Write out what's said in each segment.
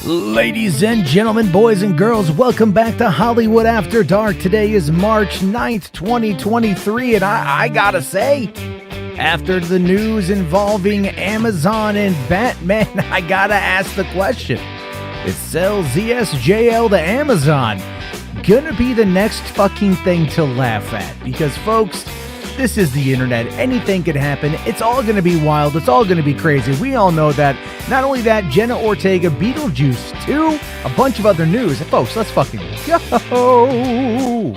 Ladies and gentlemen, boys and girls, welcome back to Hollywood After Dark. Today is March 9th, 2023, and I gotta say, after the news involving Amazon and Batman, I gotta ask the question, is sell ZSJL to Amazon gonna be the next fucking thing to laugh at? Because, folks, this is the internet. Anything could happen. It's all going to be wild. It's all going to be crazy. We all know that. Not only that, Jenna Ortega, Beetlejuice 2, a bunch of other news. Folks, let's fucking go.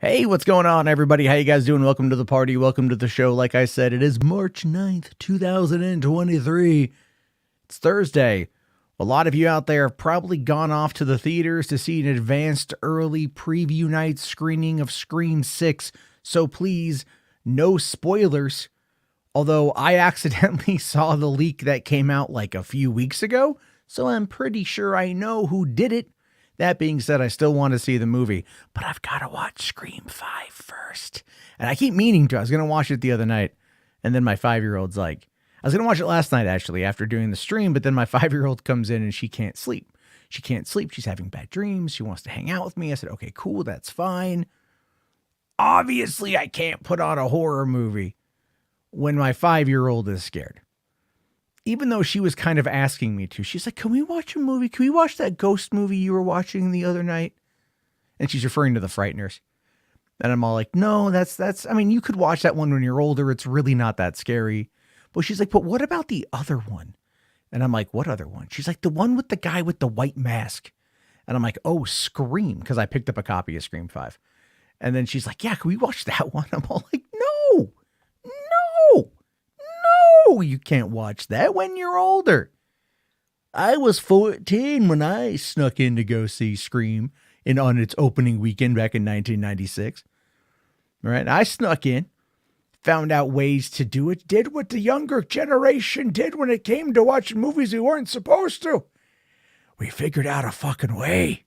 Hey, what's going on, everybody? How you guys doing? Welcome to the party. Welcome to the show. Like I said, it is March 9th, 2023. It's Thursday. A lot of you out there have probably gone off to the theaters to see an advanced early preview night screening of Scream 6. So please, no spoilers. Although I accidentally saw the leak that came out like a few weeks ago, so I'm pretty sure I know who did it. That being said, I still want to see the movie, but I've got to watch Scream 5 first. And I keep meaning to. I was going to watch it the other night, and then my 5-year-old's like, I was going to watch it last night, actually, after doing the stream, but then my 5-year-old comes in and she can't sleep. She can't sleep. She's having bad dreams. She wants to hang out with me. I said, okay, cool, that's fine. Obviously, I can't put on a horror movie when my 5-year-old is scared. Even though she was kind of asking me to, she's like, can we watch a movie? Can we watch that ghost movie you were watching the other night? And she's referring to The Frighteners. And I'm all like, no, I mean, you could watch that one when you're older. It's really not that scary. But she's like, but what about the other one? And I'm like, what other one? She's like, the one with the guy with the white mask. And I'm like, oh, Scream, because I picked up a copy of Scream 5. And then she's like, yeah, can we watch that one? I'm all like, no. You can't watch that when you're older. I was 14 when I snuck in to go see Scream on its opening weekend back in 1996. All right, I snuck in, found out ways to do it, did what the younger generation did when it came to watching movies we weren't supposed to. We figured out a fucking way.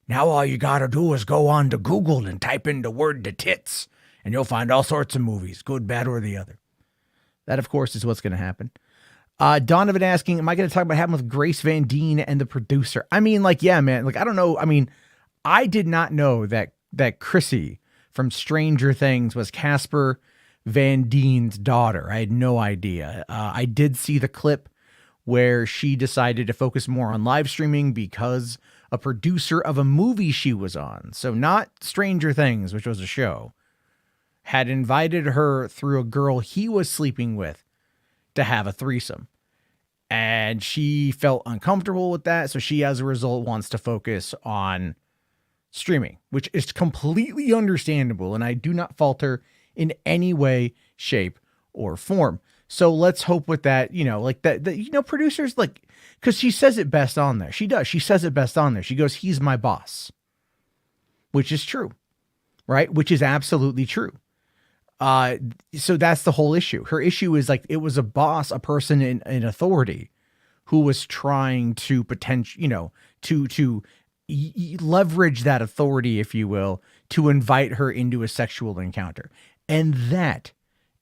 Now all you gotta do is go on to Google and type in the word "the tits," and you'll find all sorts of movies, good, bad, or the other. That, of course, is what's going to happen. Donovan asking, am I going to talk about what happened with Grace Van Dien and the producer? I mean, like, yeah, man. Like, I don't know. I mean, I did not know that Chrissy from Stranger Things was Casper Van Dien's daughter. I had no idea. I did see the clip where she decided to focus more on live streaming because a producer of a movie she was on, so not Stranger Things, which was a show, had invited her through a girl he was sleeping with to have a threesome. And she felt uncomfortable with that. So she, as a result, wants to focus on streaming, which is completely understandable. And I do not fault her in any way, shape, or form. So let's hope with that, like that, producers, like, because she says it best on there. She does. She says it best on there. She goes, he's my boss, which is true, right? Which is absolutely true. So that's the whole issue. Her issue is like, it was a boss, a person in authority who was trying to to leverage that authority, if you will, to invite her into a sexual encounter. And that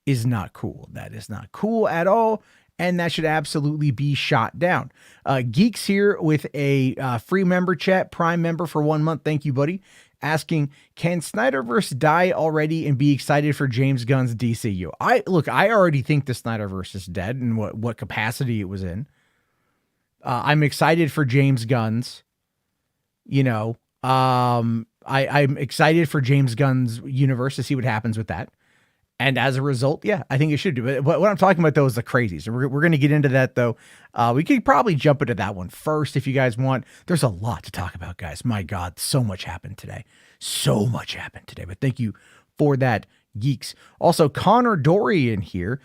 is not cool. That is not cool at all. And that should absolutely be shot down. Geeks here with a free member chat, Prime member for 1 month. Thank you, buddy. Asking, can Snyderverse die already and be excited for James Gunn's DCU? I already think the Snyderverse is dead and what capacity it was in. I'm excited for James Gunn's, I'm excited for James Gunn's universe to see what happens with that. And as a result, yeah, I think it should do. But what I'm talking about, though, is the crazies. We're going to get into that, though. We could probably jump into that one first if you guys want. There's a lot to talk about, guys. My God, so much happened today. So much happened today. But thank you for that, geeks. Also, Connor Dorian here,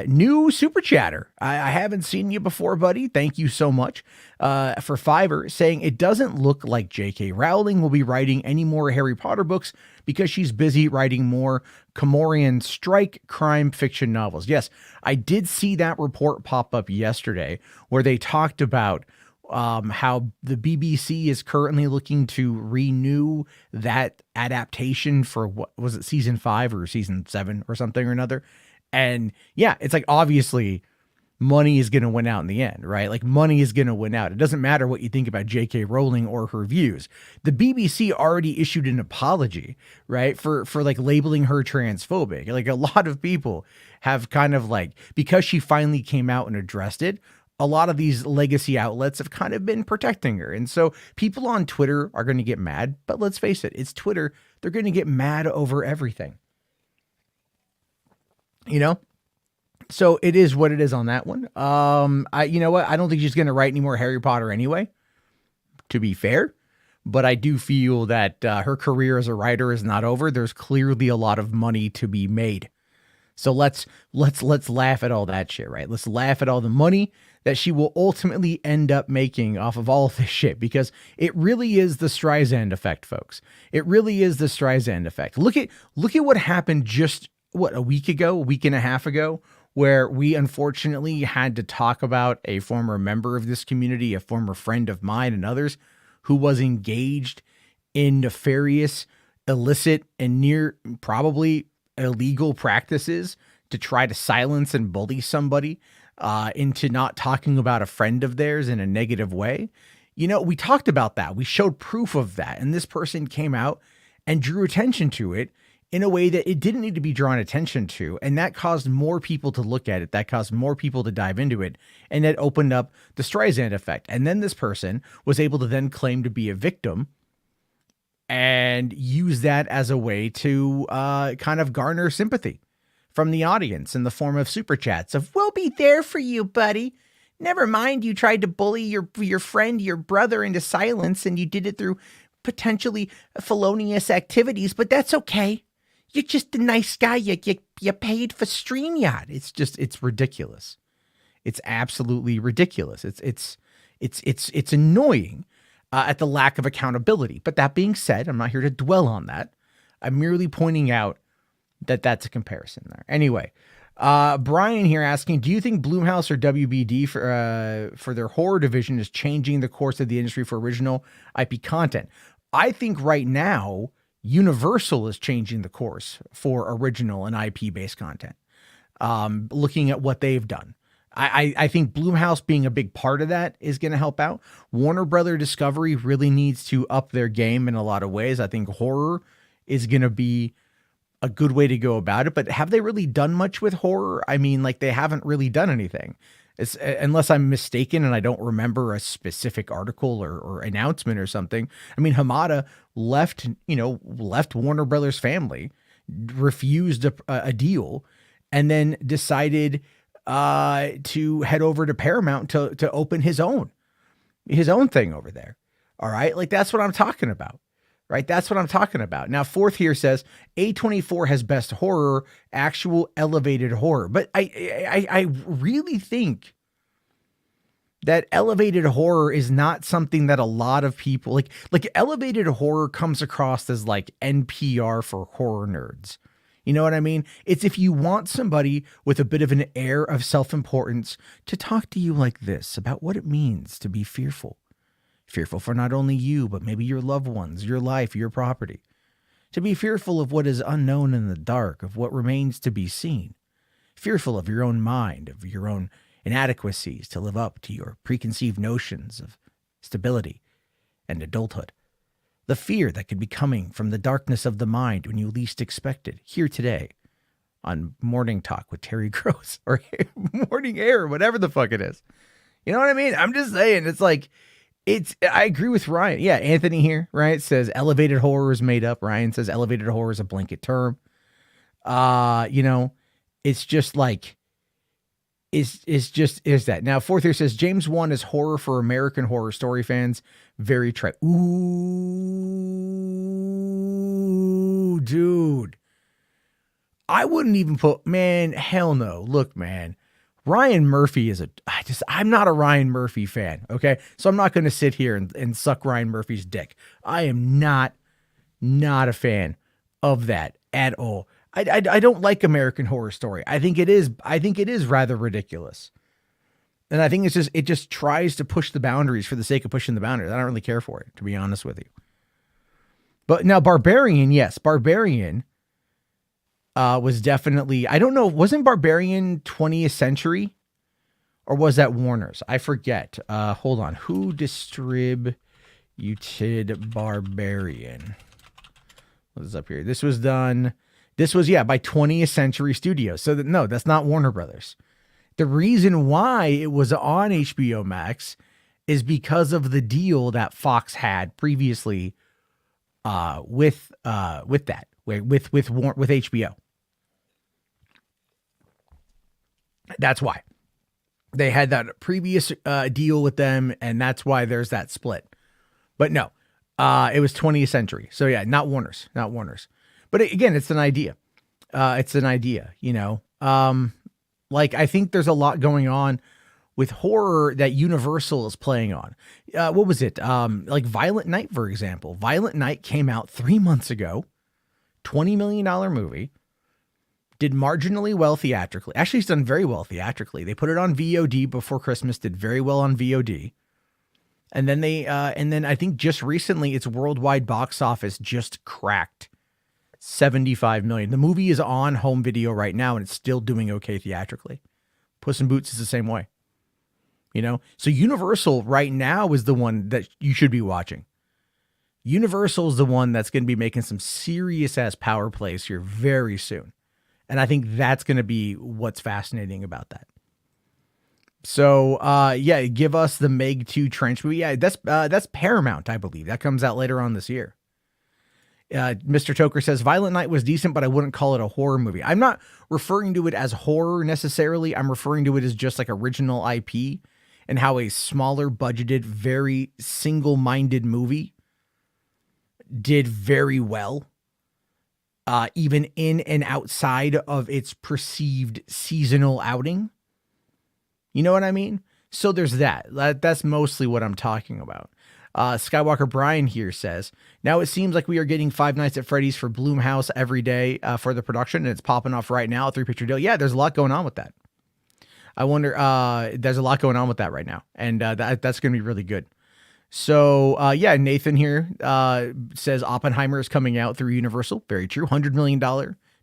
new super chatter. I haven't seen you before, buddy. Thank you so much for Fiverr, saying it doesn't look like J.K. Rowling will be writing any more Harry Potter books because she's busy writing more Comorian strike crime fiction novels. Yes, I did see that report pop up yesterday where they talked about how the BBC is currently looking to renew that adaptation for, what was it, season 5 or season 7 or something or another. And yeah, it's like, obviously money is going to win out in the end, right? Like, money is going to win out. It doesn't matter what you think about J.K. Rowling or her views. The BBC already issued an apology, right, for like labeling her transphobic. Like, a lot of people have kind of like, because she finally came out and addressed it, a lot of these legacy outlets have kind of been protecting her. And so people on Twitter are going to get mad, but let's face it, it's Twitter. They're going to get mad over everything, you know? So it is what it is on that one. You know what? I don't think she's going to write any more Harry Potter anyway, to be fair, but I do feel that her career as a writer is not over. There's clearly a lot of money to be made. So let's laugh at all that shit, right? Let's laugh at all the money that she will ultimately end up making off of all of this shit, because it really is the Streisand effect, folks. It really is the Streisand effect. Look at what happened just, a week and a half ago, where we unfortunately had to talk about a former member of this community, a former friend of mine and others, who was engaged in nefarious, illicit, and near probably illegal practices to try to silence and bully somebody into not talking about a friend of theirs in a negative way. You know, we talked about that. We showed proof of that. And this person came out and drew attention to it in a way that it didn't need to be drawn attention to. And that caused more people to look at it. That caused more people to dive into it. And that opened up the Streisand effect. And then this person was able to then claim to be a victim and use that as a way to kind of garner sympathy from the audience in the form of super chats of, "We'll be there for you, buddy. Never mind, you tried to bully your friend, your brother, into silence, and you did it through potentially felonious activities, but that's okay. You're just a nice guy. You paid for StreamYard." It's ridiculous. It's absolutely ridiculous. It's annoying at the lack of accountability. But that being said, I'm not here to dwell on that. I'm merely pointing out that that's a comparison there. Anyway, Brian here asking, do you think Blumhouse or WBD for their horror division is changing the course of the industry for original IP content? I think right now, Universal is changing the course for original and IP-based content, looking at what they've done. I think Blumhouse being a big part of that is going to help out. Warner Brother Discovery really needs to up their game in a lot of ways. I think horror is going to be a good way to go about it, but have they really done much with horror? I mean, like, they haven't really done anything. It's, unless I'm mistaken and I don't remember a specific article or announcement or something. I mean, Hamada left Warner Brothers family, refused a deal, and then decided to head over to Paramount to open his own thing over there. All right. Like, that's what I'm talking about. Right. That's what I'm talking about. Now, Fourth here says A24 has best horror, actual elevated horror. But I really think that elevated horror is not something that a lot of people like elevated horror comes across as like NPR for horror nerds. You know what I mean? It's if you want somebody with a bit of an air of self-importance to talk to you like this about what it means to be fearful. Fearful for not only you, but maybe your loved ones, your life, your property. To be fearful of what is unknown in the dark, of what remains to be seen. Fearful of your own mind, of your own inadequacies to live up to your preconceived notions of stability and adulthood. The fear that could be coming from the darkness of the mind when you least expect it. Here today on Morning Talk with Terry Gross, or Morning Air, or whatever the fuck it is. You know what I mean? I'm just saying, it's like, I agree with Ryan. Yeah, Anthony here, right, says elevated horror is made up. Ryan says elevated horror is a blanket term. It's just like, is that. Now, Fourth here says James Wan is horror for American Horror Story fans. Very Ooh, dude. I wouldn't even hell no. Look, man. Ryan Murphy I'm not a Ryan Murphy fan, okay? So I'm not going to sit here and suck Ryan Murphy's dick. I am not a fan of that at all. I don't like American Horror Story. I think it is rather ridiculous. And I think it just tries to push the boundaries for the sake of pushing the boundaries. I don't really care for it, to be honest with you. But now Barbarian, yes, Barbarian was definitely, I don't know, wasn't Barbarian 20th Century? Or was that Warner's? I forget. Hold on. Who distributed Barbarian? What is up here? This was, by 20th Century Studios. So no, that's not Warner Brothers. The reason why it was on HBO Max is because of the deal that Fox had previously with HBO. That's why. They had that previous deal with them, and that's why there's that split. But no, it was 20th Century. So yeah, not Warner's. But again, it's an idea. Like, I think there's a lot going on with horror that Universal is playing on. What was it? Like Violent Night, for example. Violent Night came out 3 months ago, $20 million movie. Did marginally well theatrically. Actually, it's done very well theatrically. They put it on VOD before Christmas, did very well on VOD. And then I think just recently its worldwide box office just cracked 75 million. The movie is on home video right now and it's still doing okay theatrically. Puss in Boots is the same way. So Universal right now is the one that you should be watching. Universal is the one that's going to be making some serious ass power plays here very soon. And I think that's going to be what's fascinating about that. So, give us the Meg 2 Trench movie. Yeah, that's Paramount, I believe. That comes out later on this year. Mr. Toker says, Violent Night was decent, but I wouldn't call it a horror movie. I'm not referring to it as horror necessarily. I'm referring to it as just like original IP and how a smaller budgeted, very single-minded movie did very well. Even in and outside of its perceived seasonal outing. You know what I mean? So there's that. That's mostly what I'm talking about. Skywalker Brian here says, now it seems like we are getting Five Nights at Freddy's for Blumhouse every day for the production, and it's popping off right now, a 3-picture deal. Yeah, there's a lot going on with that. I wonder, there's a lot going on with that right now, and that's going to be really good. So, Nathan here says Oppenheimer is coming out through Universal. Very true. $100 million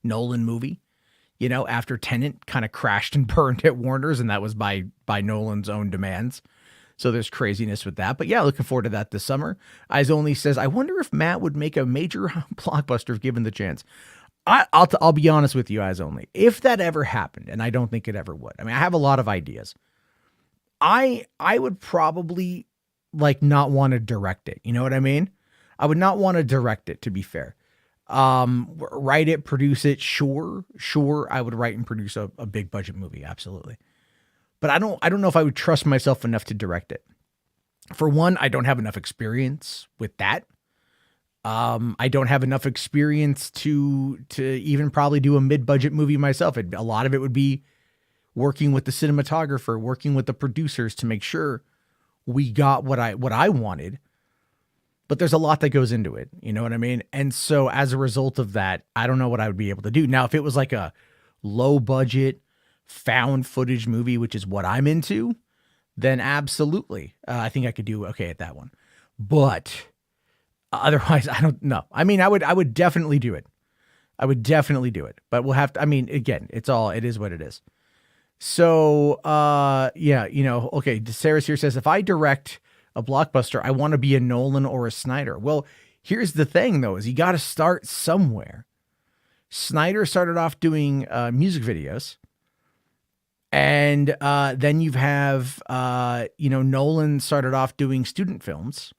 Nolan movie, after Tenet kind of crashed and burned at Warner's, and that was by Nolan's own demands. So there's craziness with that. But yeah, looking forward to that this summer. Eyes Only says, I wonder if Matt would make a major blockbuster if given the chance. I'll be honest with you, Eyes Only. If that ever happened, and I don't think it ever would. I mean, I have a lot of ideas. I would probably not want to direct it. You know what I mean? I would not want to direct it, to be fair. Write it, produce it. Sure. I would write and produce a big budget movie. Absolutely. But I don't know if I would trust myself enough to direct it. For one, I don't have enough experience with that. I don't have enough experience to even probably do a mid-budget movie myself. A lot of it would be working with the cinematographer, working with the producers to make sure we got what I wanted, but there's a lot that goes into it. You know what I mean? And so as a result of that, I don't know what I would be able to do. Now, if it was like a low budget found footage movie, which is what I'm into, then absolutely. I think I could do okay at that one, but otherwise I don't know. I mean, I would definitely do it. But we'll have to, again, it is what it is. So, okay. Sarah's here says, if I direct a blockbuster, I want to be a Nolan or a Snyder. Well, here's the thing though, is you got to start somewhere. Snyder started off doing music videos, and then you have, Nolan started off doing student films,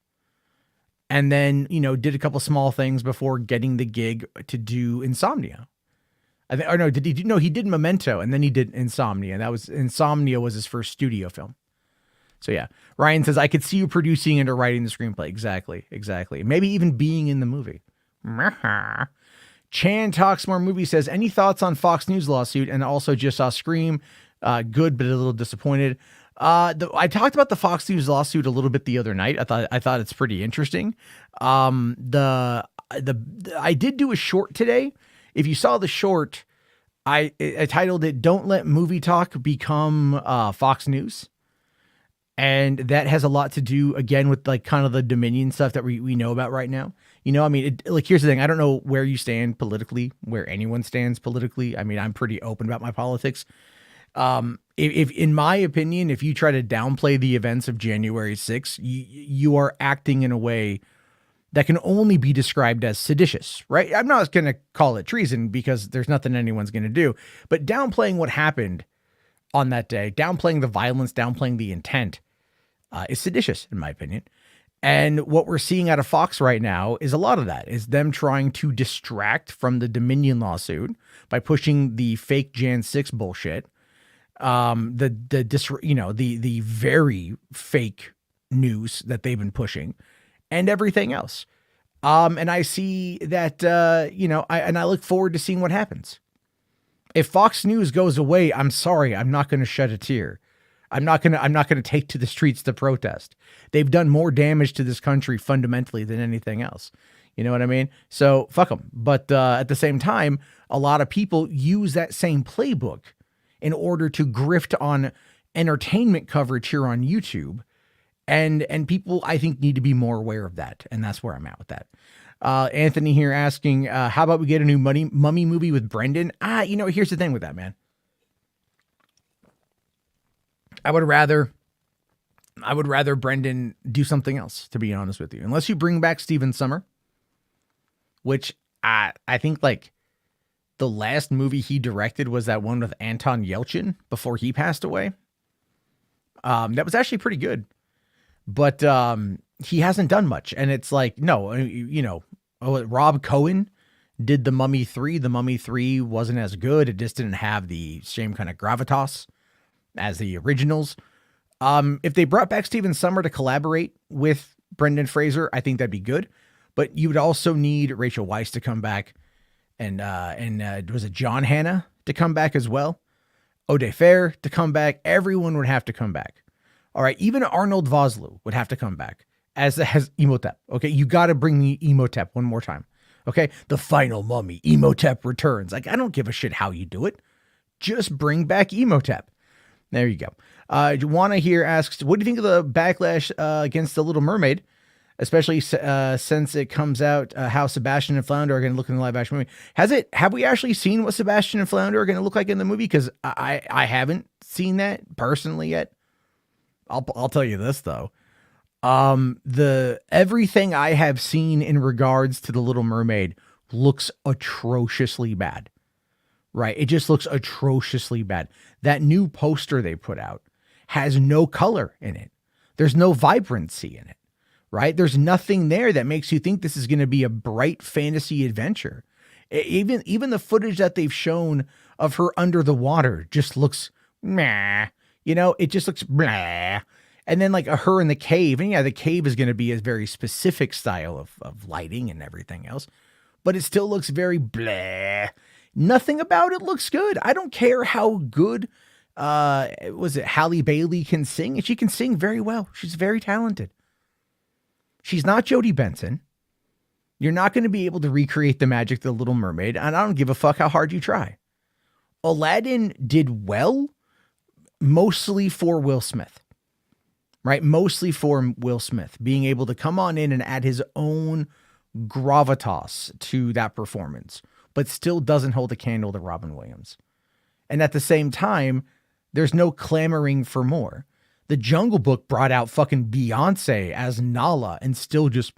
and then, did a couple small things before getting the gig to do Insomnia. He did Memento, and then he did Insomnia. Insomnia was his first studio film. So yeah, Ryan says, I could see you producing and or writing the screenplay. Exactly. Maybe even being in the movie. Chan Talks More Movie says, any thoughts on Fox News lawsuit? And also just saw Scream. Good, but a little disappointed. I talked about the Fox News lawsuit a little bit the other night. I thought it's pretty interesting. I did do a short today. If you saw the short, I titled it, Don't Let Movie Talk Become Fox News. And that has a lot to do, again, with like kind of the Dominion stuff that we know about right now. You know, I mean, like, here's the thing. I don't know where you stand politically, where anyone stands politically. I mean, I'm pretty open about my politics. If in my opinion, if you try to downplay the events of January 6th, you are acting in a way that can only be described as seditious, right? I'm not going to call it treason because there's nothing anyone's going to do, but downplaying what happened on that day, downplaying the violence, downplaying the intent, is seditious, in my opinion. And what we're seeing out of Fox right now is a lot of that, is them trying to distract from the Dominion lawsuit by pushing the fake Jan 6 bullshit, the very fake news that they've been pushing, and everything else. And I see that, I look forward to seeing what happens. If Fox News goes away, I'm sorry, I'm not going to shed a tear. I'm not going to take to the streets to protest. They've done more damage to this country fundamentally than anything else. You know what I mean? So fuck them. But at the same time, a lot of people use that same playbook in order to grift on entertainment coverage here on YouTube. And people, I think, need to be more aware of that. And that's where I'm at with that. Anthony here asking, how about we get a new mummy movie with Brendan? Here's the thing with that, man. I would rather Brendan do something else, to be honest with you. Unless you bring back Stephen Summer, which I think like the last movie he directed was that one with Anton Yelchin before he passed away. That was actually pretty good. But he hasn't done much. And it's like, no, Rob Cohen did The Mummy 3. The Mummy 3 wasn't as good. It just didn't have the same kind of gravitas as the originals. If they brought back Stephen Summer to collaborate with Brendan Fraser, I think that'd be good. But you would also need Rachel Weisz to come back. And was it John Hannah to come back as well? Ode Fair to come back. Everyone would have to come back. All right, even Arnold Vosloo would have to come back as Imhotep. Okay, you got to bring me Imhotep one more time. Okay, the final mummy, Imhotep returns. Like, I don't give a shit how you do it. Just bring back Imhotep. There you go. Juana here asks, what do you think of the backlash against The Little Mermaid, especially since it comes out how Sebastian and Flounder are going to look in the live action movie? Have we actually seen what Sebastian and Flounder are going to look like in the movie? Because I haven't seen that personally yet. I'll tell you this though. Everything I have seen in regards to The Little Mermaid looks atrociously bad, right? It just looks atrociously bad. That new poster they put out has no color in it. There's no vibrancy in it, right? There's nothing there that makes you think this is going to be a bright fantasy adventure. Even the footage that they've shown of her under the water just looks meh. It just looks blah. And then like her in the cave. And yeah, the cave is going to be a very specific style of lighting and everything else. But it still looks very blah. Nothing about it looks good. I don't care how good, Halle Bailey can sing. She can sing very well. She's very talented. She's not Jodie Benson. You're not going to be able to recreate the magic of The Little Mermaid. And I don't give a fuck how hard you try. Aladdin did well. Mostly for Will Smith, right? Mostly for Will Smith being able to come on in and add his own gravitas to that performance, but still doesn't hold a candle to Robin Williams. And at the same time, there's no clamoring for more. The Jungle Book brought out fucking Beyonce as Nala and still just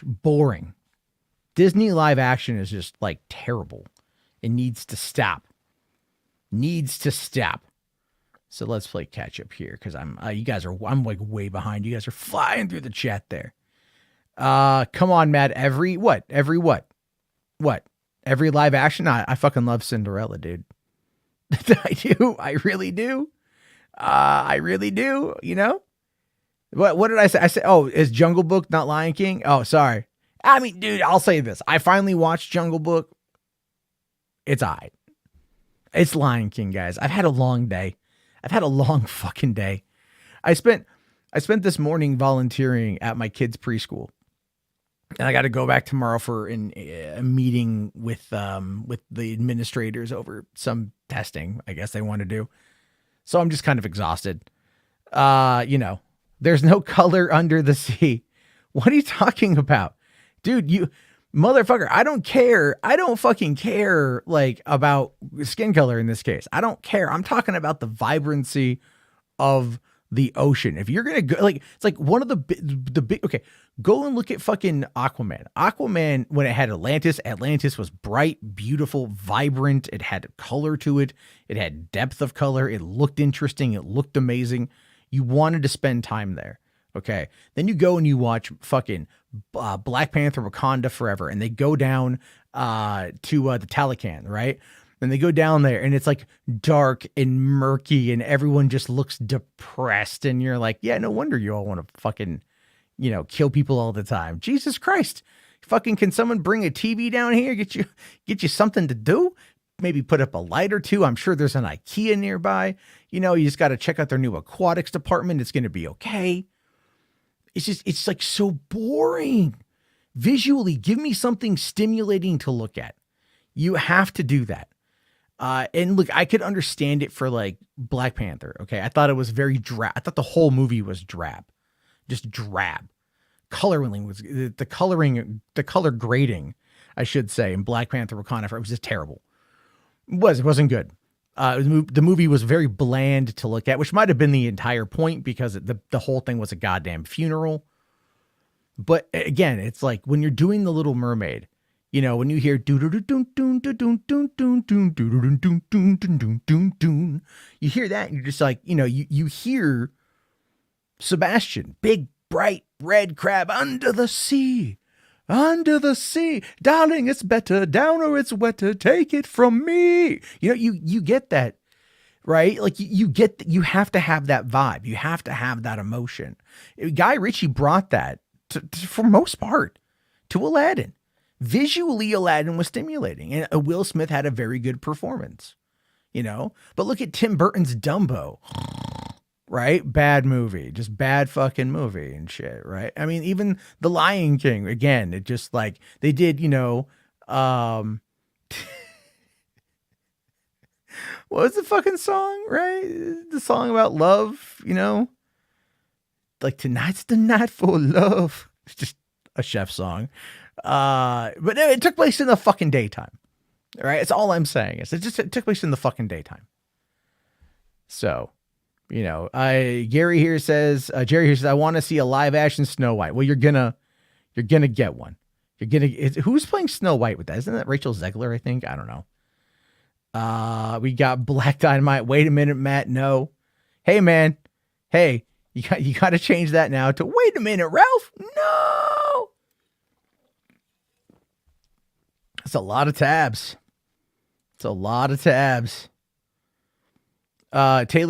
boring. Disney live action is just like terrible. It needs to stop. So let's play catch up here because I'm like way behind. You guys are flying through the chat there. Come on, Matt. Every live action? I fucking love Cinderella, dude. I do. I really do. What did I say? I said, oh, is Jungle Book not Lion King? Oh, sorry. I mean, dude, I'll say this. I finally watched Jungle Book. It's all right. It's Lion King, guys. I've had a long day. I've had a long fucking day. I spent this morning volunteering at my kids' preschool. And I got to go back tomorrow for a meeting with the administrators over some testing, I guess they want to do. So I'm just kind of exhausted. There's no color under the sea. What are you talking about? Dude, you motherfucker, I don't care. I don't fucking care like about skin color in this case. I don't care. I'm talking about the vibrancy of the ocean. If you're going to go like, it's like one of the big, okay, go and look at fucking Aquaman. Aquaman, when it had Atlantis was bright, beautiful, vibrant. It had color to it. It had depth of color. It looked interesting. It looked amazing. You wanted to spend time there. Okay. Then you go and you watch fucking Black Panther Wakanda Forever, and they go down to the Talocan, right? And they go down there and it's like dark and murky and everyone just looks depressed. And you're like, yeah, no wonder you all want to fucking, kill people all the time. Jesus Christ. Fucking, can someone bring a TV down here? Get you something to do? Maybe put up a light or two. I'm sure there's an IKEA nearby. You just got to check out their new aquatics department. It's going to be okay. It's like so boring. Visually, give me something stimulating to look at. You have to do that. And look, I could understand it for like Black Panther. Okay. I thought it was very drab. I thought the whole movie was drab, just drab. Coloring was the color grading, I should say, in Black Panther Wakanda, it was just terrible. It wasn't good. The movie was very bland to look at, which might've been the entire point because the whole thing was a goddamn funeral. But again, it's like when you're doing The Little Mermaid, when you hear you hear that and you're just like, you hear Sebastian, big, bright, red crab under the sea, darling, it's better down or it's wetter. Take it from me. You get that, right? Like you have to have that vibe. You have to have that emotion. Guy Ritchie brought that for most part to Aladdin. Visually, Aladdin was stimulating, and Will Smith had a very good performance, but look at Tim Burton's Dumbo, right? Bad movie, just bad fucking movie and shit. Right. I mean, even The Lion King, again, it just like they did, what was the fucking song, right? The song about love, like tonight's the night for love. It's just a chef song. But it took place in the fucking daytime, right? It's all I'm saying is it took place in the fucking daytime. So, Jerry here says, I want to see a live action Snow White. Well, you're gonna get one. Who's playing Snow White with that? Isn't that Rachel Zegler? I think, I don't know. We got Black Dynamite. Wait a minute, Matt. No. Hey man. Hey, you got to change that now to wait a minute, Ralph. No. It's a lot of tabs. Taylor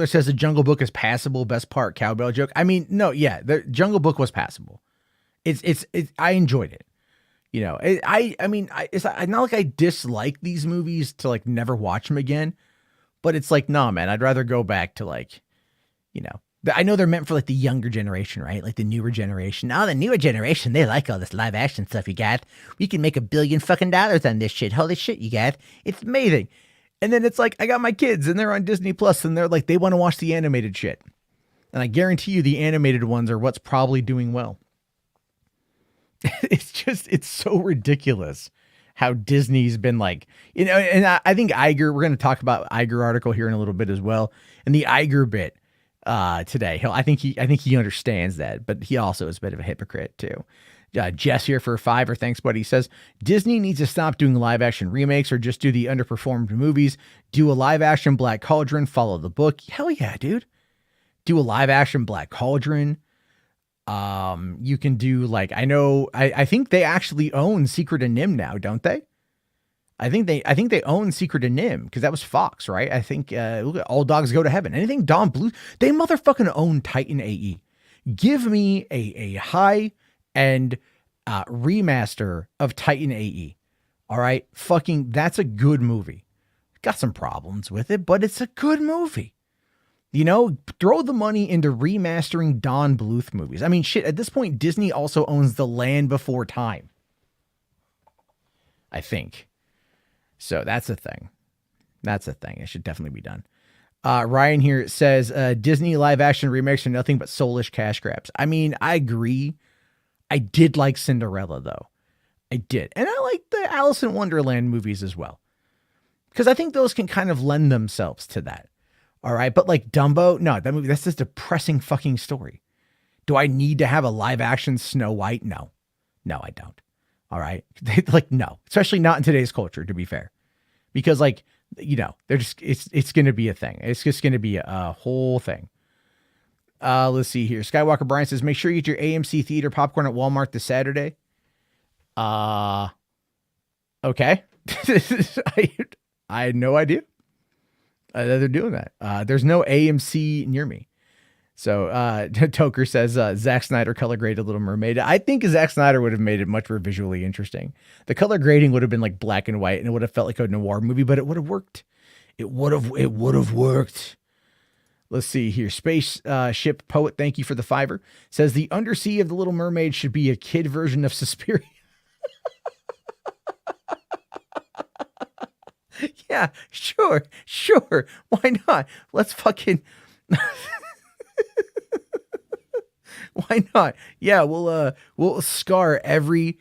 says the Jungle Book is passable. Best part, cowbell joke. I mean, no, yeah, the Jungle Book was passable. It's I enjoyed it. It's not like I dislike these movies to like never watch them again, but it's like, nah, man, I'd rather go back to like, I know they're meant for like the younger generation, right? Like the newer generation. Oh, the newer generation, they like all this live action stuff you got. We can make $1 billion fucking on this shit. Holy shit, you got. It's amazing. And then it's like, I got my kids and they're on Disney Plus and they're like, they want to watch the animated shit. And I guarantee you the animated ones are what's probably doing well. It's so ridiculous how Disney's been like, and I think Iger, we're going to talk about Iger article here in a little bit as well. And the Iger bit today, I think he understands that, but he also is a bit of a hypocrite too. Jess here for $5, thanks buddy. He says Disney needs to stop doing live action remakes or just do the underperformed movies. Do a live action Black Cauldron, follow the book. Hell yeah, dude. Do a live action Black Cauldron. You can do like, I think they actually own Secret of Nim now, don't they? I think they own Secret of Nim because that was Fox, right? I think look at All Dogs Go to Heaven. Anything Don Bluth, they motherfucking own Titan AE. Give me a high end remaster of Titan AE. All right, fucking that's a good movie. Got some problems with it, but it's a good movie. Throw the money into remastering Don Bluth movies. I mean, shit, at this point, Disney also owns The Land Before Time. I think. So that's a thing. It should definitely be done. Ryan here says Disney live action remakes are nothing but soulish cash grabs. I mean, I agree. I did like Cinderella though. I did. And I like the Alice in Wonderland movies as well. Because I think those can kind of lend themselves to that. All right. But like Dumbo, no, that movie, that's just a depressing fucking story. Do I need to have a live action Snow White? No. No, I don't. All right. Like, no, especially not in today's culture, to be fair. Because like, you know, they're just, it's going to be a thing. It's just going to be a whole thing. Let's see here. Skywalker Brian says, make sure you get your AMC theater popcorn at Walmart this Saturday. Okay. I had no idea that they're doing that. There's no AMC near me. So Toker says Zack Snyder color graded Little Mermaid. I think Zack Snyder would have made it much more visually interesting. The color grading would have been like black and white, and it would have felt like a noir movie, but it would have worked. It would have worked. Let's see here. Space Ship Poet, thank you for the $5. Says the undersea of the Little Mermaid should be a kid version of Suspiria. Yeah, sure. Why not? Let's fucking. Why not? Yeah, we'll scar every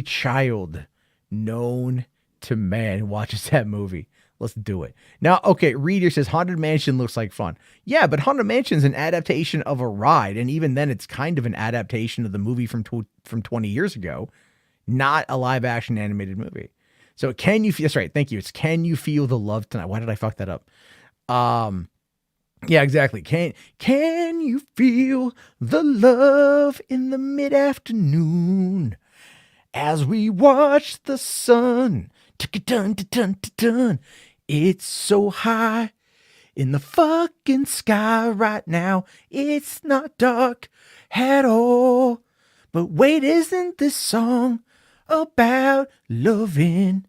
child known to man who watches that movie. Let's do it. Now, okay, Reader says Haunted Mansion looks like fun. Yeah, but Haunted Mansion's an adaptation of a ride, and even then it's kind of an adaptation of the movie from 20 years ago, not a live action animated movie. So can you feel, that's right, thank you. It's Can You Feel the Love Tonight? Why did I fuck that up? Yeah, exactly. Can you feel the love in the mid-afternoon as we watch the sun? Dun. It's so high in the fucking sky right now. It's not dark at all. But wait, isn't this song about loving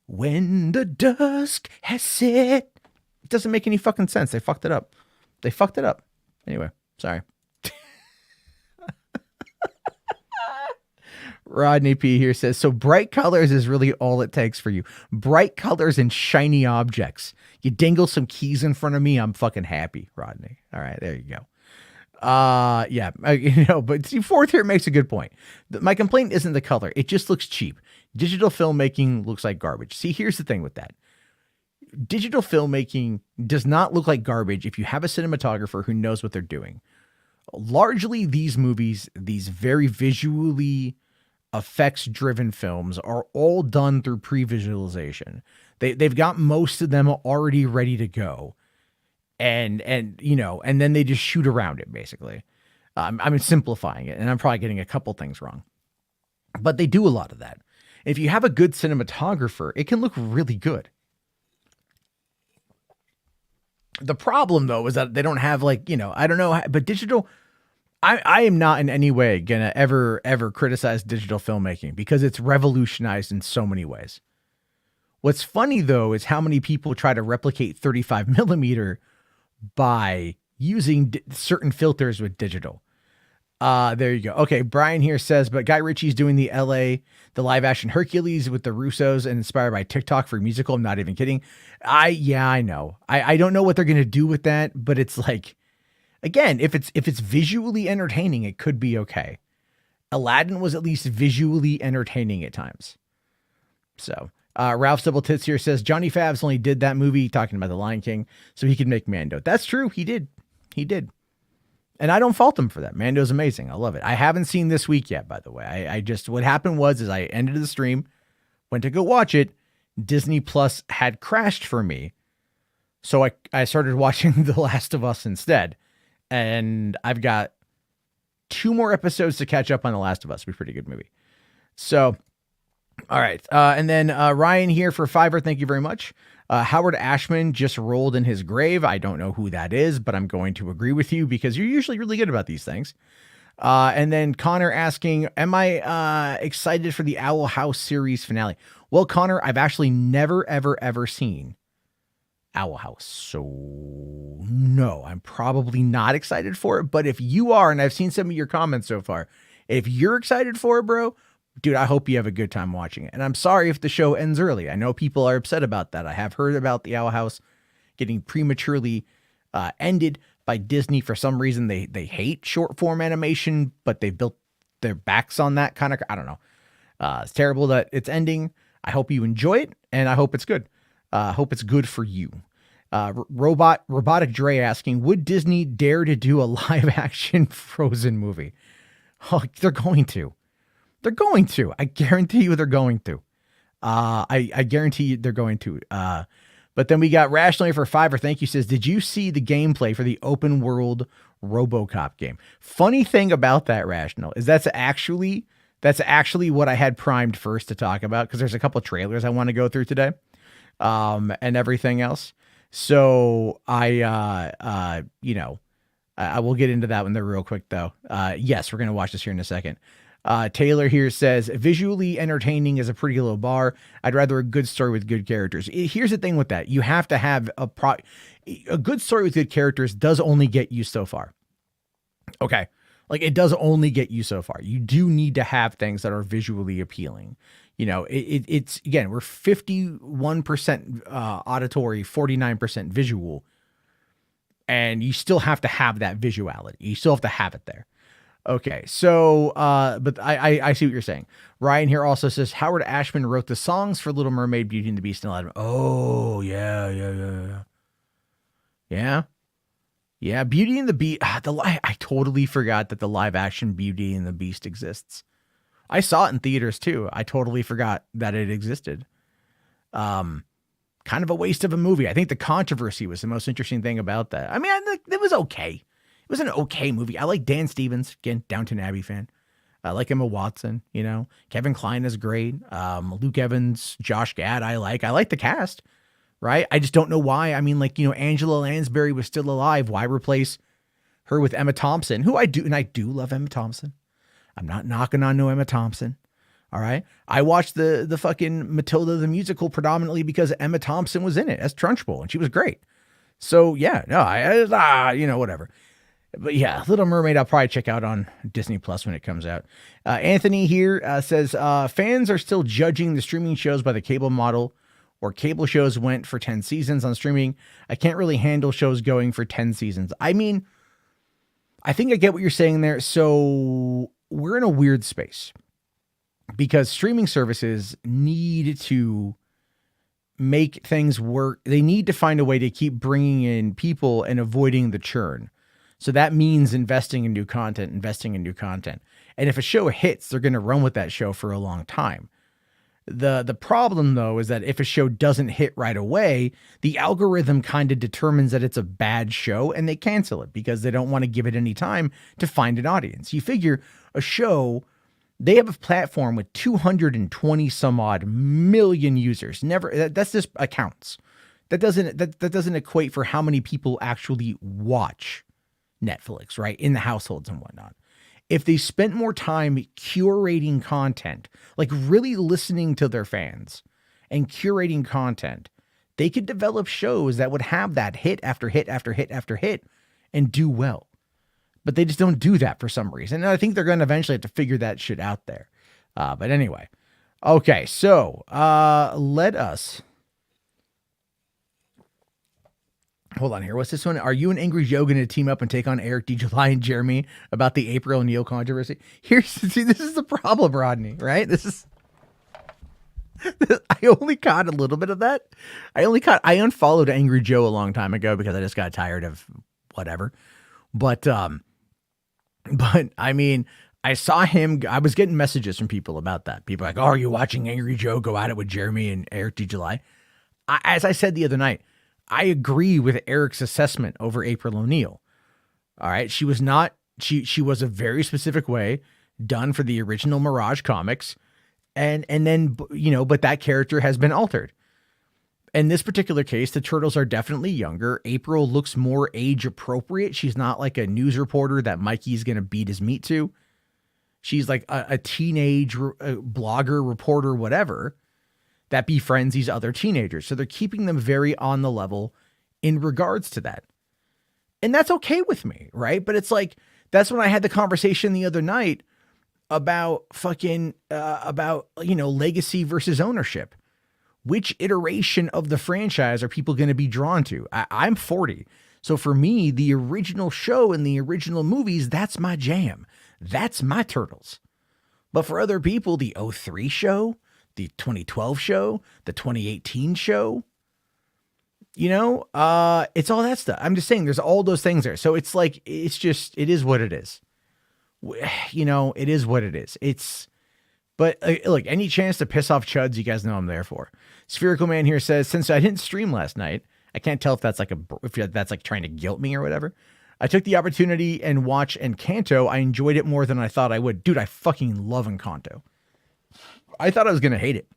when the dusk has set? It doesn't make any fucking sense. They fucked it up. Anyway, sorry. Rodney P here says, so bright colors is really all it takes for you. Bright colors and shiny objects. You dangle some keys in front of me, I'm fucking happy, Rodney. All right, there you go. Yeah, but see, Fourth here makes a good point. My complaint isn't the color. It just looks cheap. Digital filmmaking looks like garbage. See, here's the thing with that. Digital filmmaking does not look like garbage if you have a cinematographer who knows what they're doing. Largely, these movies, these very visually effects-driven films, are all done through pre-visualization. They've got most of them already ready to go, and then they just shoot around it, basically. I'm simplifying it, and I'm probably getting a couple things wrong, but they do a lot of that. If you have a good cinematographer, it can look really good. The problem, though, is that they don't have, like, I don't know, but digital, I am not in any way going to ever criticize digital filmmaking because it's revolutionized in so many ways. What's funny, though, is how many people try to replicate 35 millimeter by using certain filters with digital. There you go. Okay, Brian here says, but Guy Ritchie's doing the live action Hercules with the Russos and inspired by TikTok for a musical. I'm not even kidding. I know. I don't know what they're going to do with that, but it's like, again, if it's visually entertaining, it could be okay. Aladdin was at least visually entertaining at times. So, Ralph Double Tits here says, Johnny Favs only did that movie, talking about The Lion King, so he could make Mando. That's true. He did. And I don't fault him for that. Mando's amazing. I love it. I haven't seen this week yet, by the way. I just, what happened was I ended the stream, went to go watch it. Disney Plus had crashed for me. So I started watching The Last of Us instead. And I've got 2 more episodes to catch up on The Last of Us. It'll be a pretty good movie. So, all right. And then Ryan here for $5. Thank you very much. Howard Ashman just rolled in his grave. I don't know who that is, but I'm going to agree with you because you're usually really good about these things. And then Connor asking, am I excited for the Owl House series finale? Well, Connor, I've actually never, ever seen Owl House. So no, I'm probably not excited for it. But if you are, and I've seen some of your comments so far, if you're excited for it, bro, dude, I hope you have a good time watching it. And I'm sorry if the show ends early. I know people are upset about that. I have heard about the Owl House. getting prematurely ended by Disney. For some reason, they hate short form animation, but they built their backs on that kind of, I don't know. It's terrible that it's ending. I hope you enjoy it, and I hope it's good. I hope it's good for you. Robotic Dre asking, would Disney dare to do a live action Frozen movie? Oh, they're going to. They're going to. I guarantee you they're going to. I guarantee you they're going to. But then we got Rationally for Fiverr. Thank you. Says, did you see the gameplay for the open world RoboCop game? Funny thing about that, Rational, is that's actually what I had primed first to talk about, because there's a couple of trailers I want to go through today, and everything else. So I will get into that one there real quick though. Yes, we're going to watch this here in a second. Taylor here says, visually entertaining is a pretty low bar. I'd rather a good story with good characters. Here's the thing with that. You have to have a good story with good characters does only get you so far. Okay. Like, it does only get you so far. You do need to have things that are visually appealing. You know, it's again, we're 51% auditory, 49% visual. And you still have to have that visuality. You still have to have it there. Okay, so, but I see what you're saying. Ryan here also says, Howard Ashman wrote the songs for Little Mermaid, Beauty and the Beast, and Aladdin. Oh, yeah. Yeah, Beauty and the Beast. I totally forgot that the live action Beauty and the Beast exists. I saw it in theaters too. I totally forgot that it existed. Kind of a waste of a movie. I think the controversy was the most interesting thing about that. I mean, it was okay. It was an okay movie. I like Dan Stevens, again, Downton Abbey fan. I like Emma Watson, you know. Kevin Kline is great. Luke Evans, Josh Gad, I like the cast, right? I just don't know why. I mean, like, you know, Angela Lansbury was still alive. Why replace her with Emma Thompson, who I do love Emma Thompson. I'm not knocking on no Emma Thompson. All right. I watched the fucking Matilda the musical predominantly because Emma Thompson was in it as Trunchbull, and she was great. So yeah, no, whatever. But yeah, Little Mermaid, I'll probably check out on Disney Plus when it comes out. Anthony here says, fans are still judging the streaming shows by the cable model, or cable shows went for 10 seasons on streaming. I can't really handle shows going for 10 seasons. I mean, I think I get what you're saying there. So we're in a weird space because streaming services need to make things work. They need to find a way to keep bringing in people and avoiding the churn. So that means investing in new content. And if a show hits, they're going to run with that show for a long time. The problem, though, is that if a show doesn't hit right away, the algorithm kind of determines that it's a bad show and they cancel it because they don't want to give it any time to find an audience. You figure a show, they have a platform with 220 some odd million users. That's just accounts. That doesn't equate for how many people actually watch Netflix, right? In the households and whatnot. If they spent more time curating content, like really listening to their fans and curating content, they could develop shows that would have that hit after hit after hit after hit and do well. But they just don't do that for some reason. And I think they're going to eventually have to figure that shit out there. But anyway. Okay, so let us... Hold on here. What's this one? Are you and Angry Joe going to team up and take on Eric D. July and Jeremy about the April O'Neil controversy? See, this is the problem, Rodney, right? I only caught a little bit of that. I unfollowed Angry Joe a long time ago because I just got tired of whatever. But I mean, I saw him. I was getting messages from people about that. People like, oh, are you watching Angry Joe go at it with Jeremy and Eric D. July? As I said the other night, I agree with Eric's assessment over April O'Neil. All right. She was a very specific way done for the original Mirage comics. And then, you know, but that character has been altered. In this particular case, the turtles are definitely younger. April looks more age appropriate. She's not like a news reporter that Mikey's going to beat his meat to. She's like a teenage blogger, reporter, whatever, that befriends these other teenagers. So they're keeping them very on the level in regards to that. And that's okay with me, right? But it's like, that's when I had the conversation the other night about legacy versus ownership. which iteration of the franchise are people going to be drawn to? I'm 40. So for me, the original show and the original movies, that's my jam. That's my Turtles. But for other people, the 03 show, the 2012 show, the 2018 show, it's all that stuff. I'm just saying there's all those things there. So it's like, it is what it is. It is what it is. But look, any chance to piss off chuds, you guys know I'm there for. Spherical Man here says, since I didn't stream last night, I can't tell if that's like trying to guilt me or whatever. I took the opportunity and watched Encanto. I enjoyed it more than I thought I would. Dude, I fucking love Encanto. I thought I was going to hate it.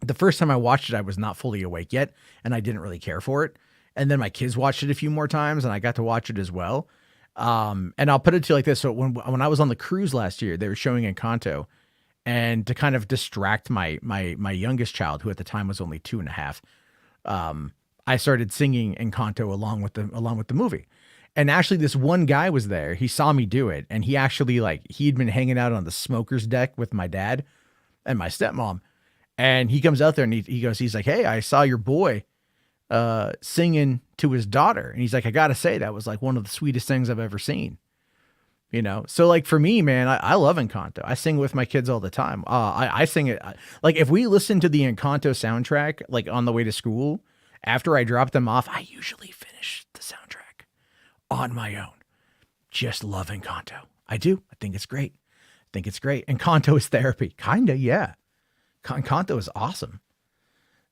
The first time I watched it, I was not fully awake yet, and I didn't really care for it. And then my kids watched it a few more times, and I got to watch it as well. And I'll put it to you like this. So when I was on the cruise last year, they were showing Encanto, and to kind of distract my youngest child, who at the time was only 2.5, I started singing Encanto along with the movie. And actually, this one guy was there. He saw me do it, and he actually he'd been hanging out on the smoker's deck with my dad and my stepmom. And he comes out there and he's like, hey, I saw your boy singing to his daughter. And he's like, I got to say, that was like one of the sweetest things I've ever seen. So like for me, man, I love Encanto. I sing with my kids all the time. I sing it. Like if we listen to the Encanto soundtrack, like on the way to school, after I drop them off, I usually finish the soundtrack on my own. Just love Encanto. I do. I think it's great. Encanto is therapy. Kinda, yeah. Encanto is awesome.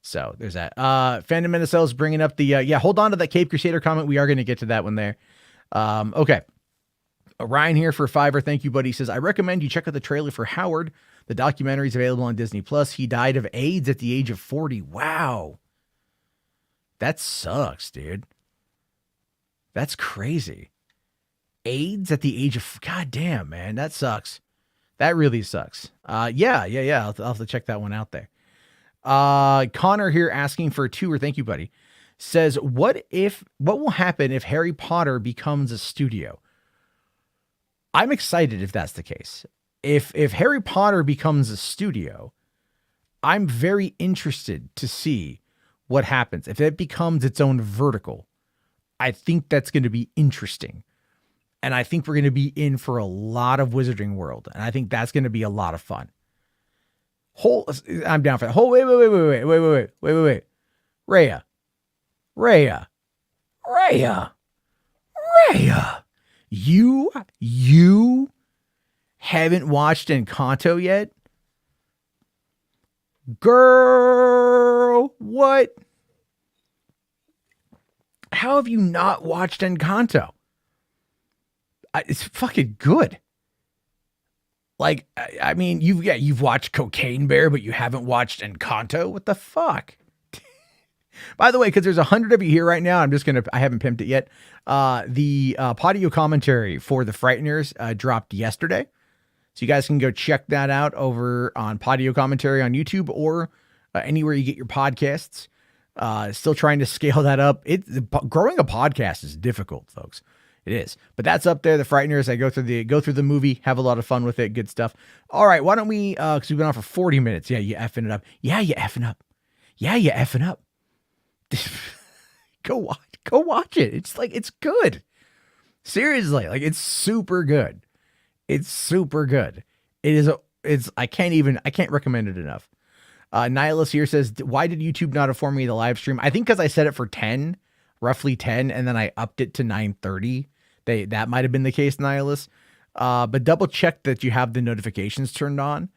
So there's that. Fandom NSL is bringing up the, hold on to that Cape Crusader comment. We are going to get to that one there. Okay. Ryan here for $5. Thank you, buddy. He says, I recommend you check out the trailer for Howard. The documentary is available on Disney Plus. He died of AIDS at the age of 40. Wow. That sucks, dude. That's crazy. AIDS at the age of, God damn, man. That sucks. That really sucks. Yeah. I'll have to check that one out there. Connor here asking for a $2. Thank you, buddy. Says, what will happen if Harry Potter becomes a studio? I'm excited if that's the case. If Harry Potter becomes a studio, I'm very interested to see what happens. If it becomes its own vertical, I think that's going to be interesting. And I think we're going to be in for a lot of Wizarding World. And I think that's going to be a lot of fun. I'm down for that. Wait. Rhea. You haven't watched Encanto yet? Girl, what? How have you not watched Encanto? It's fucking good. Like, I mean, you've watched Cocaine Bear, but you haven't watched Encanto? What the fuck? By the way, because there's 100 of you here right now, I haven't pimped it yet. The audio commentary for The Frighteners dropped yesterday. So you guys can go check that out over on Podio Commentary on YouTube or anywhere you get your podcasts. Still trying to scale that up. Growing a podcast is difficult, folks. It is, but that's up there. The Frighteners. I go through the movie, have a lot of fun with it. Good stuff. All right, why don't we? Because we've been on for 40 minutes. Yeah, you effing it up. Yeah, you effing up. Go watch it. It's good. Seriously, it's super good. I can't recommend it enough. Nihilus here says, why did YouTube not inform me the live stream? I think because I set it for 10, roughly 10, and then I upped it to 9:30. That might have been the case, Nihilus. But double check that you have the notifications turned on.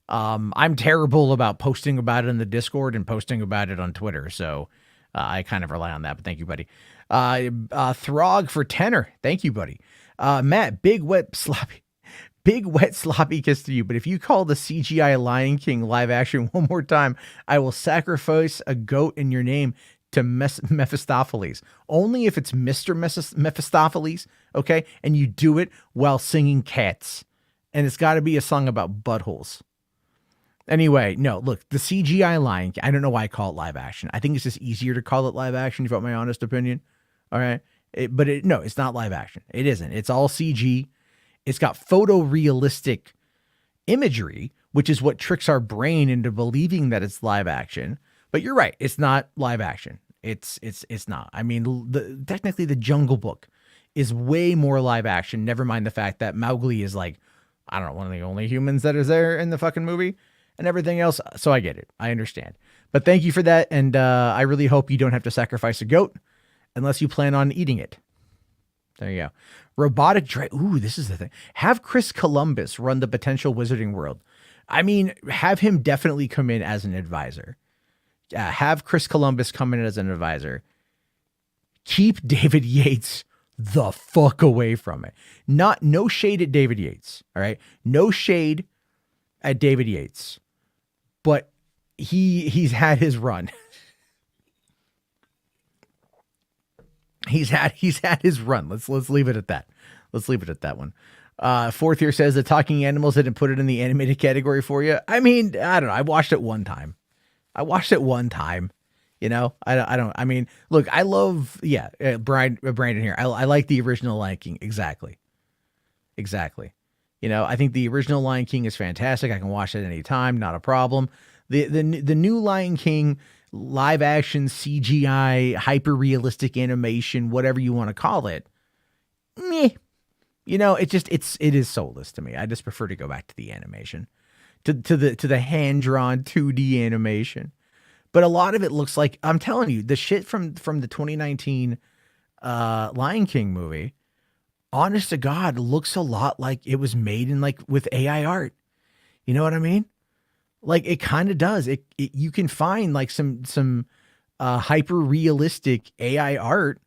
I'm terrible about posting about it in the Discord and posting about it on Twitter. So I kind of rely on that, but thank you, buddy. Throg for tenor. Thank you, buddy. Matt, big wet sloppy kiss to you. But if you call the CGI Lion King live action one more time, I will sacrifice a goat in your name to Mephistopheles. Only if it's Mr. Mephistopheles, okay? And you do it while singing Cats. And it's got to be a song about buttholes. Anyway, no, look, the CGI Lion King, I don't know why I call it live action. I think it's just easier to call it live action, if you want my honest opinion. All right? No, it's not live action. It isn't. It's all CG. It's got photorealistic imagery, which is what tricks our brain into believing that it's live action. But you're right. It's not live action. It's not. I mean, technically the Jungle Book is way more live action. Never mind the fact that Mowgli is like, I don't know, one of the only humans that is there in the fucking movie and everything else. So I get it. I understand. But thank you for that. And I really hope you don't have to sacrifice a goat unless you plan on eating it. There you go. Robotic Dre. Ooh, this is the thing. Have Chris Columbus run the potential Wizarding World. I mean, have him definitely come in as an advisor. Have Chris Columbus come in as an advisor. Keep David Yates the fuck away from it. No shade at David Yates. All right. No shade at David Yates. But he's had his run. He's had his run. Let's leave it at that. Let's leave it at that one. Fourth here says the talking animals didn't put it in the animated category for you. I mean, I don't know. I watched it one time. You know, I mean, look, I love, Brandon here. I like the original Lion King. Exactly. You know, I think the original Lion King is fantastic. I can watch it anytime. Not a problem. The new Lion King live action CGI, hyper realistic animation, whatever you want to call it. Meh. You know, it is soulless to me. I just prefer to go back to the animation, to the hand drawn 2D animation. But a lot of it looks like, I'm telling you, the shit from the 2019 Lion King movie, honest to God, looks a lot like it was made in like with AI art. You know what I mean? Like it kind of does. You can find like some hyper realistic AI art,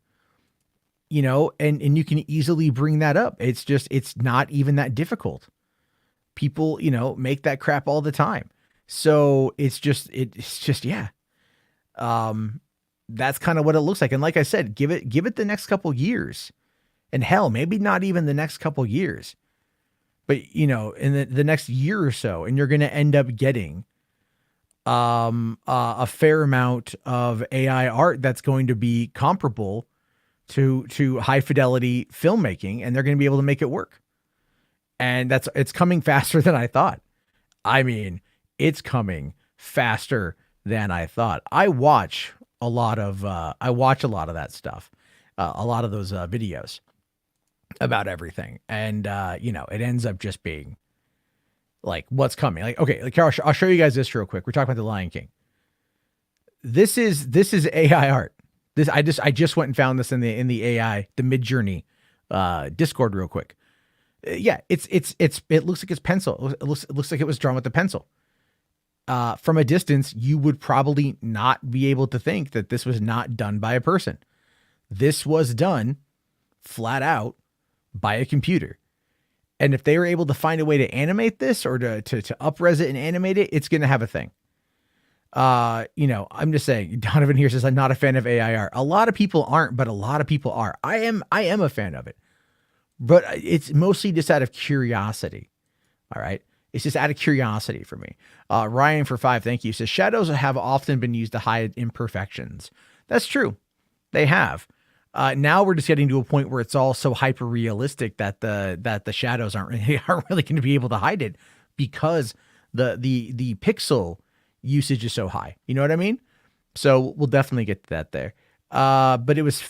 you know, and you can easily bring that up. It's not even that difficult. People, you know, make that crap all the time. So it's just, yeah. That's kind of what it looks like. And like I said, give it the next couple years, and hell, maybe not even the next couple years, but you know, in the next year or so, and you're going to end up getting, a fair amount of AI art that's going to be comparable to high fidelity filmmaking, and they're going to be able to make it work. And it's coming faster than I thought. I mean, it's coming faster than I thought. I watch a lot of that stuff, a lot of those videos about everything, and you know, it ends up just being like what's coming. Like, okay, like I'll show you guys this real quick. We're talking about the Lion King. This is AI art. I just went and found this in the AI, the Midjourney Discord real quick. Yeah, it looks like it's pencil. It looks like it was drawn with the pencil. From a distance, you would probably not be able to think that this was not done by a person. This was done flat out by a computer. And if they were able to find a way to animate this or to up-res it and animate it, it's going to have a thing. You know, I'm just saying, Donovan here says, I'm not a fan of AI art. A lot of people aren't, but a lot of people are. I am a fan of it, but it's mostly just out of curiosity. All right. It's just out of curiosity for me. Ryan for 5, thank you, says shadows have often been used to hide imperfections. That's true. They have. Now we're just getting to a point where it's all so hyper realistic that the shadows aren't really going to be able to hide it because the pixel usage is so high. You know what I mean? So we'll definitely get to that there. But it was,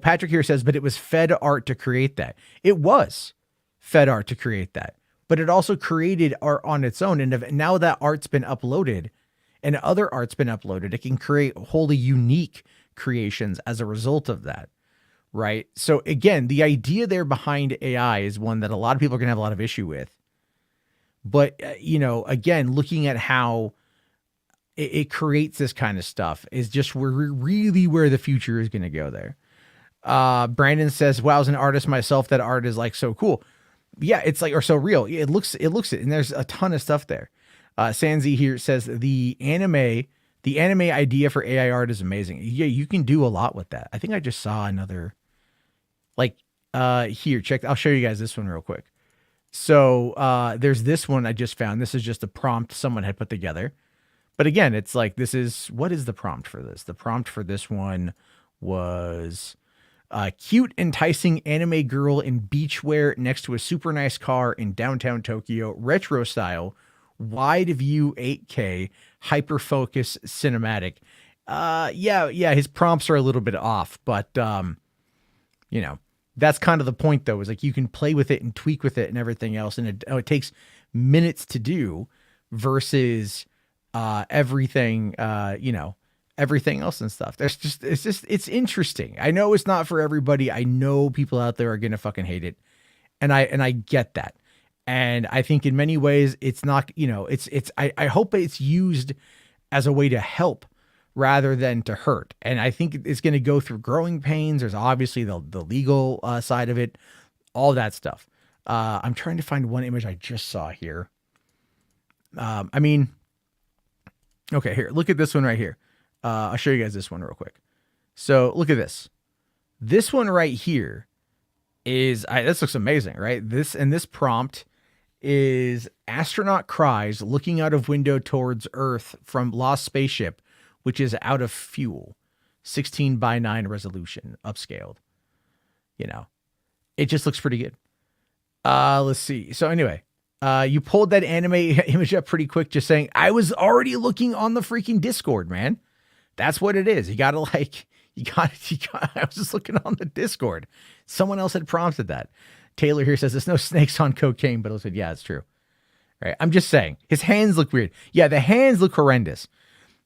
Patrick here says, but it was fed art to create that. It was fed art to create that, but it also created art on its own. And now that art's been uploaded and other art's been uploaded, it can create wholly unique creations as a result of that. Right. So again, the idea there behind AI is one that a lot of people are going to have a lot of issue with. But, you know, again, looking at how it creates this kind of stuff is just really where the future is going to go there. Brandon says, wow, as an artist myself, that art is like so cool. Yeah, it's like, or so real. It looks it, and there's a ton of stuff there. Sanzi here says the anime idea for AI art is amazing. Yeah, you can do a lot with that. I think I just saw another, like, here, check. I'll show you guys this one real quick. So there's this one I just found. This is just a prompt someone had put together. But again, it's like, what is the prompt for this? The prompt for this one was cute, enticing anime girl in beachwear next to a super nice car in downtown Tokyo, retro style, wide view 8K, hyper focus cinematic. Yeah, his prompts are a little bit off, but you know, that's kind of the point though, is like you can play with it and tweak with it and everything else, and it takes minutes to do versus everything everything else and stuff. It's interesting. I know it's not for everybody. I know people out there are gonna fucking hate it, and I get that. And I think in many ways it's not, I hope it's used as a way to help rather than to hurt. And I think it's going to go through growing pains. There's obviously the legal side of it, all that stuff. I'm trying to find one image I just saw here. Okay, here, look at this one right here. I'll show you guys this one real quick. So look at this. This one right here is, this looks amazing, right? This prompt is astronaut cries looking out of window towards Earth from lost spaceship, which is out of fuel, 16:9 resolution, upscaled. It just looks pretty good. Let's see. So anyway, you pulled that anime image up pretty quick, just saying, I was already looking on the freaking Discord, man. That's what it is. I was just looking on the Discord. Someone else had prompted that. Taylor here says, there's no snakes on cocaine, but I said, yeah, it's true. Right. I'm just saying his hands look weird. Yeah. The hands look horrendous.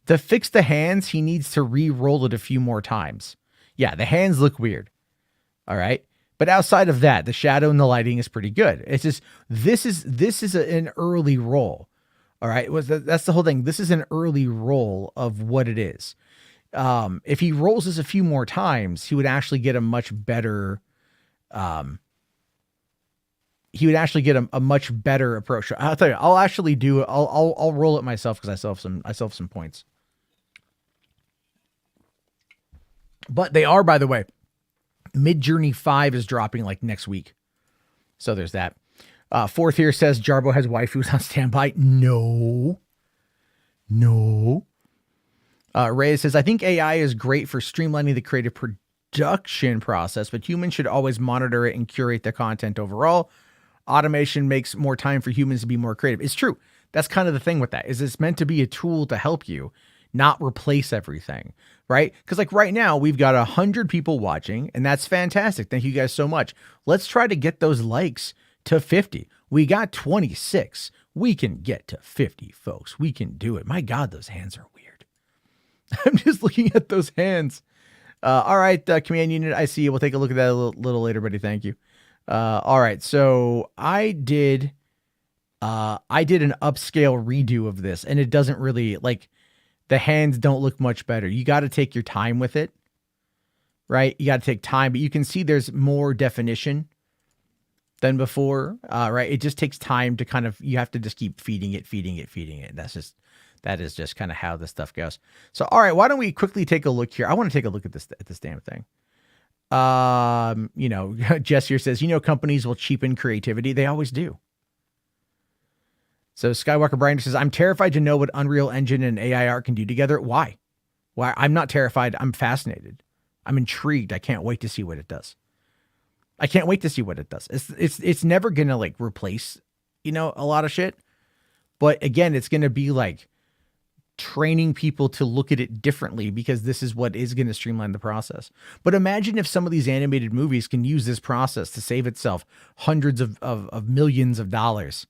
To fix the hands, he needs to re-roll it a few more times. Yeah. The hands look weird. All right. But outside of that, the shadow and the lighting is pretty good. It's just, this is an early roll. All right. That's the whole thing. This is an early roll of what it is. If he rolls this a few more times, he would actually get a much better, a much better approach. I'll tell you, I'll actually do it. I'll roll it myself because I still have some points. But they are, by the way, Midjourney 5 is dropping like next week. So there's that. Fourth here says Jarbo has waifus on standby. No. Ray says, I think AI is great for streamlining the creative production process, but humans should always monitor it and curate the content overall. Automation makes more time for humans to be more creative. It's true. That's kind of the thing with that, is it's meant to be a tool to help you, not replace everything, right? Because like right now we've got 100 people watching, and that's fantastic. Thank you guys so much. Let's try to get those likes to 50. We got 26. We can get to 50, folks. We can do it. My God, those hands are weird. I'm just looking at those hands. All right, Command Unit, I see you. We'll take a look at that a little later, buddy. Thank you. All right, so I did an upscale redo of this, and it doesn't really, like, the hands don't look much better. You got to take your time with it, right? You got to take time, but you can see there's more definition than before, right? It just takes time to kind of, you have to just keep feeding it. That is just kind of how this stuff goes. So, all right, why don't we quickly take a look here? I want to take a look at this damn thing. Jess here says, companies will cheapen creativity. They always do. So Skywalker Brian says, I'm terrified to know what Unreal Engine and AI art can do together. Why? I'm not terrified. I'm fascinated. I'm intrigued. I can't wait to see what it does. It's never going to like replace, a lot of shit. But again, it's going to be like training people to look at it differently, because this is what is going to streamline the process. But imagine if some of these animated movies can use this process to save itself hundreds of millions of dollars.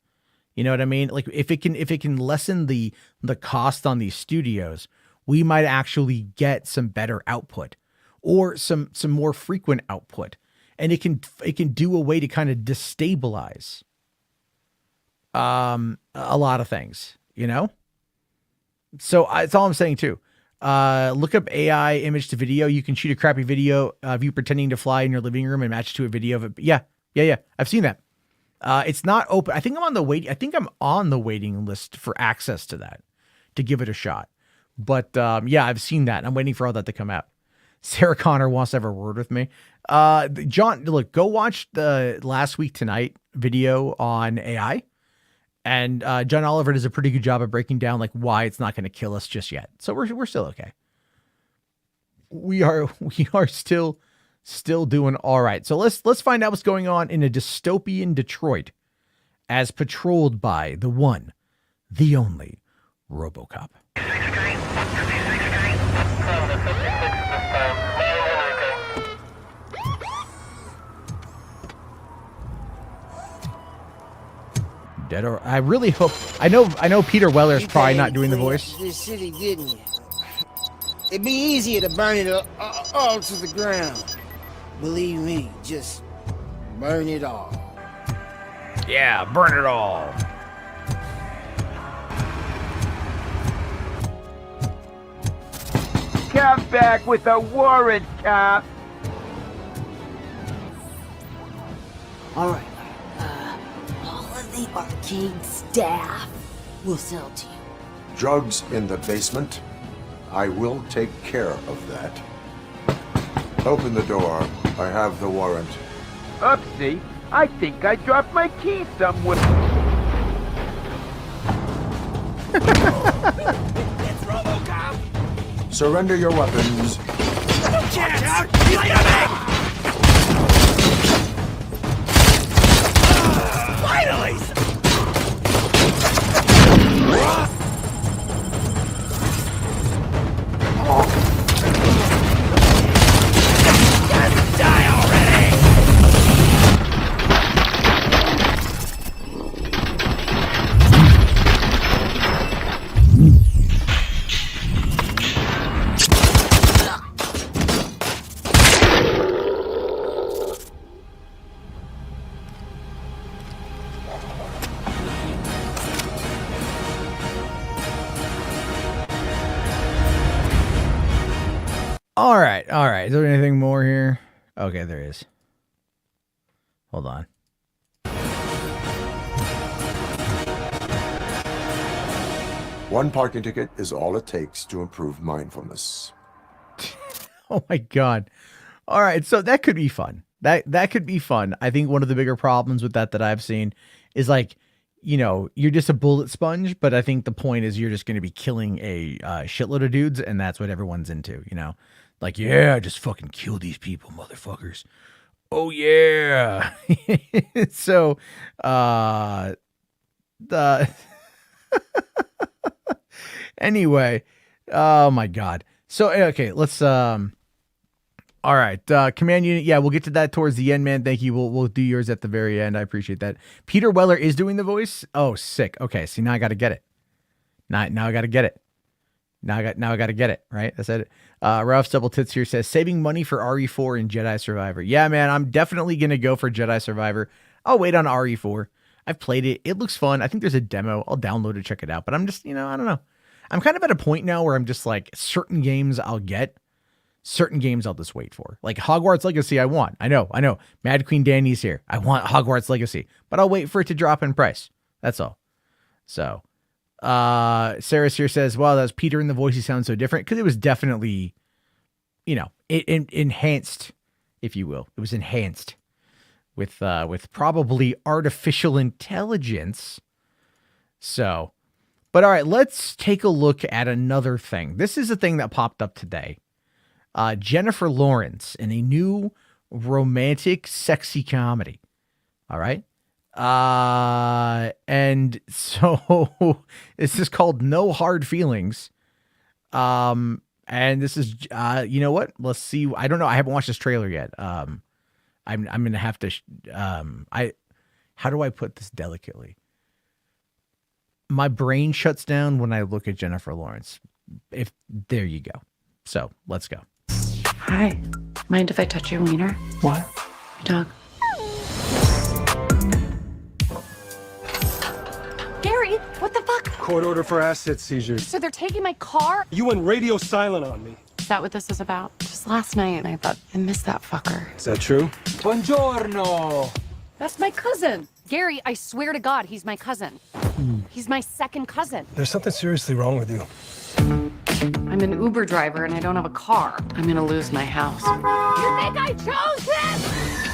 You know what I mean? Like if it can lessen the cost on these studios, we might actually get some better output or some more frequent output. And it can do a way to kind of destabilize a lot of things, So that's all I'm saying too. Look up AI image to video. You can shoot a crappy video of you pretending to fly in your living room and match it to a video of it. Yeah. I've seen that. It's not open. I think I'm on the waiting list for access to that, to give it a shot. But yeah, I've seen that. I'm waiting for all that to come out. Sarah Connor wants to have a word with me. John, look, go watch the Last Week Tonight video on AI. And John Oliver does a pretty good job of breaking down like why it's not going to kill us just yet. So we're still okay. We are still doing all right. So let's find out what's going on in a dystopian Detroit, as patrolled by the one, the only RoboCop. Dead or I really hope I know Peter Weller's probably not doing the voice. This city, didn't you? It'd be easier to burn it all to the ground. Believe me, just burn it all. Yeah, burn it all. Come back with a warrant, cop. All right. All of the arcade staff will sell to you. Drugs in the basement? I will take care of that. Open the door. I have the warrant. Oopsie, I think I dropped my key somewhere. It's RoboCop! Surrender your weapons. Chance! Out! Finally! Just die already! All right, all right. Is there anything more here? Okay, there is. Hold on. One parking ticket is all it takes to improve mindfulness. Oh my god. All right, so that could be fun. That could be fun. I think one of the bigger problems with that I've seen is like, you know, you're just a bullet sponge, but I think the point is you're just going to be killing a shitload of dudes, and that's what everyone's into, you know? Like, yeah, just fucking kill these people, motherfuckers. Oh yeah. So, the anyway, oh my god. So okay, let's all right, command unit. Yeah, we'll get to that towards the end, man. Thank you. We'll do yours at the very end. I appreciate that. Peter Weller is doing the voice. Oh, sick. Okay, see, now I got to get it. Now I got to get it. Now I got to get it. Right? That's it. Ralph's Double Tits here says saving money for RE4 and Jedi Survivor. Yeah, man, I'm definitely gonna go for Jedi Survivor. I'll wait on RE4. I've played it. It looks fun. I think there's a demo. I'll download it, check it out. But I'm just, you know, I don't know. I'm kind of at a point now where I'm just like, certain games I'll get. Certain games I'll just wait for. Like Hogwarts Legacy, I want. I know. Mad Queen Danny's here. I want Hogwarts Legacy. But I'll wait for it to drop in price. That's all. So, Sarah here says, wow, that's Peter in the voice. He sounds so different. Because it was definitely, you know, enhanced, if you will. It was enhanced with probably artificial intelligence. So, but all right, let's take a look at another thing. This is a thing that popped up today. Jennifer Lawrence in a new romantic, sexy comedy. All right. And so this is called No Hard Feelings. And this is, you know what? Let's see. I don't know. I haven't watched this trailer yet. I'm going to have to, how do I put this delicately? My brain shuts down when I look at Jennifer Lawrence. There you go. So let's go. Hi. Mind if I touch your wiener? What? Dog. Gary, what the fuck? Court order for asset seizures. So they're taking my car? You went radio silent on me. Is that what this is about? Just last night, I thought, I missed that fucker. Is that true? Buongiorno. That's my cousin. Gary, I swear to God, he's my cousin. He's my second cousin. There's something seriously wrong with you. I'm an Uber driver and I don't have a car. I'm gonna lose my house. You think I chose this?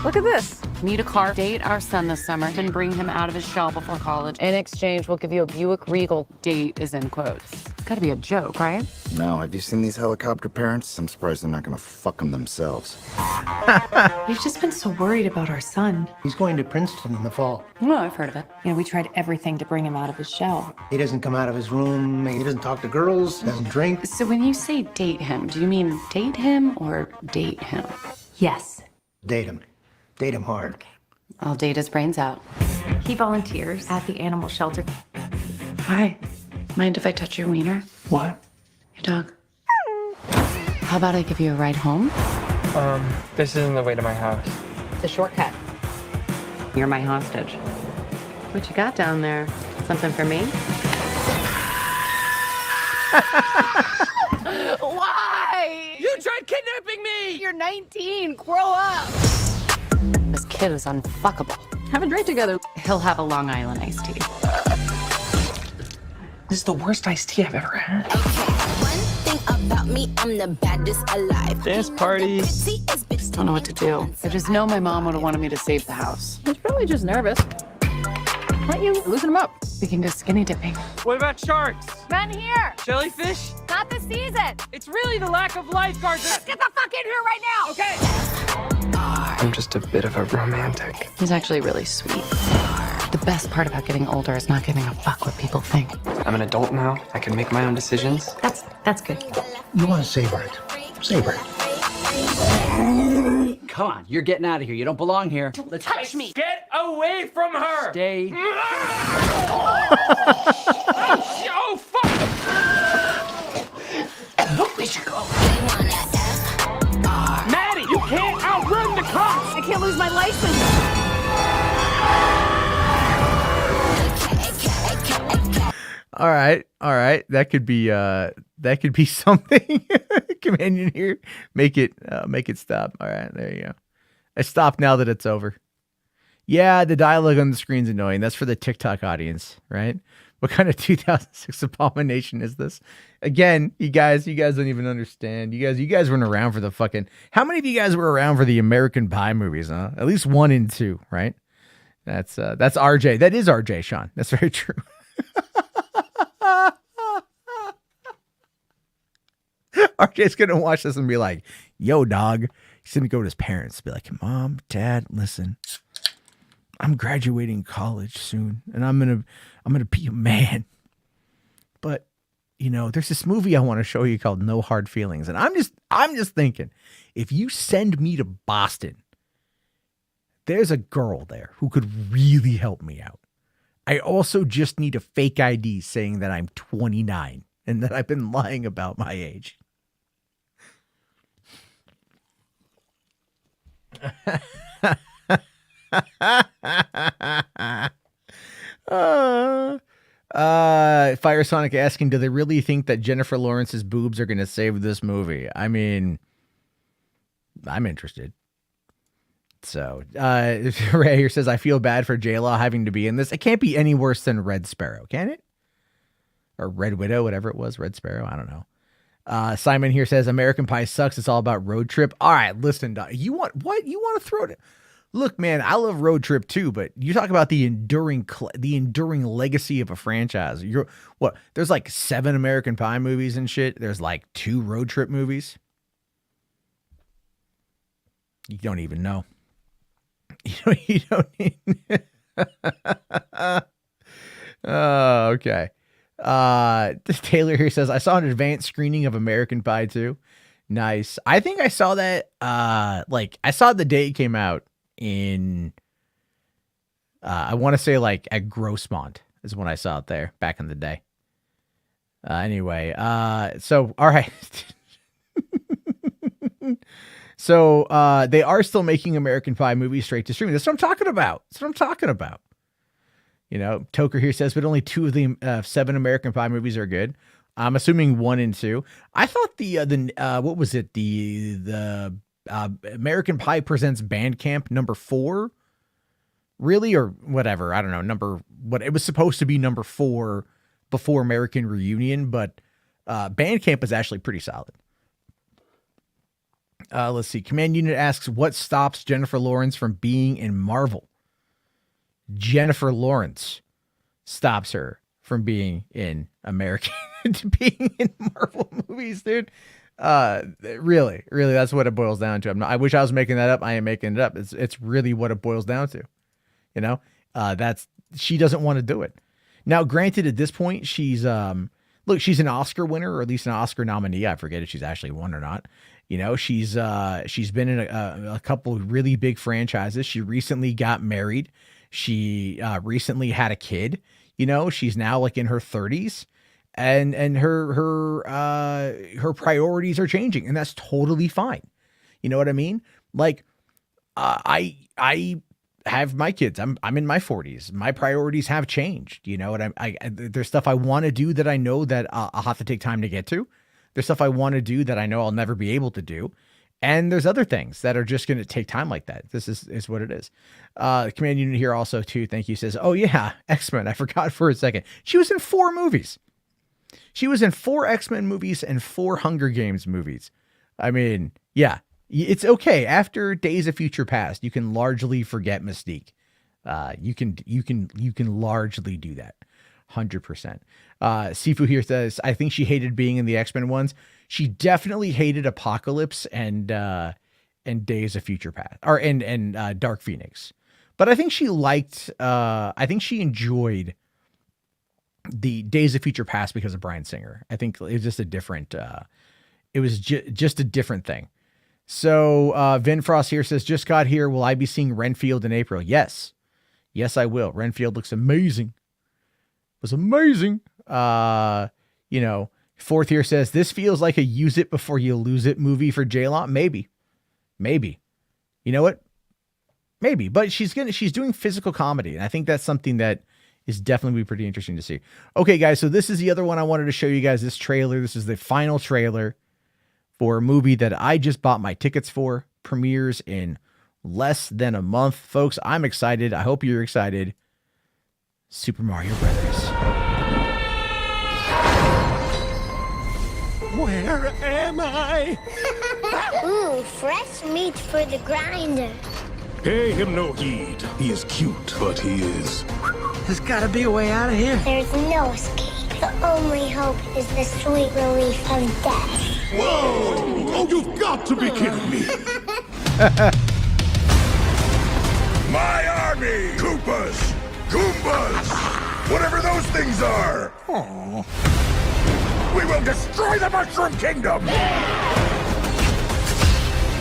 Look at this. Need a car, date our son this summer, then bring him out of his shell before college. In exchange, we'll give you a Buick Regal. Date is in quotes. gotta be a joke, right? No, have you seen these helicopter parents? I'm surprised they're not gonna fuck them themselves. We've just been so worried about our son. He's going to Princeton in the fall. Oh, I've heard of it. You know, we tried everything to bring him out of his shell. He doesn't come out of his room. He doesn't talk to girls. Doesn't drink. So when you say date him, do you mean date him or date him? Yes. Date him. Date him hard. Okay. I'll date his brains out. He volunteers at the animal shelter. Hi. Mind if I touch your wiener? What? Your dog. How about I give you a ride home? This isn't the way to my house. It's a shortcut. You're my hostage. What you got down there? Something for me? Why? You tried kidnapping me! You're 19. Grow up. This kid is unfuckable. Have a drink together. He'll have a Long Island iced tea. This is the worst iced tea I've ever had. One thing about me, I'm the baddest alive. Dance party. Don't know what to do. I just know my mom would have wanted me to save the house. He's probably just nervous. Why don't you loosen him up? We can go skinny dipping. What about sharks? Run here. Jellyfish? Not this season. It's really the lack of lifeguards. Let's get the fuck in here right now. Okay. I'm just a bit of a romantic. He's actually really sweet. The best part about getting older is not giving a fuck what people think. I'm an adult now. I can make my own decisions. That's good. You want to savor it. Savor it. Come on, you're getting out of here. You don't belong here. Let's touch me. Get away from her! Stay. Oh, fuck! We should go. Maddie, you can't outrun the cops! I can't lose my license. All right. That could be something. Companion here, make it stop. All right, there you go. I stopped now that it's over. Yeah, the dialogue on the screen's annoying. That's for the TikTok audience, right? What kind of 2006 abomination is this? Again, you guys don't even understand. You guys weren't around for the fucking. How many of you guys were around for the American Pie movies? Huh? At least 1 and 2, right? That's RJ. That is RJ, Sean. That's very true. RJ's gonna watch this and be like, "Yo, dog." He's gonna go to his parents, be like, "Mom, Dad, listen, I'm graduating college soon, and I'm gonna be a man. But you know, there's this movie I want to show you called No Hard Feelings, and I'm just thinking, if you send me to Boston, there's a girl there who could really help me out. I also just need a fake ID saying that I'm 29 and that I've been lying about my age." Firesonic asking, do they really think that Jennifer Lawrence's boobs are going to save this movie? I mean, I'm interested. So, Ray here says, I feel bad for J-Law having to be in this. It can't be any worse than Red Sparrow, can it? Or Red Widow, whatever it was. Red Sparrow, I don't know. Simon here says, American Pie sucks. It's all about Road Trip. All right, listen, Doc, you want to throw it? Look, man, I love Road Trip too, but you talk about the enduring legacy of a franchise. There's like 7 American Pie movies and shit. There's like 2 Road Trip movies. You don't even know. You don't even. Oh, okay. Taylor here says, I saw an advanced screening of American Pie 2. Nice. I think I saw that, I saw the day it came out in, I want to say like at Grossmont is when I saw it there back in the day. Anyway, so, all right. So, they are still making American Pie movies straight to streaming. That's what I'm talking about. You know, Toker here says, but only 2 of the 7 American Pie movies are good. I'm assuming 1 and 2. I thought what was it? The American Pie Presents Bandcamp number 4, really, or whatever. I don't know. It was supposed to be number 4 before American Reunion, but Bandcamp is actually pretty solid. Let's see. Command Unit asks, what stops Jennifer Lawrence from being in Marvel? Jennifer Lawrence stops her from being in American to being in Marvel movies, dude. Really, that's what it boils down to. I wish I was making that up. I am making it up. It's really what it boils down to. You know, she doesn't want to do it. Now, granted, at this point, she's she's an Oscar winner, or at least an Oscar nominee. I forget if she's actually won or not. You know, she's been in a couple of really big franchises. She recently got married. She recently had a kid. You know, she's now like in her 30s, and her priorities are changing, and that's totally fine. You know what I mean? Like, I have my kids. I'm in my 40s. My priorities have changed. You know, and there's stuff I want to do that I know that I'll have to take time to get to. There's stuff I want to do that I know I'll never be able to do. And there's other things that are just going to take time like that. This is what it is. Command Unit here also too. Thank you. Says, oh yeah, X-Men. I forgot for a second. She was in 4 movies. She was in 4 X-Men movies and 4 Hunger Games movies. I mean, yeah, it's okay. After Days of Future Past, you can largely forget Mystique. You can largely do that. 100%. Sifu here says, I think she hated being in the X-Men ones. She definitely hated Apocalypse and Days of Future Past, or and Dark Phoenix. But I think she liked, I think she enjoyed the Days of Future Past because of Bryan Singer. I think it was just a different, just a different thing. So Vin Frost here says, just got here. Will I be seeing Renfield in April? Yes, I will. Renfield looks amazing. Was amazing. You know, Fourth here says, this feels like a use it before you lose it movie for J-Law. Maybe. You know what? Maybe, but she's doing physical comedy. And I think that's something that is definitely be pretty interesting to see. Okay, guys. So this is the other one I wanted to show you guys, this trailer. This is the final trailer for a movie that I just bought my tickets for. Premieres in less than a month. Folks, I'm excited. I hope you're excited. Super Mario Brothers. Where am I? Ooh, fresh meat for the grinder. Pay him no heed. He is cute, but he is. There's gotta be a way out of here. There's no escape. The only hope is the sweet relief of death. Whoa! Oh, you've got to be kidding me! My army! Koopas! Goombas! Whatever those things are! Aww. We will destroy the Mushroom Kingdom!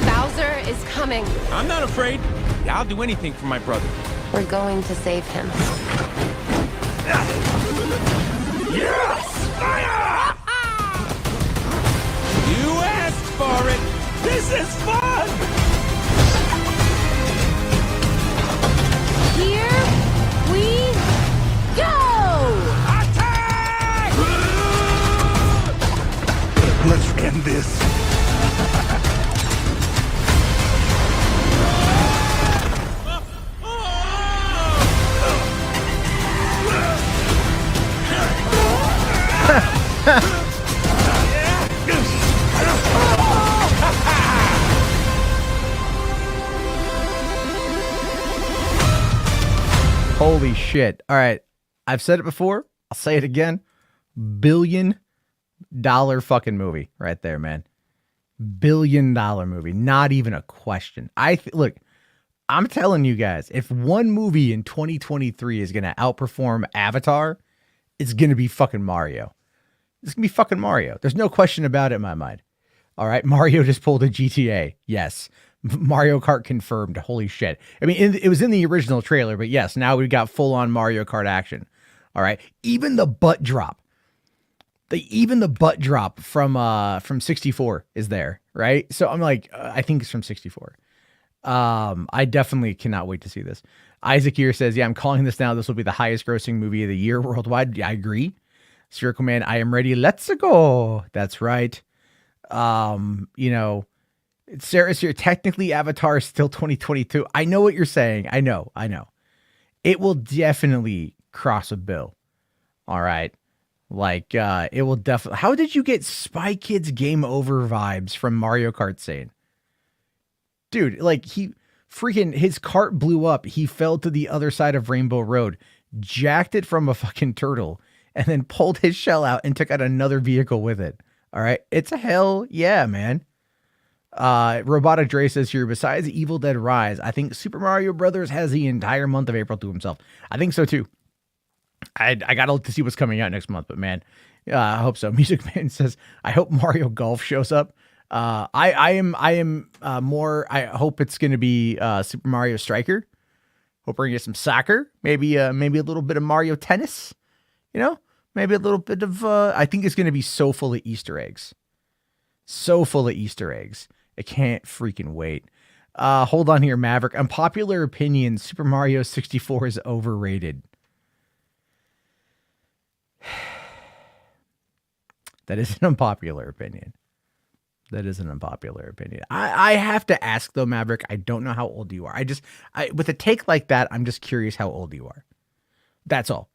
Bowser is coming. I'm not afraid. I'll do anything for my brother. We're going to save him. Yes! Fire! You asked for it! This is fun! Here we go! Attack! Let's end this. Holy shit. All right. I've said it before. I'll say it again. $1 billion fucking movie right there, man. $1 billion movie. Not even a question. Look, I'm telling you guys, if one movie in 2023 is going to outperform Avatar, it's going to be fucking Mario. It's going to be fucking Mario. There's no question about it in my mind. All right. Mario just pulled a GTA. Yes. Mario Kart confirmed. Holy shit. I mean, it was in the original trailer, but yes, now we've got full on Mario Kart action. All right. Even the butt drop. Even the butt drop from 64 is there. Right. So I'm like, I think it's from 64. I definitely cannot wait to see this. Isaac here says, yeah, I'm calling this now. This will be the highest grossing movie of the year worldwide. I agree. Spherical Man, I am ready. Let's go. That's right. You know, Sarah's here. Technically, Avatar is still 2022. I know what you're saying. I know. It will definitely cross a bill. All right. Like, it will definitely. How did you get Spy Kids Game Over vibes from Mario Kart saying? Dude, like, his cart blew up. He fell to the other side of Rainbow Road, jacked it from a fucking turtle, and then pulled his shell out and took out another vehicle with it. All right. It's a hell yeah, man. Robotic Dre says here, besides Evil Dead Rise, I think Super Mario Brothers has the entire month of April to himself. I think so too. I got to look to see what's coming out next month, but man, I hope so. Music Man says, I hope Mario Golf shows up. I hope it's going to be Super Mario Striker. Hope we're going to get some soccer, maybe a little bit of Mario Tennis, maybe a little bit of, I think it's going to be so full of Easter eggs. So full of Easter eggs. I can't freaking wait. Hold on here, Maverick. Unpopular opinion, Super Mario 64 is overrated. That is an unpopular opinion. I have to ask though, Maverick, I don't know how old you are. With a take like that, I'm just curious how old you are. That's all.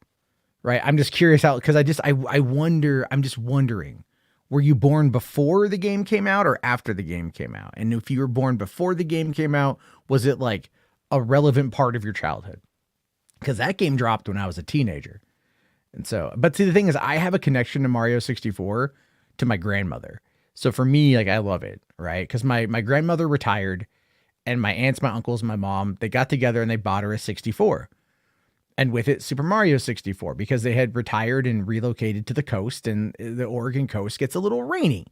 Right? I'm just curious because I'm just wondering, were you born before the game came out or after the game came out? And if you were born before the game came out, was it like a relevant part of your childhood? Because that game dropped when I was a teenager. And so, but see, the thing is, I have a connection to Mario 64 to my grandmother. So for me, like, I love it, right? Because my grandmother retired, and my aunts, my uncles, my mom, they got together and they bought her a 64. And with it, Super Mario 64, because they had retired and relocated to the coast, and the Oregon coast gets a little rainy.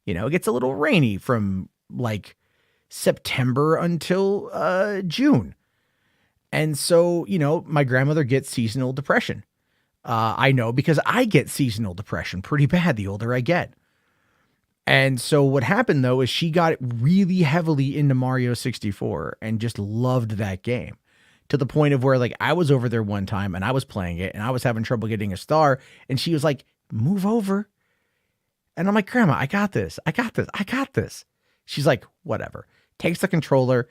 It gets a little rainy from like September until June. And so, my grandmother gets seasonal depression. I know because I get seasonal depression pretty bad the older I get. And so what happened though is she got really heavily into Mario 64 and just loved that game to the point of where like I was over there one time and I was playing it and I was having trouble getting a star and she was like, move over. And I'm like, Grandma, I got this. She's like, whatever. Takes the controller,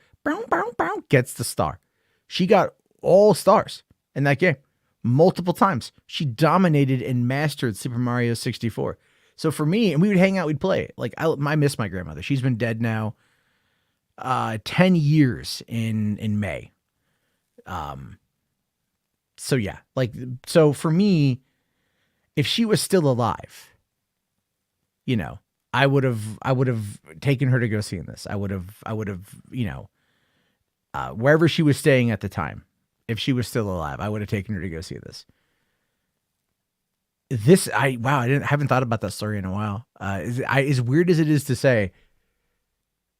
gets the star. She got all stars in that game. Multiple times. She dominated and mastered Super Mario 64. So for me, and we would hang out, we'd play it. Like, I miss my grandmother. She's been dead now 10 years in May. So yeah, so for me, if she was still alive, I would have taken her to go see this. I would have, wherever she was staying at the time, if she was still alive, I would have taken her to go see this. I haven't thought about that story in a while. As weird as it is to say,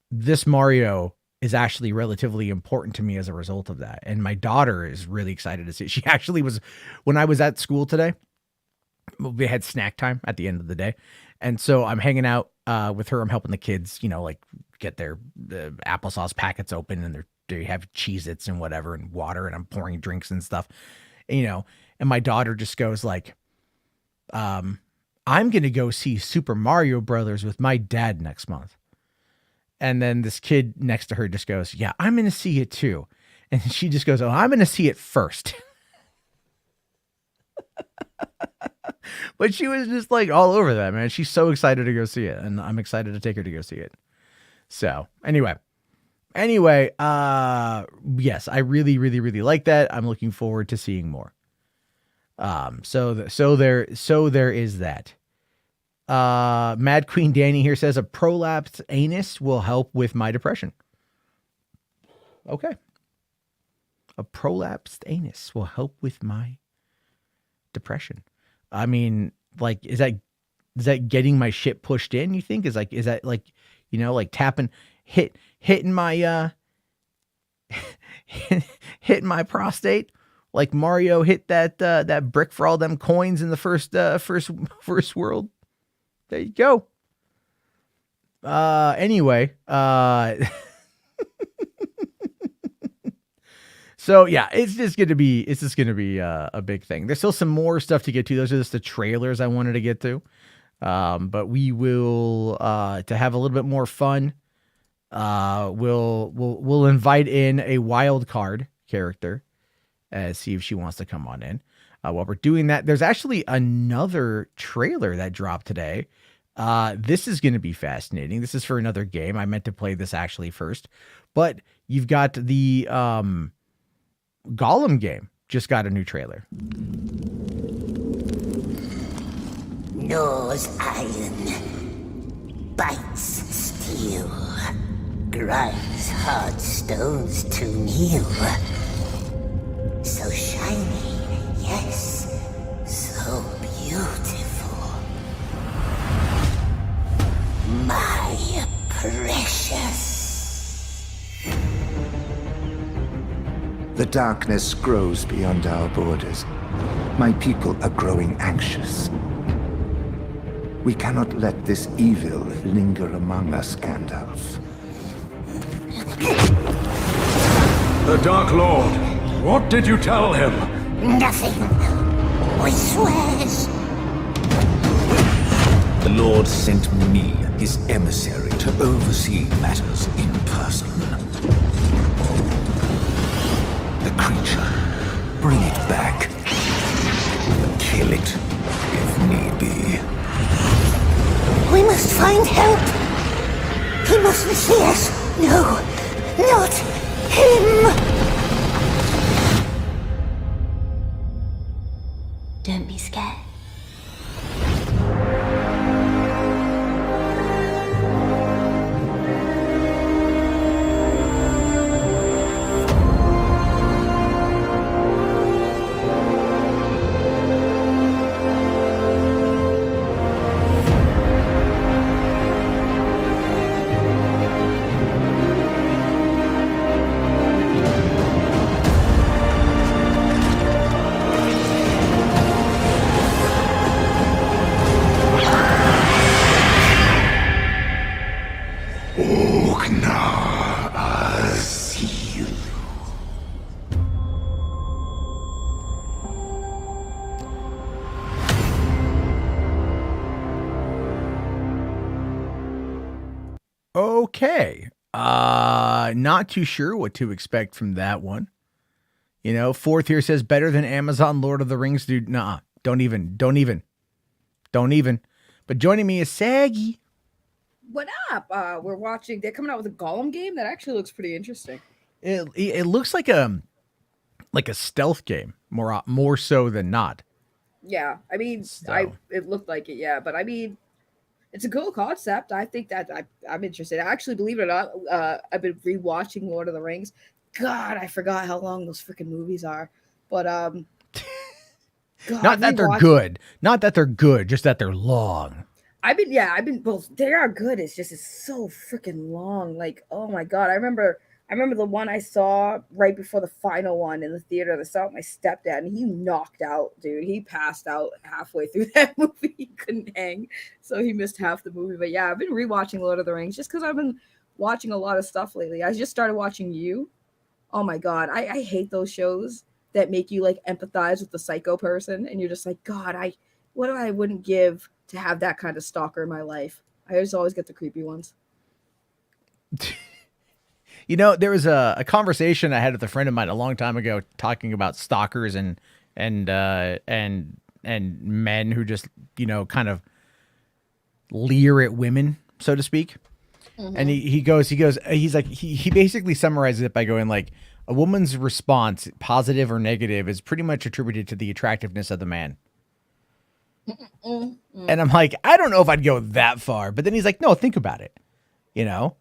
this Mario is actually relatively important to me as a result of that. And my daughter is really excited to see it. She actually was, when I was at school today, we had snack time at the end of the day. And so I'm hanging out with her. I'm helping the kids, get the applesauce packets open, and they have Cheez-Its and whatever and water, and I'm pouring drinks and stuff, and my daughter just goes like, I'm going to go see Super Mario Brothers with my dad next month. And then this kid next to her just goes, yeah, I'm going to see it too. And she just goes, oh, I'm going to see it first. But she was just like all over that, man. She's so excited to go see it. And I'm excited to take her to go see it. So anyway, yes, I really, really, really like that. I'm looking forward to seeing more. So there is that. Mad Queen Danny here says a prolapsed anus will help with my depression. Okay. A prolapsed anus will help with my depression. I mean, like, is that getting my shit pushed in? You think is that like, tapping, hitting my, hitting my prostate? Like Mario hit that brick for all them coins in the first world. There you go. Anyway, so yeah, it's just gonna be a big thing. There's still some more stuff to get to. Those are just the trailers I wanted to get to. But we will to have a little bit more fun. We'll invite in a wild card character. See if she wants to come on in. While we're doing that, there's actually another trailer that dropped today. This is going to be fascinating. This is for another game. I meant to play this actually first, but you've got the Gollum game just got a new trailer. Gnaws iron, bites steel, grinds hard stones to meal. So shiny, yes, so beautiful. My precious. The darkness grows beyond our borders. My people are growing anxious. We cannot let this evil linger among us, Gandalf. The Dark Lord, what did you tell him? Nothing. We swears. The Lord sent me, his emissary, to oversee matters in person. The creature, bring it back. Kill it, if need be. We must find help. He mustn't see us. No, not him. Don't be scared. Okay. Not too sure what to expect from that one. You know, Fourth here says better than Amazon Lord of the Rings, dude. Nah, don't even. But joining me is Saggy. What up? We're watching. They're coming out with a Gollum game that actually looks pretty interesting. It looks like a stealth game more so than not. Yeah, I mean, it looked like it. Yeah, but I mean, it's a cool concept. I think that I'm interested. I actually, believe it or not, I've been rewatching Lord of the Rings. God, I forgot how long those freaking movies are. But God, not that they're good, just that they're long. I've been both. They are good. It's so freaking long. Like, oh my God, I remember the one I saw right before the final one in the theater. I saw it with my stepdad, and he knocked out, dude. He passed out halfway through that movie. He couldn't hang, so he missed half the movie. But yeah, I've been rewatching Lord of the Rings just because I've been watching a lot of stuff lately. I just started watching You. Oh my God, I hate those shows that make you like empathize with the psycho person, and you're just like, God, I wouldn't give to have that kind of stalker in my life. I just always get the creepy ones. You know, there was a conversation I had with a friend of mine a long time ago talking about stalkers and men who just, you know, kind of leer at women, so to speak. Mm-hmm. And he basically summarizes it by going like, a woman's response, positive or negative, is pretty much attributed to the attractiveness of the man. Mm-hmm. And I'm like, I don't know if I'd go that far. But then he's like, no, think about it. You know,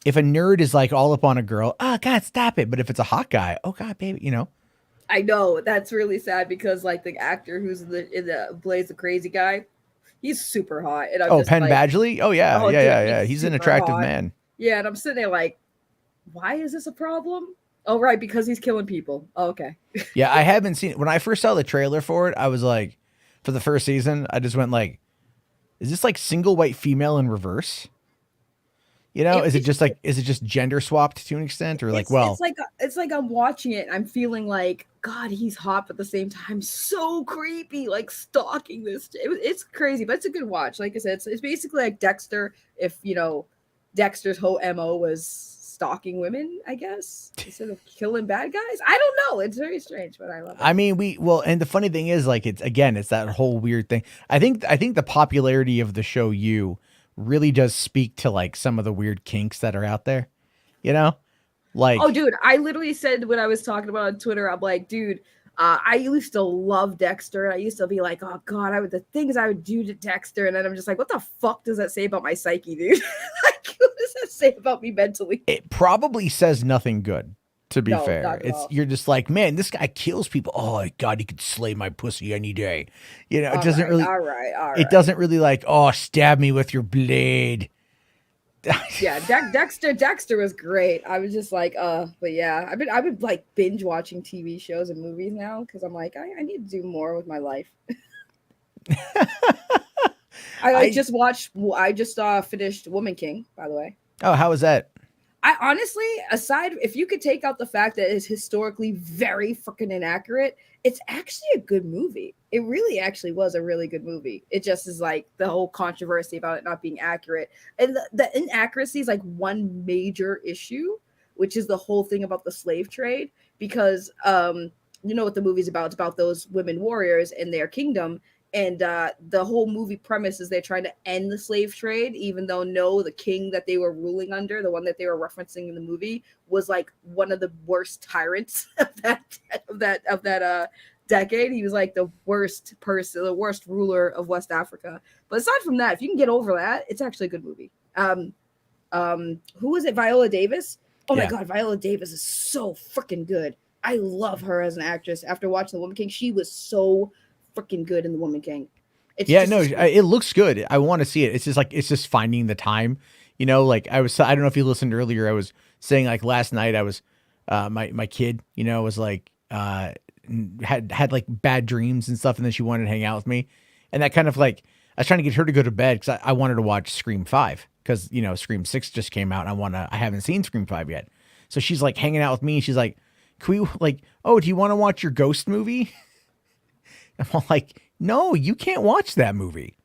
if a nerd is like all up on a girl, oh God, stop it. But if it's a hot guy, oh God, baby, you know. I know that's really sad because like the actor who's in the plays the crazy guy, he's super hot. And I'm Penn like, Badgley? Oh yeah, yeah. He's an attractive man. Yeah, and I'm sitting there like, why is this a problem? Oh, right, because he's killing people. Oh, okay. Yeah, I haven't seen it. When I first saw the trailer for it, I was like, for the first season, I just went like, is this like single white female in reverse? You know, is it just gender swapped to an extent, or like, well, it's like I'm watching it and I'm feeling like, God, he's hot, but at the same time, so creepy, like stalking this. It's crazy, but it's a good watch. Like I said, it's basically like Dexter. If you know, Dexter's whole MO was stalking women, I guess, instead of killing bad guys. I don't know. It's very strange, but I love it. I mean, and the funny thing is, like, it's that whole weird thing. I think the popularity of the show You really does speak to like some of the weird kinks that are out there, you know? Like, oh dude, I literally said when I was talking about on Twitter, I'm like, dude, I used to love Dexter. I used to be like, oh God, the things I would do to Dexter. And then I'm just like, what the fuck does that say about my psyche, dude? Like, what does that say about me mentally? It probably says nothing good, to be No, fair. not at all. You're just like, man, this guy kills people. Oh God, he could slay my pussy any day. You know, it doesn't really. All right. It doesn't really like, oh, stab me with your blade. Yeah, Dexter was great. I was just like, but yeah, I've been like binge watching TV shows and movies now because I'm like, I need to do more with my life. I just finished Woman King, by the way. Oh, how was that? I honestly, aside, if you could take out the fact that it's historically very freaking inaccurate, it's actually a good movie. It really actually was a really good movie. It just is like the whole controversy about it not being accurate. And the inaccuracy is like one major issue, which is the whole thing about the slave trade. Because you know what the movie's about. It's about those women warriors and their kingdom. And the whole movie premise is they're trying to end the slave trade, even though the king that they were ruling under, the one that they were referencing in the movie, was like one of the worst tyrants of that decade. He was like the worst person, the worst ruler of West Africa. But aside from that, if you can get over that, it's actually a good movie. Who was it? Viola Davis? Oh my God, Viola Davis is so freaking good. I love her as an actress. After watching The Woman King, she was so freaking good in The Woman King. It looks good. I want to see it. It's just finding the time, you know, like I don't know if you listened earlier. I was saying like last night I was, my kid, you know, was like, had like bad dreams and stuff. And then she wanted to hang out with me. And that kind of like, I was trying to get her to go to bed because I wanted to watch Scream 5 because, you know, Scream 6 just came out and I haven't seen Scream 5 yet. So she's like hanging out with me. She's like, can we like, oh, do you want to watch your ghost movie? I'm like, no, you can't watch that movie.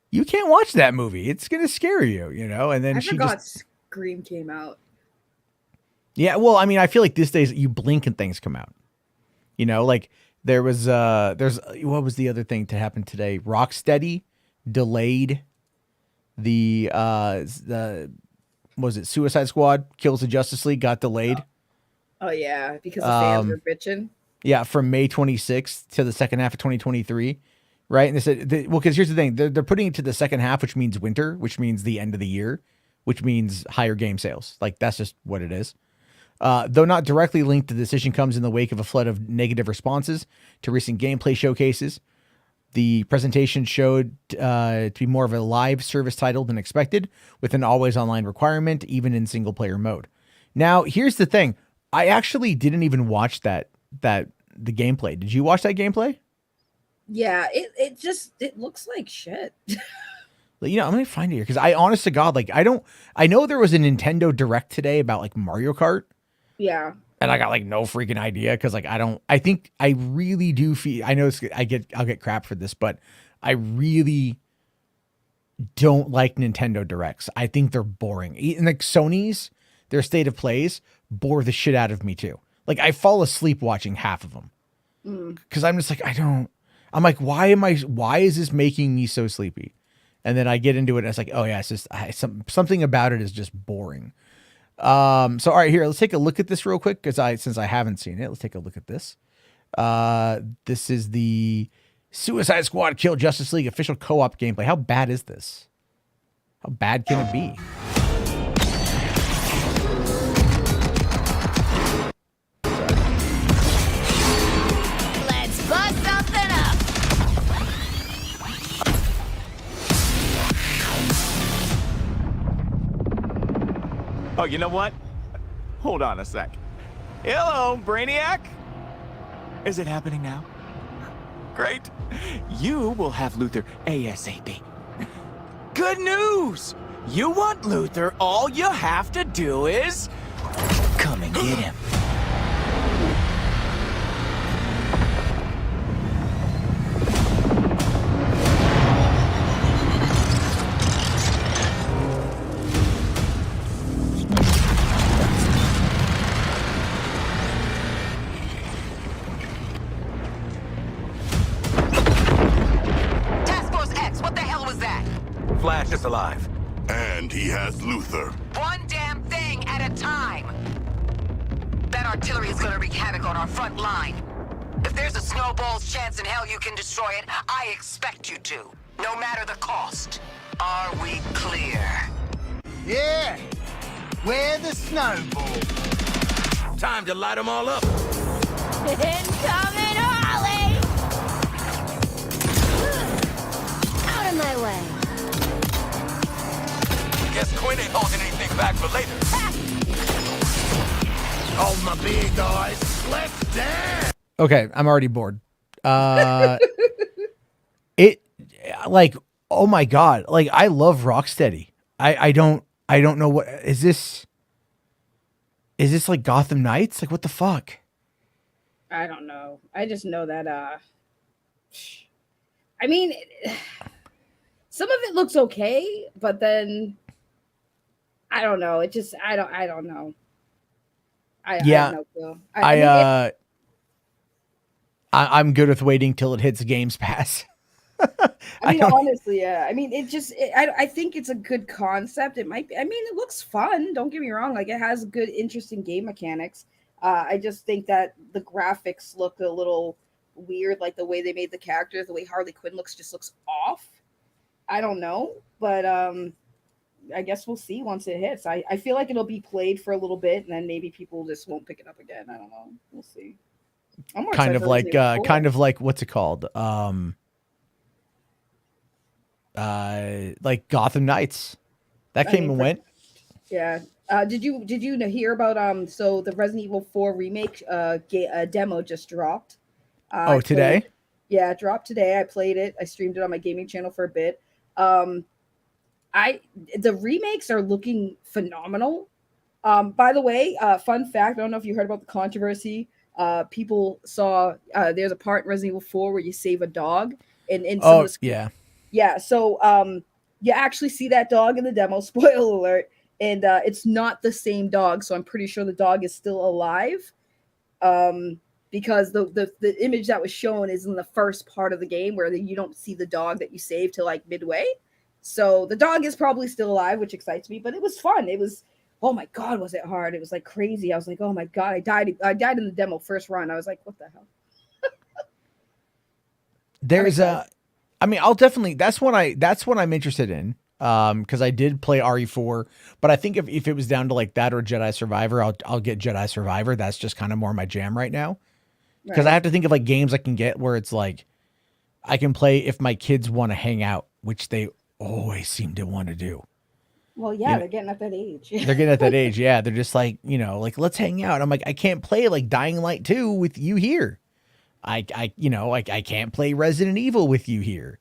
You can't watch that movie. It's going to scare you, you know? And then I forgot Scream came out. Yeah, well, I mean, I feel like these days you blink and things come out. You know, like what was the other thing to happen today? Rocksteady delayed was it Suicide Squad Kills the Justice League got delayed. Oh yeah, because the fans were bitching. Yeah, from May 26th to the second half of 2023, right? And they said, because here's the thing. They're putting it to the second half, which means winter, which means the end of the year, which means higher game sales. Like, that's just what it is. Though not directly linked, the decision comes in the wake of a flood of negative responses to recent gameplay showcases. The presentation showed to be more of a live service title than expected, with an always online requirement, even in single player mode. Now, here's the thing. I actually didn't even watch the gameplay. Did you watch that gameplay? Yeah, it looks like shit. You know, I'm gonna find it here because honest to God, like I know there was a Nintendo Direct today about like Mario Kart. Yeah. And I got like no freaking idea because like I think I really do feel, I know I'll get crap for this, but I really don't like Nintendo Directs. I think they're boring. And like Sony's, their state of plays bore the shit out of me too. Like I fall asleep watching half of them because I'm just like, I'm like, why is this making me so sleepy? And then I get into it and it's like, oh yeah, it's just something about it is just boring. So all right, here, let's take a look at this real quick since I haven't seen it. Let's take a look at this. This is the Suicide Squad Kill Justice League official co-op gameplay. How bad is this? How bad can it be? Let's bust something up. Oh, you know what? Hold on a sec. Hello, Brainiac? Is it happening now? Great. You will have Luther ASAP. Good news! You want Luther, all you have to do is come and get him. Flash is alive. And he has Luther. One damn thing at a time. That artillery is gonna wreak havoc on our front line. there's a snowball's chance in hell you can destroy it, I expect you to, no matter the cost. Are we clear? Yeah. Where the snowball? Time to light them all up. Incoming Ollie! Out of my way. Guess Quinn ain't holding anything back for later. Hold my beer, guys. Let's dance. Okay, I'm already bored. It like, oh my god, like I love Rocksteady. I don't know what is this. Is this like Gotham Knights? Like what the fuck? I don't know. I just know that I mean, some of it looks okay, but then I don't know. It just I don't know. I have no clue. I'm good with waiting till it hits Games Pass. I mean, honestly, yeah. I mean, I think it's a good concept. It might be. I mean, it looks fun. Don't get me wrong. Like, it has good, interesting game mechanics. I just think that the graphics look a little weird. Like the way they made the characters, the way Harley Quinn just looks off. I don't know, but I guess we'll see once it hits. I feel like it'll be played for a little bit, and then maybe people just won't pick it up again. I don't know. We'll see. I'm more kind excited of for Resident Evil 4. kind of like what's it called? Like Gotham Knights. That came and went. Yeah. Did you hear about so the Resident Evil 4 remake demo just dropped? Today? It dropped today. I played it. I streamed it on my gaming channel for a bit. The remakes are looking phenomenal. By the way, fun fact, I don't know if you heard about the controversy. People saw there's a part in Resident Evil 4 where you save a dog and yeah, so you actually see that dog in the demo, spoiler alert, and it's not the same dog, so I'm pretty sure the dog is still alive. Because the image that was shown is in the first part of the game where you don't see the dog that you saved till like midway. So the dog is probably still alive, which excites me, but it was fun. It was, oh my god, was it hard? It was like crazy. I was like, oh my god, I died in the demo first run. I was like, what the hell? There's I mean, I'll definitely, that's what I'm interested in. Because I did play RE4, but I think if it was down to like that or Jedi Survivor, I'll get Jedi Survivor. That's just kind of more my jam right now. Because I have to think of like games I can get where it's like I can play if my kids want to hang out, which they always seem to want to do. Well, yeah, they're getting at that age. They're getting at that age, yeah. They're just like, like let's hang out. I'm like, I can't play like Dying Light 2 with you here. I can't play Resident Evil with you here.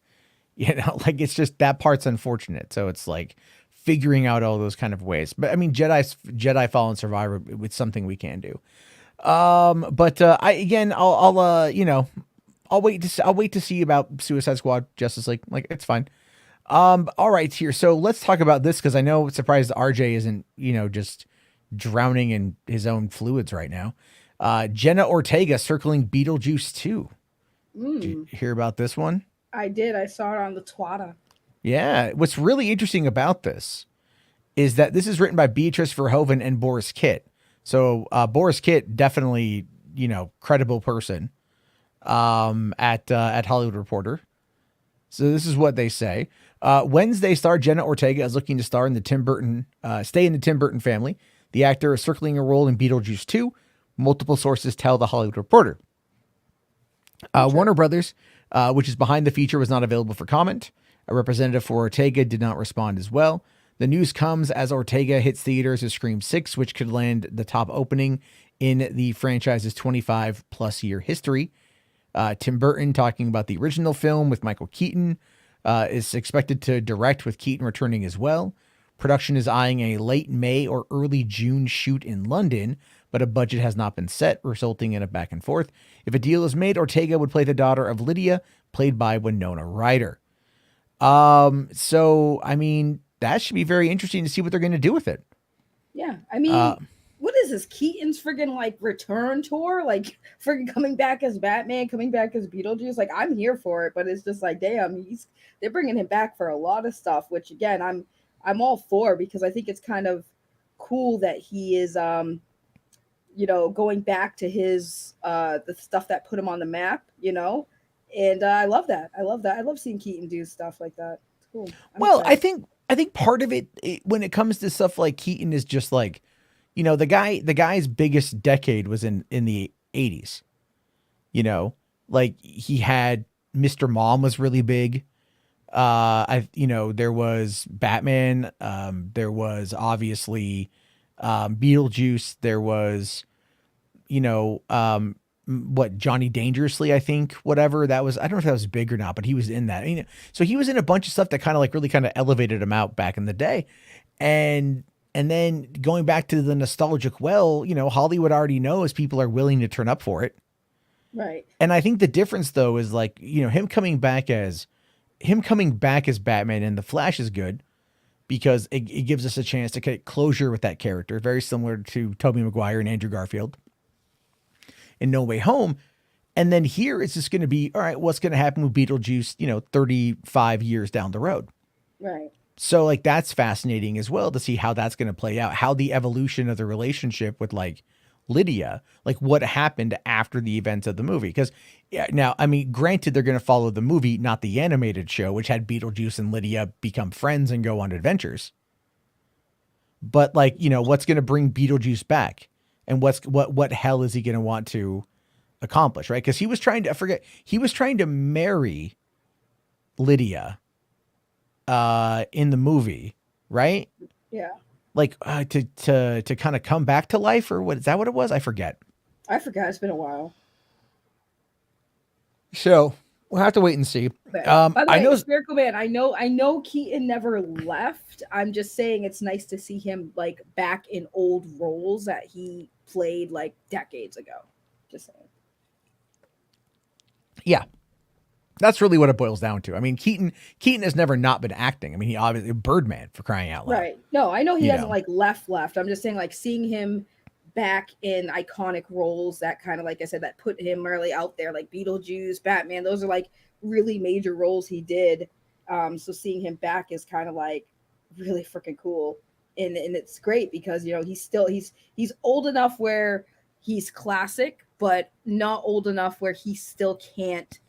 Like it's just that part's unfortunate. So it's like figuring out all those kind of ways. But I mean, Jedi Fallen Survivor, it's something we can do. I'll wait to see about Suicide Squad, Justice League. Like it's fine. All right, here. So let's talk about this because I know it's surprised RJ isn't, just drowning in his own fluids right now. Jenna Ortega circling Beetlejuice 2. Did you hear about this one? I did. I saw it on the Twitter. Yeah. What's really interesting about this is that this is written by Beatrice Verhoeven and Boris Kitt. So Boris Kitt, definitely, credible person at Hollywood Reporter. So this is what they say. Wednesday star Jenna Ortega is looking to stay in the Tim Burton family. The actor is circling a role in Beetlejuice 2. Multiple sources tell the Hollywood Reporter. Warner Brothers, which is behind the feature, was not available for comment. A representative for Ortega did not respond as well. The news comes as Ortega hits theaters with Scream 6, which could land the top opening in the franchise's 25-plus year history. Tim Burton, talking about the original film with Michael Keaton, is expected to direct, with Keaton returning as well. Production is eyeing a late May or early June shoot in London, but a budget has not been set, resulting in a back and forth. If a deal is made, Ortega would play the daughter of Lydia, played by Winona Ryder. So, I mean, that should be very interesting to see what they're going to do with it. Yeah, I mean, what is this? Keaton's friggin' like return tour? Like friggin' coming back as Batman, coming back as Beetlejuice? Like, I'm here for it, but it's just like, damn, they're bringing him back for a lot of stuff, which again, I'm all for, because I think it's kind of cool that he is, you know, going back to his the stuff that put him on the map, you know. And I love that. I love that. I love seeing Keaton do stuff like that. It's cool. Well, excited. I think part of it, when it comes to stuff like Keaton, is just like, you know, the guy's biggest decade was in the 80s. You know, like he had Mr. Mom was really big. There was Batman. There was obviously Beetlejuice. There was, Johnny Dangerously, I think, whatever that was. I don't know if that was big or not, but he was in that. So he was in a bunch of stuff that kind of like really kind of elevated him out back in the day. And then going back to the nostalgic well, Hollywood already knows people are willing to turn up for it. Right. And I think the difference though is like, him coming back as Batman in The Flash is good because it gives us a chance to get closure with that character, very similar to Tobey Maguire and Andrew Garfield in No Way Home. And then here it's just going to be, all right, what's going to happen with Beetlejuice, 35 years down the road. Right. So like, that's fascinating as well to see how that's going to play out, how the evolution of the relationship with like Lydia, like what happened after the events of the movie. Because now, I mean, granted, they're going to follow the movie, not the animated show, which had Beetlejuice and Lydia become friends and go on adventures. But like, what's going to bring Beetlejuice back, and what hell is he going to want to accomplish, right? Because he was trying to marry Lydia in the movie, right? Yeah. Like to kind of come back to life, or what is that what it was? I forget. It's been a while. So we'll have to wait and see. By the I way, know Spherical Man, I know Keaton never left. I'm just saying it's nice to see him like back in old roles that he played like decades ago. Just saying. Yeah. That's really what it boils down to. I mean, Keaton has never not been acting. I mean, he obviously Birdman, for crying out loud. Right. No, I know he hasn't like left. I'm just saying like seeing him back in iconic roles that kind of, like I said, that put him really out there, like Beetlejuice, Batman. Those are like really major roles he did. So seeing him back is kind of like really freaking cool. And it's great because, he's old enough where he's classic, but not old enough where he still can't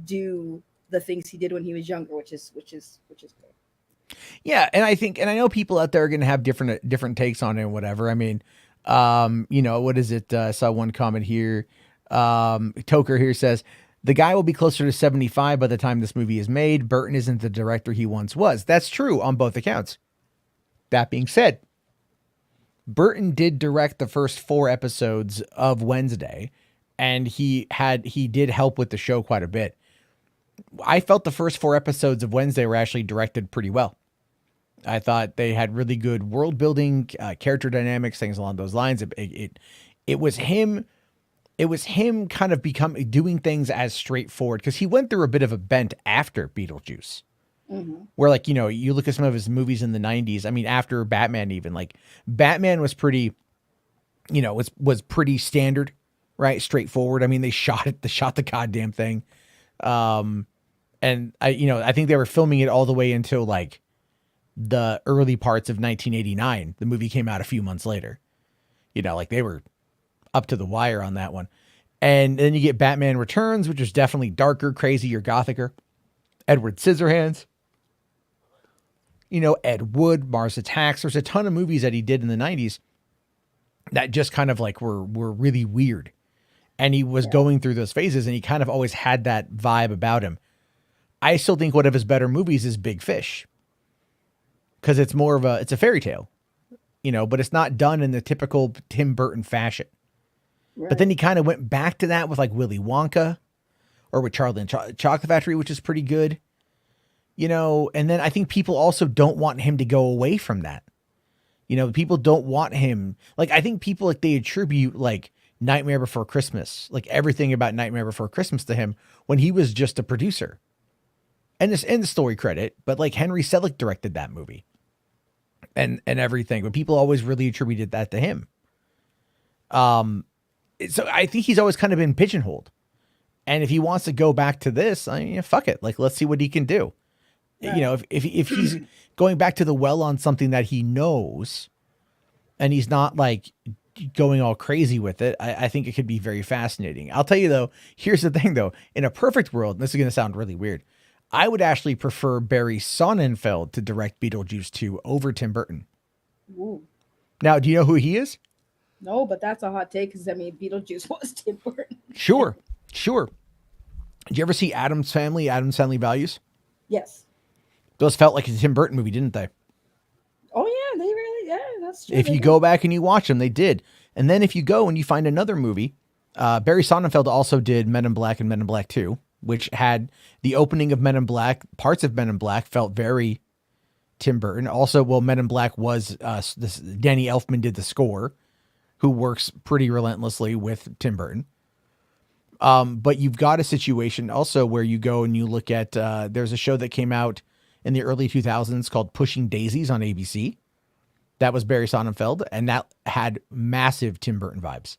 do the things he did when he was younger, which is great. Yeah, and I know people out there are going to have different takes on it and whatever. I mean, what is it? I saw one comment here. Toker here says the guy will be closer to 75 by the time this movie is made. Burton isn't the director he once was. That's true on both accounts. That being said, Burton did direct the first 4 episodes of Wednesday, and he did help with the show quite a bit. I felt the first 4 episodes of Wednesday were actually directed pretty well. I thought they had really good world building, character dynamics, things along those lines. It was him kind of doing things as straightforward, because he went through a bit of a bent after Beetlejuice. Mm-hmm. Where like, you look at some of his movies in the 90s. I mean, after Batman, even like Batman was pretty, was pretty standard, right? Straightforward. I mean, they shot the goddamn thing. And I think they were filming it all the way until like the early parts of 1989. The movie came out a few months later, like they were up to the wire on that one. And then you get Batman Returns, which is definitely darker, crazier, gothicer. Edward Scissorhands, Ed Wood, Mars Attacks. There's a ton of movies that he did in the 90s that just kind of like were really weird. And he was going through those phases, and he kind of always had that vibe about him. I still think one of his better movies is Big Fish, because it's more of it's a fairy tale, but it's not done in the typical Tim Burton fashion. Right. But then he kind of went back to that with like Willy Wonka, or with Charlie and Chocolate Factory, which is pretty good, and then I think people also don't want him to go away from that. People don't want him. Like, I think people, like, they attribute like Nightmare Before Christmas, like everything about Nightmare Before Christmas to him when he was just a producer. And this in the story credit, but like Henry Selick directed that movie and everything, but people always really attributed that to him. So I think he's always kind of been pigeonholed. And if he wants to go back to this, fuck it. Like, let's see what he can do. Yeah. If he's going back to the well on something that he knows, and he's not like going all crazy with it. I think it could be very fascinating. I'll tell you though, here's the thing though, in a perfect world, and this is going to sound really weird, I would actually prefer Barry Sonnenfeld to direct Beetlejuice 2 over Tim Burton. Ooh. Now, do you know who he is? No, but that's a hot take because I mean, Beetlejuice was Tim Burton. Sure. Did you ever see Addams Family Values? Yes. Those felt like a Tim Burton movie, didn't they? Oh yeah, they really. Yeah, that's true. If you go back and you watch them, they did. And then if you go and you find another movie, Barry Sonnenfeld also did Men in Black and Men in Black 2, which had the opening of Men in Black. Parts of Men in Black felt very Tim Burton. Also, well, Men in Black was Danny Elfman did the score, who works pretty relentlessly with Tim Burton. But you've got a situation also where you go and you look at, there's a show that came out in the early 2000s called Pushing Daisies on ABC. That was Barry Sonnenfeld, and that had massive Tim Burton vibes.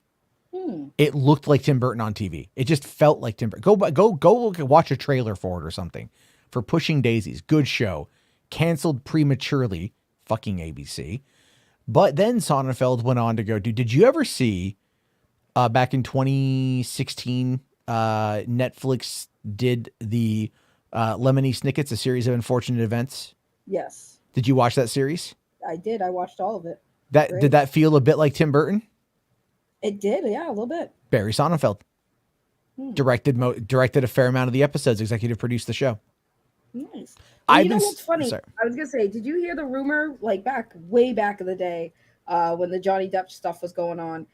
It looked like Tim Burton on TV. It just felt like Tim Burton. Go look and watch a trailer for it or something. For Pushing Daisies, good show. Canceled prematurely, fucking ABC. But then Sonnenfeld went on to go, dude, did you ever see back in 2016, Netflix did the Lemony Snicket's, A Series of Unfortunate Events? Yes. Did you watch that series? I did. I watched all of it. Did that feel a bit like Tim Burton? It did, yeah, a little bit. Barry Sonnenfeld directed a fair amount of the episodes, executive produced the show. Nice. Well, you know what's funny? Sorry. I was gonna say, did you hear the rumor like way back in the day when the Johnny Depp stuff was going on?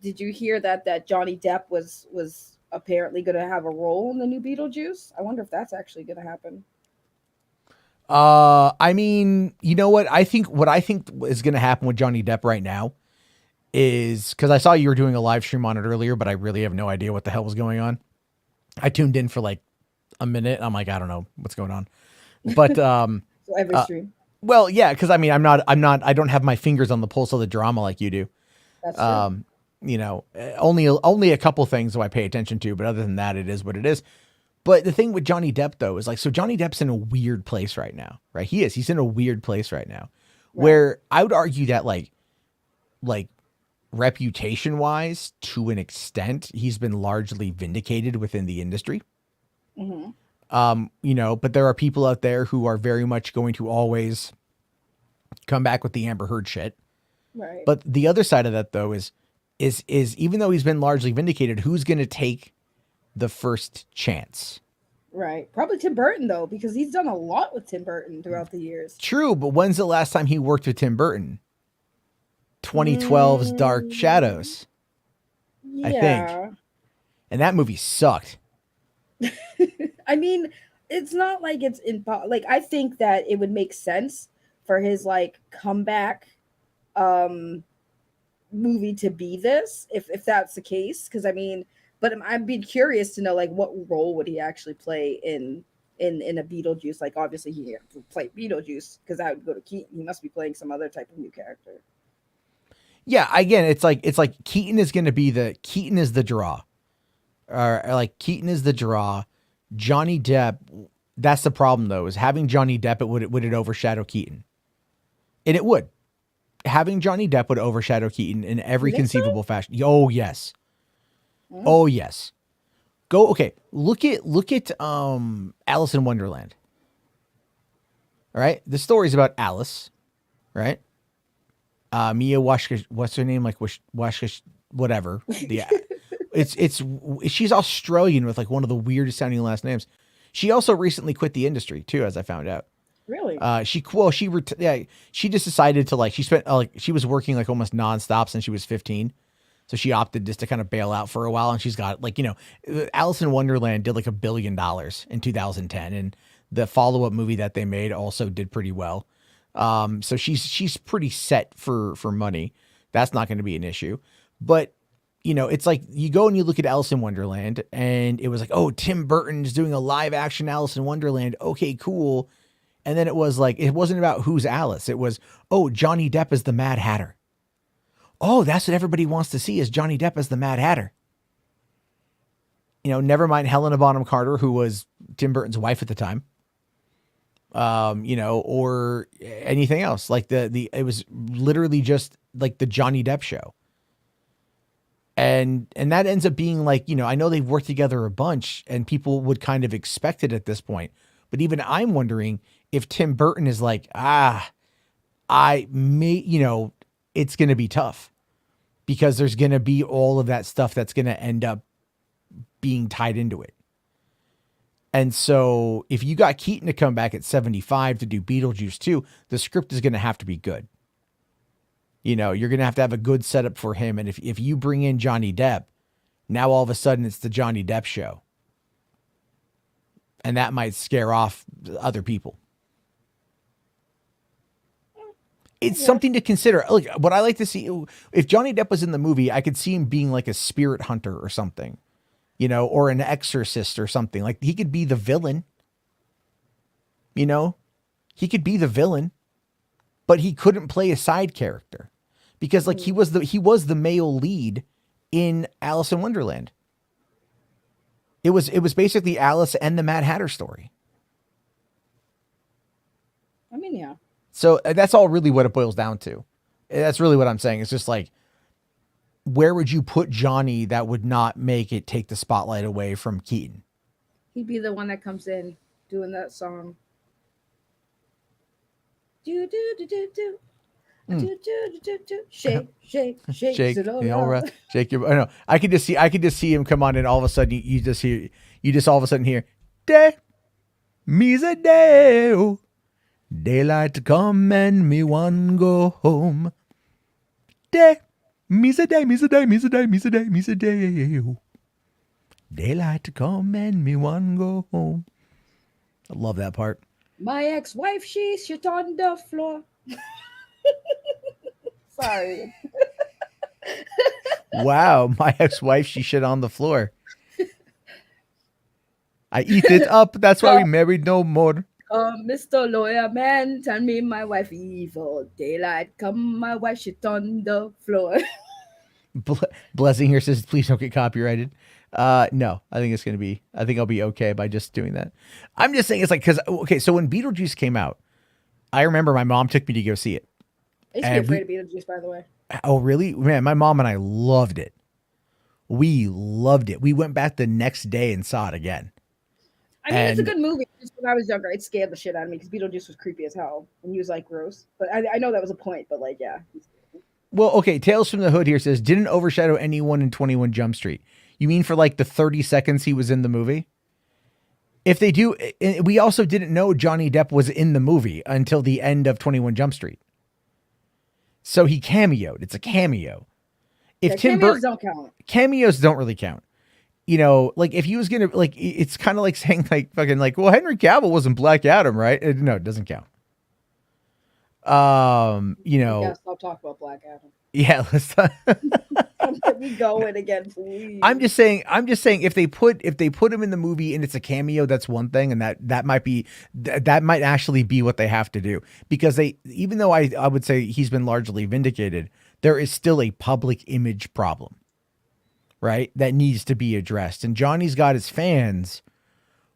Did you hear that Johnny Depp was apparently going to have a role in the new Beetlejuice? I wonder if that's actually going to happen. I mean, you know what I think is going to happen with Johnny Depp right now is, because I saw you were doing a live stream on it earlier, but I really have no idea what the hell was going on. I tuned in for like a minute. I'm like, I don't know what's going on, but so every stream. Well, yeah, because I mean, I don't have my fingers on the pulse of the drama like you do. That's true. You know, only a couple things do I pay attention to, but other than that, it is what it is. But the thing with Johnny Depp though is like, so Johnny Depp's in a weird place right now, right? He's in a weird place right now, where I would argue that like reputation wise, to an extent, he's been largely vindicated within the industry. Mm-hmm. You know, but there are people out there who are very much going to always come back with the Amber Heard shit. Right. But the other side of that though is even though he's been largely vindicated, who's going to take the first chance? Right. Probably Tim Burton though, because he's done a lot with Tim Burton throughout the years. True, but when's the last time he worked with Tim Burton? 2012's Dark Shadows. Yeah. I think. And that movie sucked. I mean, it's not like it's like, I think that it would make sense for his like comeback movie to be this, if that's the case. Because I mean, but I'd be curious to know like what role would he actually play in a Beetlejuice. Like obviously he would play Beetlejuice because I would go to Keaton. He must be playing some other type of new character. Yeah, again, it's like Keaton is the draw. Or like Keaton is the draw. Johnny Depp, that's the problem though, is having Johnny Depp, would it overshadow Keaton? And it would. Having Johnny Depp would overshadow Keaton in every conceivable fashion. Oh yes. Oh yes. Look at Alice in Wonderland. All right? The story's about Alice, right? Mia Washka, what's her name? Like Washka, whatever. Yeah. She's Australian with like one of the weirdest sounding last names. She also recently quit the industry too, as I found out. Really? She just decided to she was working like almost nonstop since she was 15. So she opted just to kind of bail out for a while. And she's got like, you know, Alice in Wonderland did like $1 billion in 2010. And the follow-up movie that they made also did pretty well. So she's pretty set for money. That's not going to be an issue. But, you know, it's like you go and you look at Alice in Wonderland and it was like, oh, Tim Burton is doing a live action Alice in Wonderland. Okay, cool. And then it was like, it wasn't about who's Alice. It was, oh, Johnny Depp is the Mad Hatter. Oh, that's what everybody wants to see, is Johnny Depp as the Mad Hatter. You know, never mind Helena Bonham Carter, who was Tim Burton's wife at the time. you know, or anything else. Like it was literally just like the Johnny Depp show. And that ends up being like, you know, I know they've worked together a bunch and people would kind of expect it at this point. But even I'm wondering if Tim Burton is like, I may, you know, it's going to be tough because there's going to be all of that stuff that's going to end up being tied into it. And so if you got Keaton to come back at 75 to do Beetlejuice 2, the script is going to have to be good. You know, you're going to have a good setup for him. And if you bring in Johnny Depp, now all of a sudden it's the Johnny Depp show. And that might scare off other people. It's something to consider. Look, what I like to see, if Johnny Depp was in the movie, I could see him being like a spirit hunter or something, you know, or an exorcist or something. Like he could be the villain, you know, he could be the villain, but he couldn't play a side character because like he was the male lead in Alice in Wonderland. It was basically Alice and the Mad Hatter story. I mean, yeah. So that's all really what it boils down to. That's really what I'm saying. It's just like, where would you put Johnny that would not make it take the spotlight away from Keaton? He'd be the one that comes in doing that song. Do do do do do. Do, do, do, do, do. Shake, shake, shake, Shake, it all you know, around. shake your. I know. I could just see him come on, and all of a sudden you just all of a sudden hear, "De, me's a day, daylight to come and me one go home. De, me's a day, me's a day, me's a day, me's a day, me's a day, daylight to come and me one go home." I love that part. My ex-wife, she shit on the floor. Sorry. Wow, my ex-wife, she shit on the floor. I eat it up. That's why we married no more. Mr. Lawyer Man, tell me my wife evil. Daylight come, my wife shit on the floor. Blessing here says, please don't get copyrighted. No, I think I'll be okay by just doing that. I'm just saying it's like, because, okay, so when Beetlejuice came out, I remember my mom took me to go see it. I used to be afraid of Beetlejuice, by the way. Oh, really? Man, my mom and I loved it. We loved it. We went back the next day and saw it again. I mean, it's a good movie. Just when I was younger, it scared the shit out of me because Beetlejuice was creepy as hell. And he was like gross. But I know that was a point, but like, yeah. Well, okay, Tales from the Hood here says, didn't overshadow anyone in 21 Jump Street. You mean for like the 30 seconds he was in the movie? If they do, we also didn't know Johnny Depp was in the movie until the end of 21 Jump Street. So he cameoed. It's a cameo. If Tim cameos don't count. Cameos don't really count. You know, like if he was going to, like, it's kind of like saying like fucking like, well, Henry Cavill wasn't Black Adam, right? No, it doesn't count. You know. Yeah, stop talking about Black Adam. Yeah, let's Let me go in again, please. I'm just saying if they put him in the movie and it's a cameo, that's one thing, and that might actually be what they have to do, because even though I would say he's been largely vindicated, there is still a public image problem, right? That needs to be addressed. And Johnny's got his fans,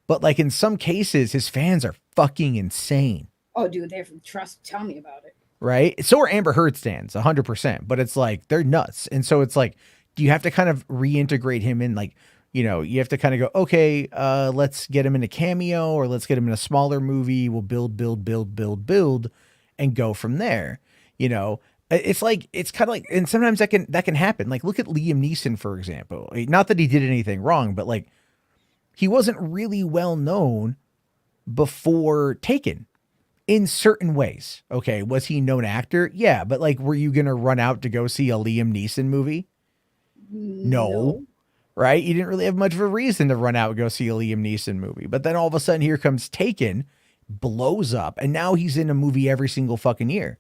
but like in some cases, his fans are fucking insane. Oh, dude, they're from Trust. Tell me about it. Right. So are Amber Heard stands 100%, but it's like, they're nuts. And so it's like, do you have to kind of reintegrate him in? Like, you know, you have to kind of go, okay, let's get him in a cameo, or let's get him in a smaller movie. We'll build and go from there. You know, it's like, it's kind of like, and sometimes that can happen. Like, look at Liam Neeson, for example. Not that he did anything wrong, but like, he wasn't really well known before Taken. In certain ways. Okay. Was he a known actor? Yeah. But like, were you going to run out to go see a Liam Neeson movie? No. Right. You didn't really have much of a reason to run out and go see a Liam Neeson movie. But then all of a sudden here comes Taken, blows up. And now he's in a movie every single fucking year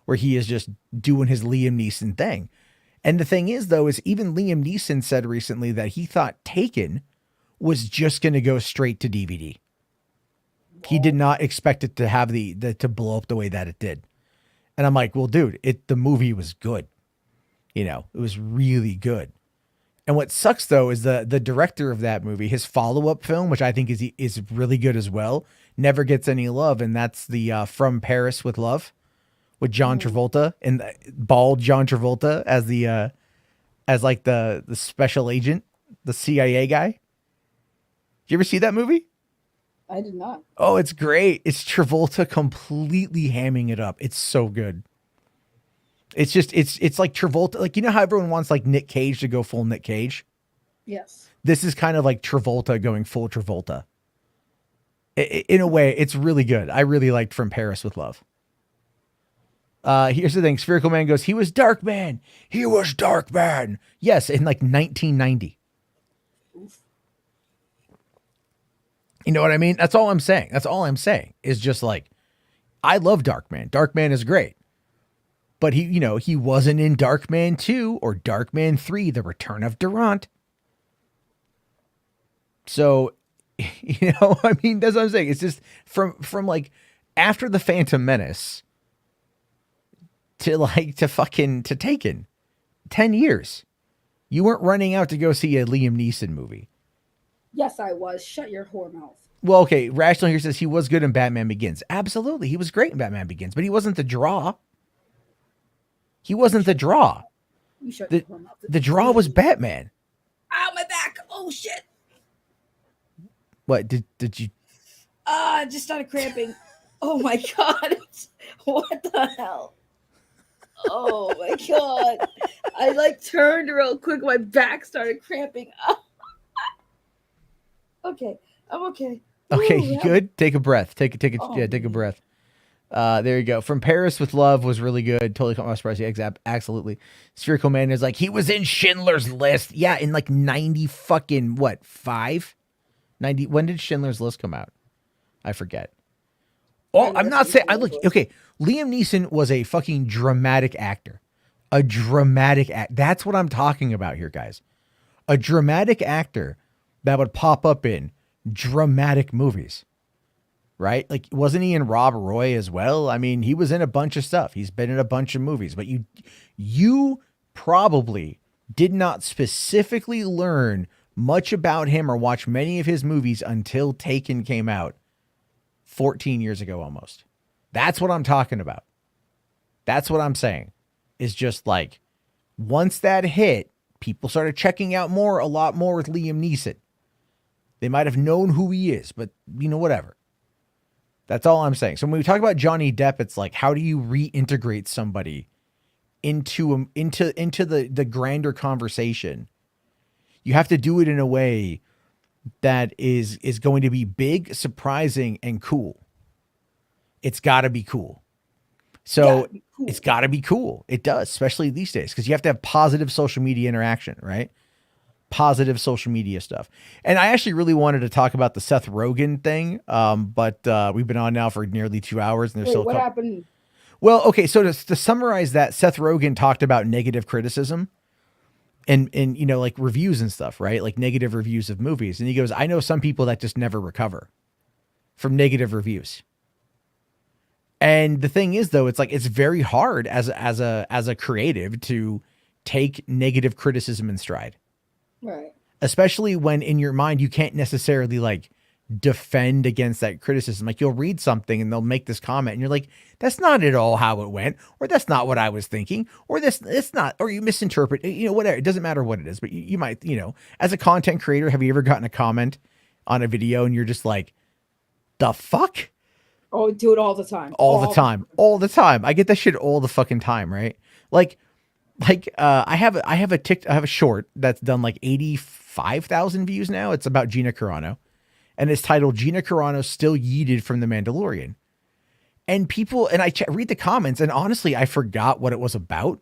where he is just doing his Liam Neeson thing. And the thing is though, is even Liam Neeson said recently that he thought Taken was just going to go straight to DVD. He did not expect it to have to blow up the way that it did. And I'm like, well, dude, the movie was good. You know, it was really good. And what sucks though is the director of that movie, his follow-up film, which I think is really good as well, never gets any love, and that's the From Paris with Love with John Travolta, and bald John Travolta as the as like the special agent, the CIA guy. Did you ever see that movie? I did not. Oh, it's great. It's Travolta completely hamming it up. It's so good. It's just it's like Travolta, like, you know how everyone wants like Nick Cage to go full Nick Cage? Yes. This is kind of like Travolta going full Travolta. In a way, it's really good. I really liked From Paris with Love. Here's the thing. Spherical Man goes, he was Dark Man. He was Dark Man. Yes, in like 1990. Oof. You know what I mean? That's all I'm saying. That's all I'm saying is just like, I love Dark Man. Dark Man is great. But he, you know, he wasn't in Dark Man 2 or Dark Man 3, The Return of Durant. So, you know, I mean, that's what I'm saying. It's just from like after the Phantom Menace to like to Taken, 10 years. You weren't running out to go see a Liam Neeson movie. Yes, I was. Shut your whore mouth. Well, okay. Rational here says he was good in Batman Begins. Absolutely. He was great in Batman Begins, but he wasn't the draw. He wasn't the draw. You shut your whore mouth. The draw was Batman. Ow, my back. Oh, shit. What did you? I just started cramping. Oh my God. What the hell? Oh my God. I like turned real quick. My back started cramping. Okay. I'm okay. Okay, Ooh, you good? Take a breath. Take a breath. There you go. From Paris with Love was really good. Totally caught my surprise. Yeah, absolutely. Spherical Man is like, he was in Schindler's List. Yeah, in like 90 fucking what? 5? 90. When did Schindler's List come out? I forget. Oh, I'm not saying okay. Liam Neeson was a fucking dramatic actor. A dramatic act. That's what I'm talking about here, guys. A dramatic actor that would pop up in dramatic movies. Right? Like, wasn't he in Rob Roy as well? I mean, he was in a bunch of stuff. He's been in a bunch of movies, but you probably did not specifically learn much about him or watch many of his movies until Taken came out 14 years ago almost. That's what I'm talking about. That's what I'm saying. Is just like, once that hit, people started checking out a lot more with Liam Neeson. They might have known who he is, but you know, whatever. That's all I'm saying. So when we talk about Johnny Depp, it's like, how do you reintegrate somebody into the grander conversation? You have to do it in a way that is going to be big, surprising, and cool. It's got to be cool. So it's got to be cool. It does, especially these days, because you have to have positive social media interaction, right? Positive social media stuff. And I actually really wanted to talk about the Seth Rogen thing, but we've been on now for nearly 2 hours, and there's still what happened? Well, okay, so to summarize that, Seth Rogen talked about negative criticism and you know, like reviews and stuff, right? Like negative reviews of movies. And he goes, I know some people that just never recover from negative reviews. And the thing is, though, it's like, it's very hard as a creative to take negative criticism in stride. Right. Especially when in your mind, you can't necessarily like defend against that criticism. Like, you'll read something and they'll make this comment and you're like, that's not at all how it went, or that's not what I was thinking, or it's not, or you misinterpret, you know, whatever. It doesn't matter what it is, but you might, you know, as a content creator, have you ever gotten a comment on a video and you're just like, the fuck? Oh, do it all the time. All the time. I get that shit all the fucking time. Right. Like I have a short that's done like 85,000 views now. It's about Gina Carano, and it's titled Gina Carano Still Yeeted from The Mandalorian. And people, and I read the comments, and honestly, I forgot what it was about.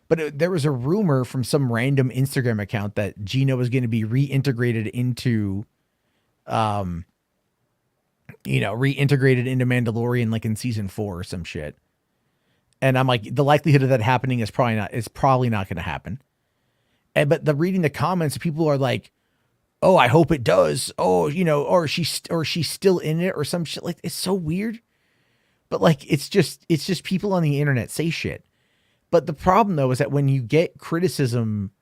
But there was a rumor from some random Instagram account that Gina was going to be reintegrated into, Mandalorian, like in season 4 or some shit. And I'm like, the likelihood of that happening is probably not going to happen. But reading the comments, people are like, oh, I hope it does. Oh, you know, or she's still in it or some shit. Like, it's so weird. But like, it's just people on the internet say shit. But the problem though is that when you get criticism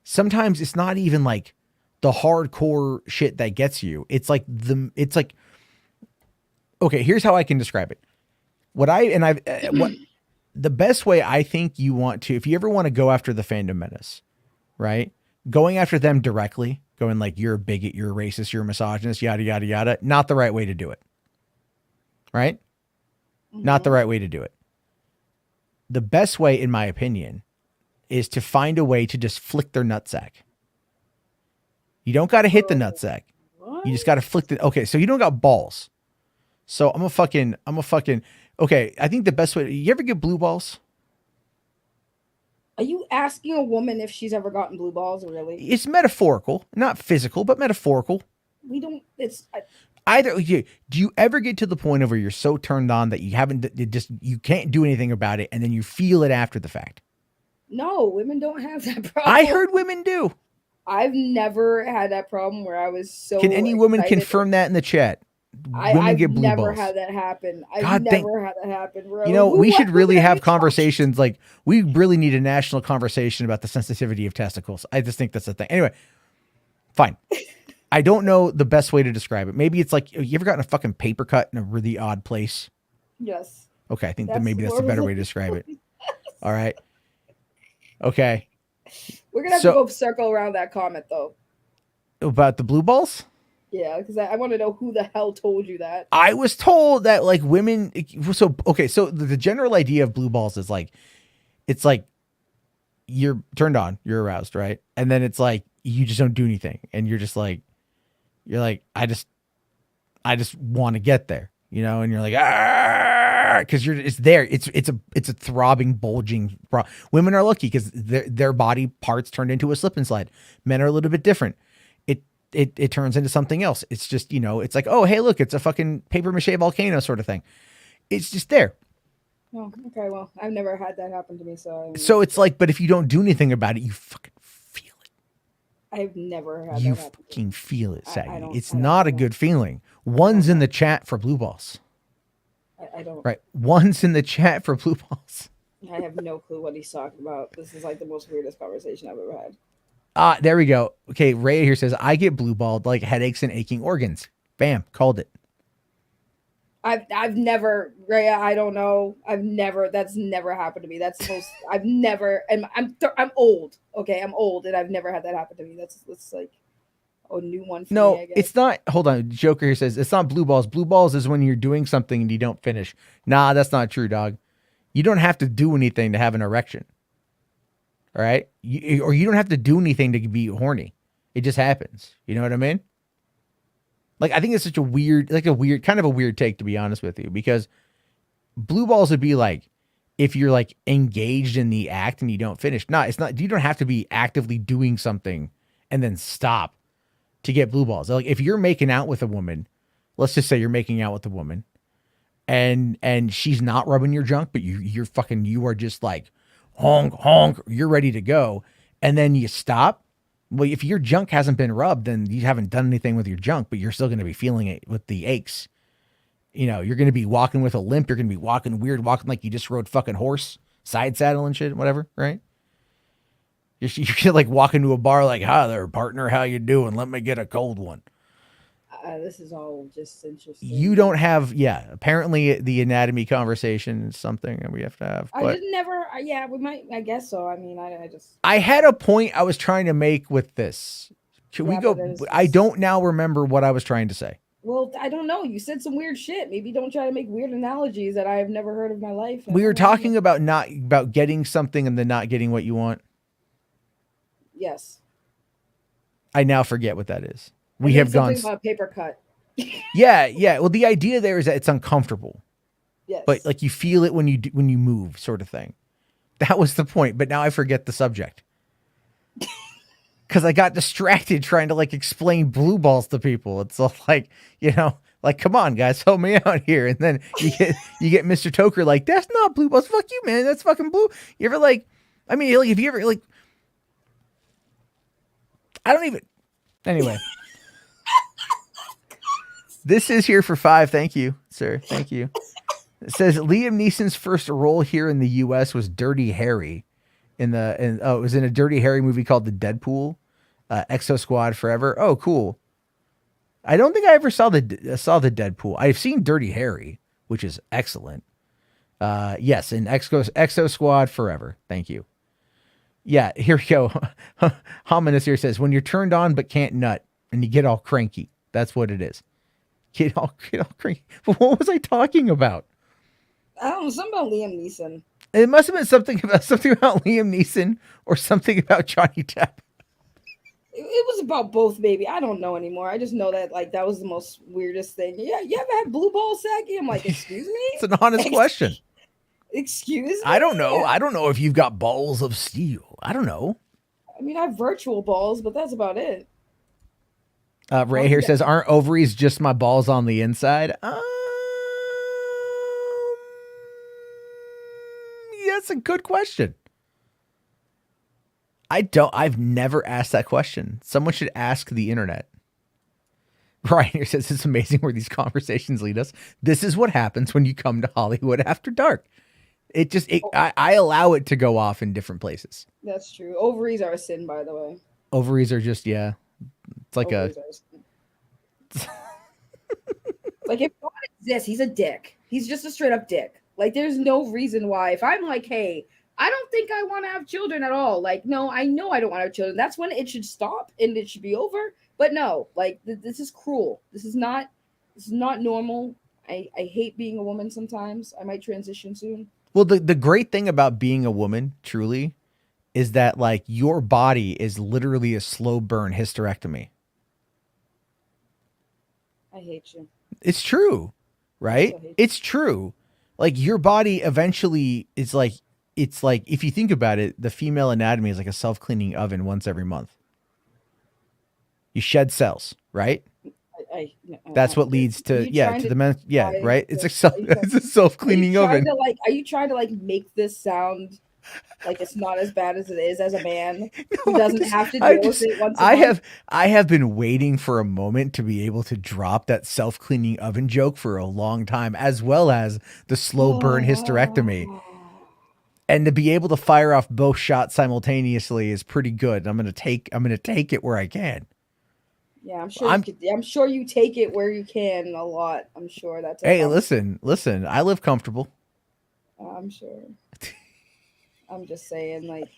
sometimes it's not even like the hardcore shit that gets you. It's like okay, here's how I can describe it. What the best way I think you want to, if you ever want to go after the fandom menace, right? Going after them directly, going like, you're a bigot, you're a racist, you're a misogynist, yada, yada, yada. Not the right way to do it. Right? Not the right way to do it. The best way, in my opinion, is to find a way to just flick their nutsack. You don't got to hit the nutsack. You just got to flick the, okay, so you don't got balls. So I'm a fucking, okay, I think the best way, you ever get blue balls? Are you asking a woman if she's ever gotten blue balls, really? It's metaphorical, not physical, but metaphorical. We don't, it's... Either, do you ever get to the point of where you're so turned on that you can't do anything about it, and then you feel it after the fact? No, women don't have that problem. I heard women do. I've never had that problem where I was so Can any woman confirm that in the chat? Women get blue balls. I've never had that happen. I've never had that happen, bro. You know, we should really have conversations. Like, we really need a national conversation about the sensitivity of testicles. I just think that's the thing. Anyway, fine. I don't know the best way to describe it. Maybe it's like, you ever gotten a fucking paper cut in a really odd place? Yes. Okay, I think that maybe that's a better way to describe it. All right. Okay. We're gonna have to go circle around that comment though. About the blue balls? Yeah, because I want to know who the hell told you that. I was told that like women. So okay, so the general idea of blue balls is like, it's like you're turned on, you're aroused, right? And then it's like you just don't do anything, and you're like, I just want to get there, you know, and you're like, because it's there. It's a throbbing, bulging. Women are lucky because their body parts turned into a slip and slide. Men are a little bit different. It turns into something else. It's just, you know, it's like, oh, hey, look, it's a fucking paper mache volcano sort of thing. It's just there. Oh, okay. Well, I've never had that happen to me, so. So it's like, but if you don't do anything about it, you fucking feel it. I've never had you that happen. fucking feel it, Saggy. It's not a good feeling. One's in the chat for blue balls. I don't. Right. One's in the chat for blue balls. I have no clue what he's talking about. This is like the most weirdest conversation I've ever had. There we go. Okay, Ray here says, I get blue balled like headaches and aching organs. Bam, called it. I've never, Ray, I don't know. That's never happened to me. That's the most, I've never, and I'm old. Okay, I'm old and I've never had that happen to me. That's like a new one for me, I guess. It's not, hold on. Joker here says, it's not blue balls. Blue balls is when you're doing something and you don't finish. Nah, that's not true, dog. You don't have to do anything to have an erection. All right. Or you don't have to do anything to be horny. It just happens. You know what I mean? Like, I think it's such a weird take, to be honest with you, because blue balls would be like, if you're like engaged in the act and you don't finish. No, it's not. You don't have to be actively doing something and then stop to get blue balls. Like, if you're making out with a woman, let's just say you're making out with a woman and she's not rubbing your junk, but you are just like, honk, honk, you're ready to go. And then you stop. Well, if your junk hasn't been rubbed, then you haven't done anything with your junk, but you're still going to be feeling it with the aches. You know, you're going to be walking with a limp. You're going to be walking weird, walking like you just rode fucking horse, side saddle and shit, whatever, right? You're like walking to a bar like, hi there, partner, how you doing? Let me get a cold one. This is all just interesting. You don't have, apparently the anatomy conversation is something that we have to have. I didn't never, we might, I guess so. I mean, I had a point I was trying to make with this. Should we go? I don't now remember what I was trying to say. Well, I don't know. You said some weird shit. Maybe don't try to make weird analogies that I have never heard of in my life. We were talking about getting something and then not getting what you want. Yes. I now forget what that is. We have gone about a paper cut. Yeah. Well, the idea there is that it's uncomfortable. Yes. But like you feel it when you move, sort of thing. That was the point. But now I forget the subject because I got distracted trying to like explain blue balls to people. It's all like, you know, like, come on, guys, help me out here. And then you get Mr. Toker like, that's not blue balls. Fuck you, man. That's fucking blue. You ever like? I mean, like, if you ever like, I don't even. Anyway. This is here for 5. Thank you, sir. Thank you. It says Liam Neeson's first role here in the U.S. was Dirty Harry. it was in a Dirty Harry movie called The Deadpool, Exo Squad Forever. Oh, cool. I don't think I ever saw the Deadpool. I've seen Dirty Harry, which is excellent. Yes, in Exo Squad Forever. Thank you. Yeah, here we go. Hominous here says, when you're turned on but can't nut and you get all cranky. That's what it is. Get all cranky. What was I talking about? I don't know, something about Liam Neeson. It must have been something about Liam Neeson or something about Johnny Depp. It was about both, maybe. I don't know anymore. I just know that like that was the most weirdest thing. Yeah, you ever had blue ball sagging? I'm like, excuse me? It's an honest question. Excuse me? I don't know. I don't know if you've got balls of steel. I don't know. I mean, I have virtual balls, but that's about it. Ray here says, aren't ovaries just my balls on the inside? Yeah, that's a good question. I've never asked that question. Someone should ask the internet. Brian here says, it's amazing where these conversations lead us. This is what happens when you come to Hollywood After Dark. I allow it to go off in different places. That's true. Ovaries are a sin, by the way. Ovaries are just, yeah. It's like like if God exists, he's a dick. He's just a straight up dick. Like there's no reason why. If I'm like, hey, I don't think I want to have children at all. Like, no, I know I don't want to have children. That's when it should stop and it should be over. But no, like this is cruel. This is not normal. I hate being a woman sometimes. I might transition soon. Well, the great thing about being a woman, truly, is that like your body is literally a slow burn hysterectomy. I hate you. It's true, right? It's true. Like your body eventually is like, it's like, if you think about it, the female anatomy is like a self-cleaning oven once every month. You shed cells, right? That's what leads to the men. Yeah, right. It's a self-cleaning oven. Are you trying to like make this sound like it's not as bad as it is as a man who doesn't have to deal with it once a month? I have been waiting for a moment to be able to drop that self-cleaning oven joke for a long time, as well as the slow burn hysterectomy. And to be able to fire off both shots simultaneously is pretty good. I'm gonna take it where I can. Yeah, I'm sure you take it where you can a lot. I'm sure that's. Hey, listen. I live comfortable. I'm sure. I'm just saying, like,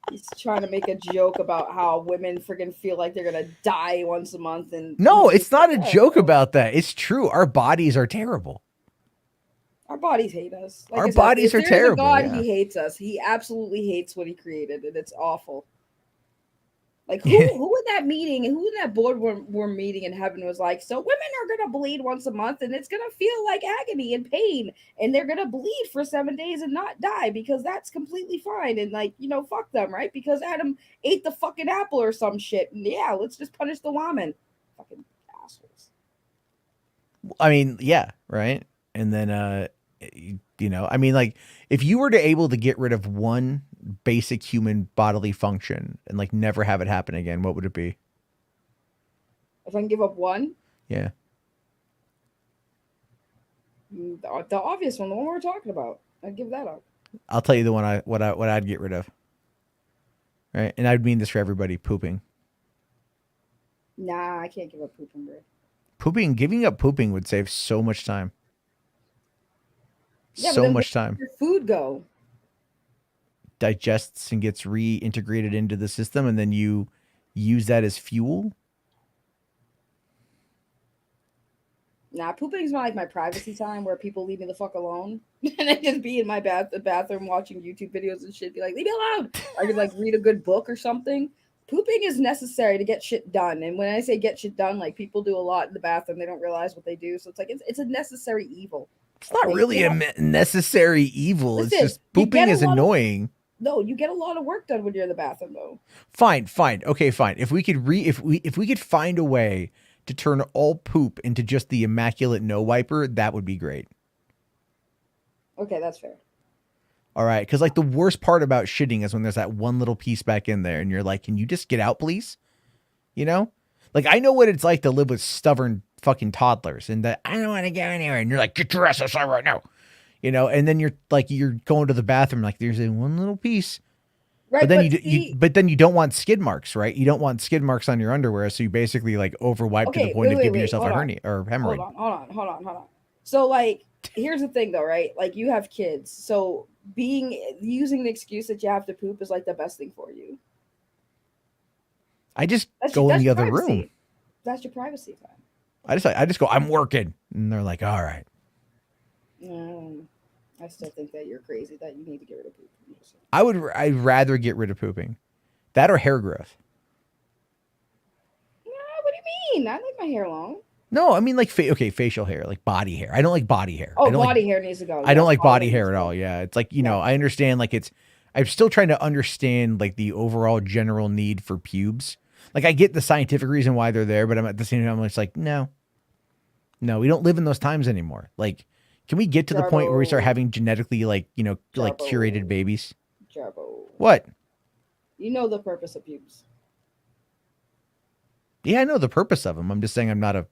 he's trying to make a joke about how women freaking feel like they're gonna die once a month, and no, it's not a joke about that. It's true. Our bodies are terrible. Our bodies hate us. Like our bodies are terrible. God, he hates us. He absolutely hates what he created, and it's awful. Like who in that meeting and who in that boardroom meeting in heaven was like, so women are gonna bleed once a month and it's gonna feel like agony and pain and they're gonna bleed for 7 days and not die because that's completely fine and like, you know, fuck them, right? Because Adam ate the fucking apple or some shit and yeah, let's just punish the woman. Fucking assholes. I mean, yeah, right. And then you know, I mean, like if you were to able to get rid of one basic human bodily function and like never have it happen again, what would it be? If I can give up one? Yeah. The obvious one, the one we're talking about. I'd give that up. I'll tell you the one what I'd get rid of. Right? And I'd mean this for everybody, pooping. Nah, I can't give up pooping, bro. Giving up pooping would save so much time. Yeah, so much time. Where does your food go? Digests and gets reintegrated into the system, and then you use that as fuel. Nah, pooping is not like my privacy time where people leave me the fuck alone. And I just be in my bathroom watching YouTube videos and shit. Be like, leave me alone. I could like read a good book or something. Pooping is necessary to get shit done. And when I say get shit done, like people do a lot in the bathroom. They don't realize what they do. So it's like, it's a necessary evil. It's not really a necessary evil. Listen, it's just pooping is annoying. No, you get a lot of work done when you're in the bathroom, though. Fine. Okay, fine. If we could find a way to turn all poop into just the immaculate no wiper, that would be great. Okay, that's fair. All right, because like the worst part about shitting is when there's that one little piece back in there, and you're like, "Can you just get out, please?" You know, like I know what it's like to live with stubborn fucking toddlers, and that I don't want to go anywhere, and you're like, "Get your ass outside right now." You know, and then you're going to the bathroom, like there's a one little piece, Right, But then but but then you don't want skid marks, right? You don't want skid marks on your underwear, so you basically like over wipe to the point of giving yourself a hernia or hemorrhoid. Hold on. So like, here's the thing though, right? Like you have kids, so using the excuse that you have to poop is like the best thing for you. I just go in the other room. That's your privacy time. I just go, I'm working, and they're like, all right. I still think that you're crazy, that you need to get rid of poop. I'd rather get rid of pooping, that or hair growth. What do you mean? I like my hair long. No, I mean like facial hair, like body hair. I don't like body hair. Oh, body hair needs to go. I don't like body hair at all. Yeah, it's like, you know, I understand like I'm still trying to understand like the overall general need for pubes. Like I get the scientific reason why they're there, but I'm at the same time, I'm just like, no, we don't live in those times anymore. Like, can we get to the point where we start having genetically like, you know, like curated babies? Jarbo. What? You know the purpose of pubes. Yeah, I know the purpose of them. I'm just saying I'm not a.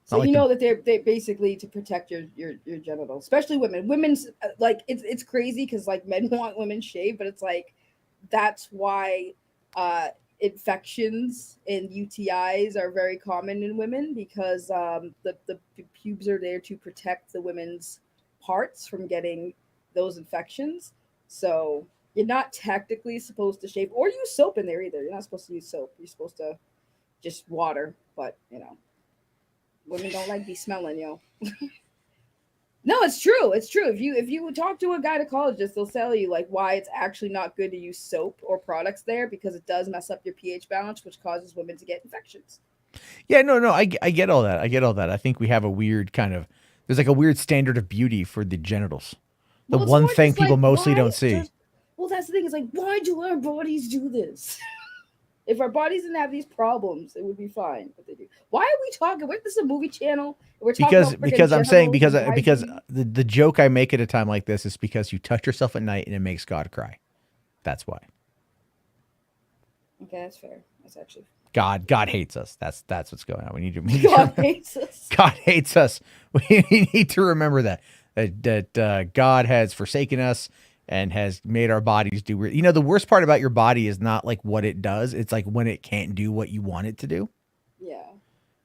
So you know that they're basically to protect your genitals, especially women. Women's like it's crazy because like men want women shaved, but it's like that's why infections and UTIs are very common in women because the pubes are there to protect the women's parts from getting those infections. So you're not technically supposed to shave or use soap in there either. You're not supposed to use soap. You're supposed to just water, but you know. Women don't like be smelling, yo. No, it's true. It's true. If you talk to a gynecologist, they'll tell you like why it's actually not good to use soap or products there because it does mess up your pH balance, which causes women to get infections. Yeah, no, I get all that. I think we have a weird there's like a weird standard of beauty for the genitals. The one thing people mostly don't see. Well, that's the thing. It's like, why do our bodies do this? If our bodies didn't have these problems, it would be fine. But they do. Why are we talking? This is a movie channel. We're talking because I'm saying because the joke I make at a time like this is because you touch yourself at night and it makes God cry. That's why. Okay, that's fair. That's actually God hates us. That's what's going on. We need to. God hates us. God hates us. We need to remember that God has forsaken us and has made our bodies do weird. You know, the worst part about your body is not like what it does. It's like when it can't do what you want it to do. Yeah.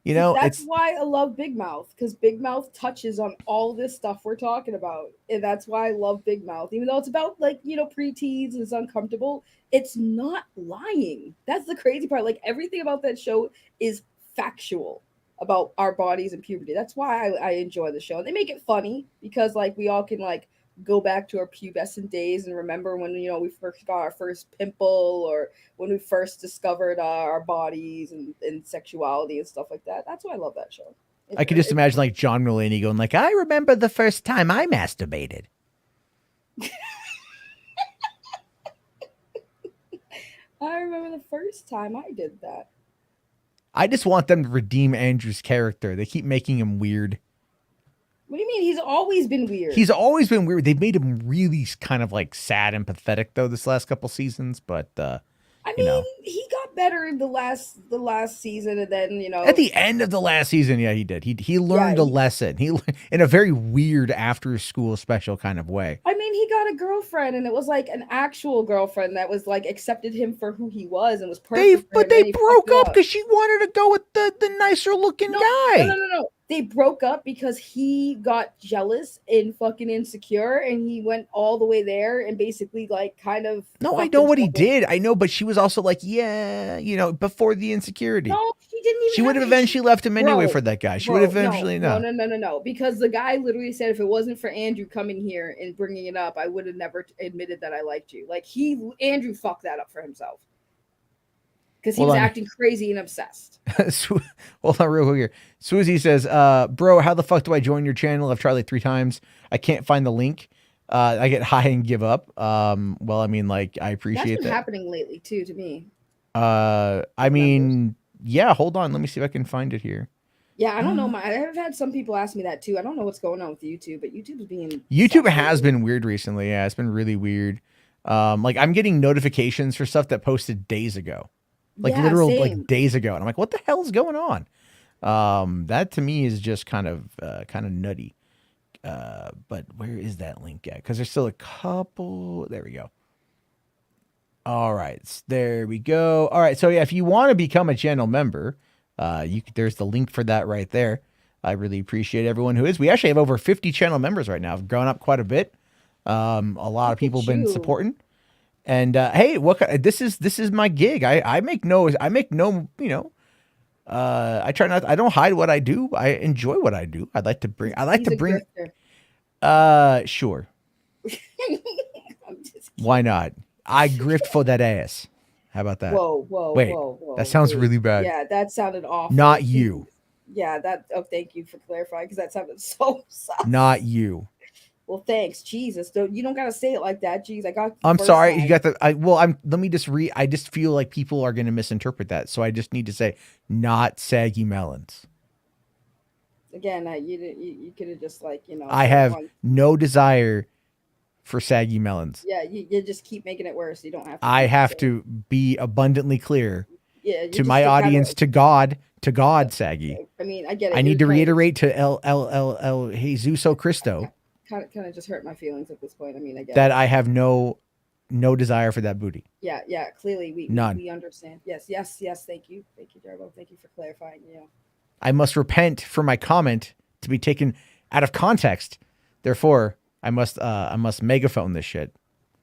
You know, that's why I love Big Mouth, because Big Mouth touches on all this stuff we're talking about. And that's why I love Big Mouth. Even though it's about like, you know, preteens and it's uncomfortable, it's not lying. That's the crazy part. Like everything about that show is factual about our bodies and puberty. That's why I enjoy the show. And they make it funny because like we all can like go back to our pubescent days and remember when, you know, we first got our first pimple or when we first discovered our bodies and sexuality and stuff like that. That's why I love that show. I could just imagine like John Mulaney going like, I remember the first time I masturbated. I remember the first time I did that. I just want them to redeem Andrew's character. They keep making him weird. What do you mean? He's always been weird. He's always been weird. They've made him really kind of like sad and pathetic though this last couple seasons, but I mean, he got better in the last season, and then you know at the end of the last season, yeah, he did. He learned a lesson. He in a very weird after school special kind of way. I mean, he got a girlfriend, and it was like an actual girlfriend that was like accepted him for who he was and was perfect. But they broke up because she wanted to go with the nicer looking guy. No. They broke up because he got jealous and fucking insecure, and he went all the way there and basically like kind of. No, I know what he did. I know, but she was also like, yeah, you know, before the insecurity. No, she didn't even. She would have eventually left him anyway for that guy. She would have eventually No, because the guy literally said if it wasn't for Andrew coming here and bringing it up, I would have never admitted that I liked you. Like Andrew fucked that up for himself. Because he was acting crazy and obsessed. Hold on real quick here. Swoozy says, bro, how the fuck do I join your channel? I've tried like 3 times. I can't find the link. I get high and give up. Well, I mean, like, I appreciate that. That's been happening lately, too, to me. I mean, yeah, hold on. Let me see if I can find it here. Yeah, I don't know. I have had some people ask me that, too. I don't know what's going on with YouTube, but YouTube has been weird recently. Yeah, it's been really weird. Like, I'm getting notifications for stuff that posted days ago. Like like days ago. And I'm like, what the hell is going on? That to me is just kind of nutty. But where is that link at? Because there's still a couple. There we go. All right, there we go. All right, so yeah, if you want to become a channel member, there's the link for that right there. I really appreciate everyone who is. We actually have over 50 channel members right now. I've grown up quite a bit. A lot of people have been supporting. And hey, this is my gig. I make no, you know, I try not. I don't hide what I do. I enjoy what I do. I like to bring. Sure. Why not? I grift for that ass. How about that? Whoa. Wait, that sounds really bad. Yeah, that sounded awful. Not you. Yeah, thank you for clarifying, because that sounded so sus. Not you. Well, thanks, Jesus. You don't gotta say it like that. Jeez, I got. I'm sorry. Time. You got the. Let me just read. I just feel like people are going to misinterpret that, so I just need to say, not saggy melons. Again, you could have just like, you know. I have no desire for saggy melons. Yeah, you just keep making it worse. You don't have to. I have to be abundantly clear. Yeah, to my audience, to God, saggy. I mean, I get it. I need to reiterate to El Jesuso Cristo. Kind of just hurt my feelings at this point. I mean, I get that I have no desire for that booty. Yeah. Clearly, we understand. Yes. Thank you, Jarbo. Thank you for clarifying. You know, I must repent for my comment to be taken out of context. Therefore, I must megaphone this shit.